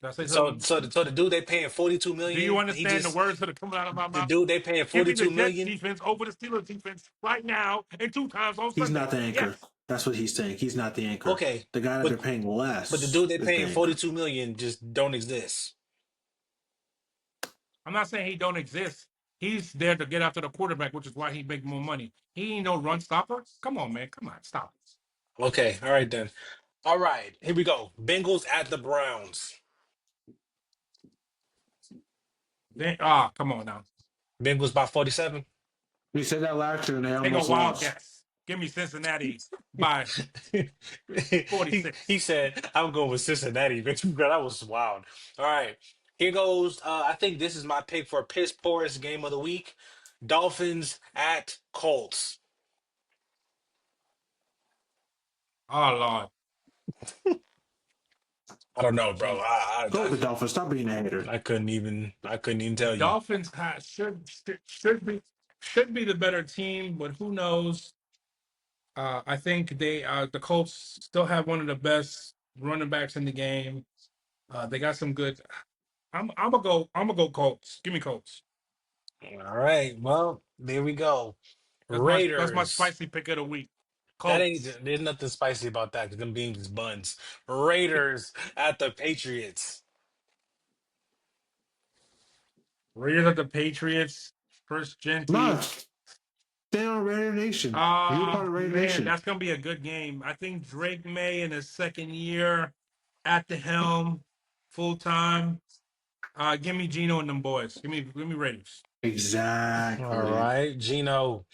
Did I say So, something? the dude they paying 42 Do you million. He understand the just words that are coming out of my the mouth? dude they paying Give me the 42 Jets million. defense over the Steelers defense right now and two times on He's Sunday. not the anchor. Yes. That's what he's saying. He's not the anchor. Okay, The guy that they're but paying the less dude they is the paying anchor. 42 million just don't exist. I'm not saying he don't exist. He's there to get after the quarterback, which is why he make more money. He ain't no run stopper. Come on, man. Come on. Stop. Okay, all right then. All right, here we go. Bengals at the Browns. Come on now. Bengals by 47. We said that last year and they Take a almost wild lost. guess. Give me Cincinnati by he 46. said, "I'm going with Cincinnati." Bitch, bro, that was wild. All right, here goes. I think this is my pick for piss poorest game of the week. Dolphins at Colts. Oh, Lord. I don't know, bro. Jesus. Go with the Dolphins. Stop being a hater. I couldn't even The tell you. Dolphins should be the better team, but who knows? I think the Colts still have one of the best running backs in the game. They got some good. I'm gonna go Colts. Give me Colts. All right, well, there we go. That's my Raiders. spicy pick of the week. That ain't Colts. there's nothing spicy about that because them beans is buns. Raiders at the Patriots. Raiders at the Patriots. First Nah, Genty. stay on Raider Nation. You're part of Raider Man, Nation. that's gonna be a good game. I think Drake May in his second year at the helm, full time. Give me Gino and them boys. Give me Raiders. All Exactly. right, Gino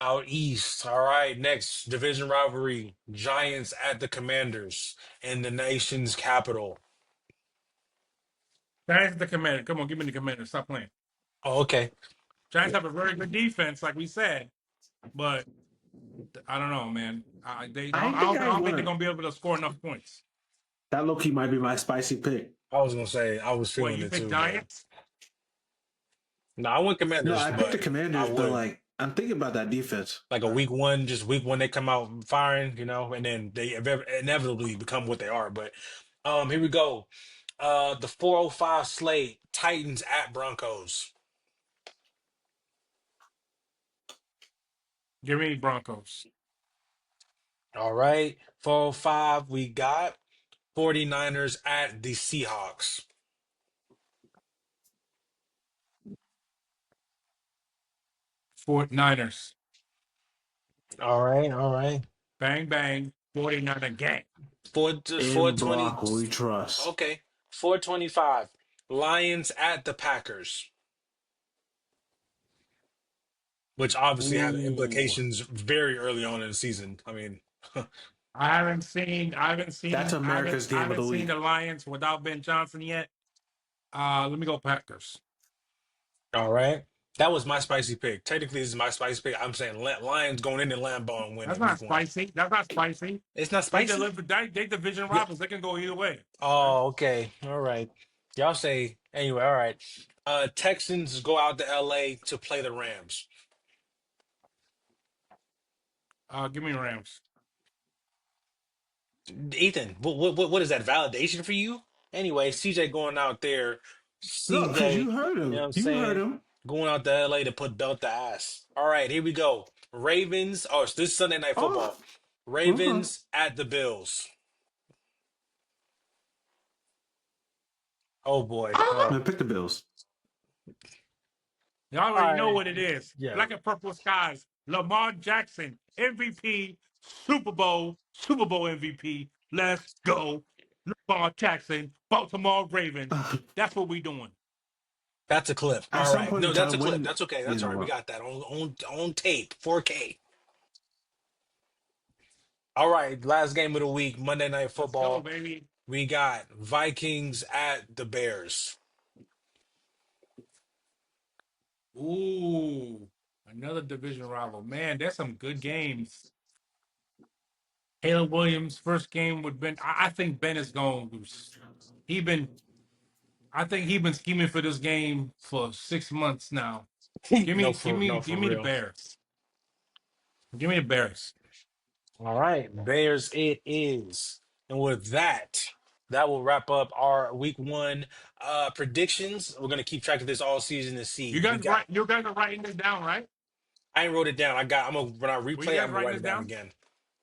out east. All right, next division rivalry: Giants at the Commanders in the nation's capital. Giants at the Commander. Come on, give me the Commander. Stop playing. Oh, okay. Giants have a very good defense, like we said, but I don't know, man. I think I I don't think want they're to. gonna be able to score enough points. That low key might be my spicy pick. I was gonna say I was What feeling you it pick too, but Giants? no, I went No, Commanders, I picked the but I Commanders, but would like I'm thinking about that defense. like a week one they come out firing, and then they inevitably become what they are. But here we go. The 405 slate: Titans at Broncos. Give me Broncos. All right, 405. We got 49ers at the Seahawks. Fort Niners. All right, all right. Bang bang. 49er gang. Four In twenty. block we trust. Okay, 425. Lions at the Packers, which obviously have Ooh. implications very early on in the season. I mean, That's America's I game of haven't the seen week. the Lions without Ben Johnson yet. Let me go Packers. all right. That was my spicy pick. Technically, this is my spicy pick. I'm saying Lions going into Lambeau and That's winning not week one. spicy. That's not spicy. It's not They spicy? deliver. They division Yeah. rivals. They can go either way. Okay. Oh, okay. All right. Y'all say anyway, all right. Texans go out to LA to play the Rams. Give me Rams. Ethan, what is that validation for you? Anyway, CJ going out there. No, because CJ, you heard you know what him. I'm You heard saying? him. Going out to LA to put belt to ass. All right, here we go. Ravens. Oh, it's this Sunday night Oh, football. okay. Ravens at the Bills. Oh boy. Ah! Oh. Man, pick the Bills. You All already know right. what it is. Yeah. Black and purple skies. Lamar Jackson, MVP, Super Bowl MVP. Let's go. Lamar Jackson, Baltimore Ravens. That's what we doing. That's a clip. At All some right. point in No, that's a time, clip. when That's okay. you That's all know right. We what? got that on tape, 4K. All right. Last game of the week, Monday Night Let's go, Football. baby. We got Vikings at the Bears. Ooh, another division rival. Man, there's some good games. Caleb Williams, first game with Ben. I think Ben is going to. He been. I think he been scheming for this game for 6 months now. Give No, me, give for me, no, for give me the real. Bears. Give me the Bears. All right, Bears it is. And with that, that will wrap up our week one predictions. We're gonna keep track of this all season to see. You We guys got write. You guys are writing this down, right? I ain't wrote it down. I'm gonna when I Were you replay, guys I'm gonna writing write this it down down? again.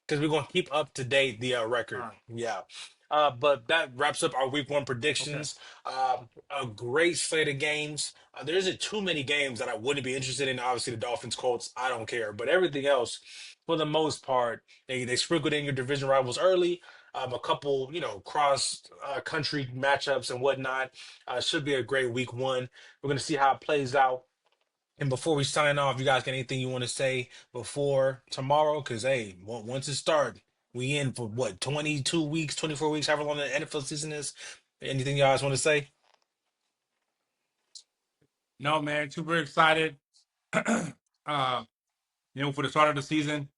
Because we're going to keep up to date the All record. right. Yeah. But that wraps up our week one Okay. predictions. A great slate of games. There isn't too many games that I wouldn't be interested in. Obviously, the Dolphins, Colts, I don't care. But everything else, for the most part, they sprinkled in your division rivals early. A couple, cross country matchups and whatnot. Should be a great week one. We're going to see how it plays out. And before we sign off, you guys got anything you want to say before tomorrow? Because, hey, once it starts, we in for what, 22 weeks, 24 weeks, however long the NFL season is. Anything you guys want to say? No, man, super excited. For the start of the season.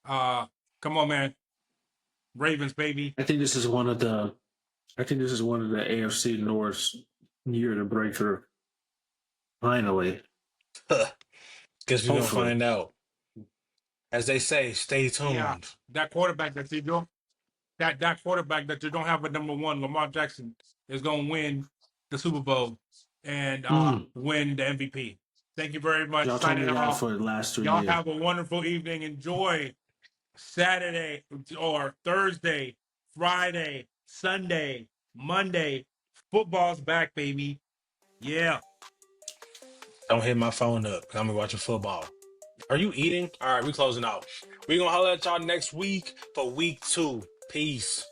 Uh, Come on, man, Ravens, baby. I think this is one of the. I think this is one of the AFC North's year to break through. Finally, Guess we're going to hopefully. find out. As they say, stay Yeah, tuned. that quarterback that you don't. That quarterback that you don't have at number one, Lamar Jackson, is going to win the Super Bowl and Mm. win the MVP. Thank you very much. Y'all told me Signing that off. for the last 3 Y'all years. have a wonderful evening. Enjoy Saturday or Thursday, Friday, Sunday, Monday. Football's back, baby. Yeah. Don't hit my phone up. I'm going to be watching football. Are you eating? All right, we closing out. We're going to holler at y'all next week for week two. Peace.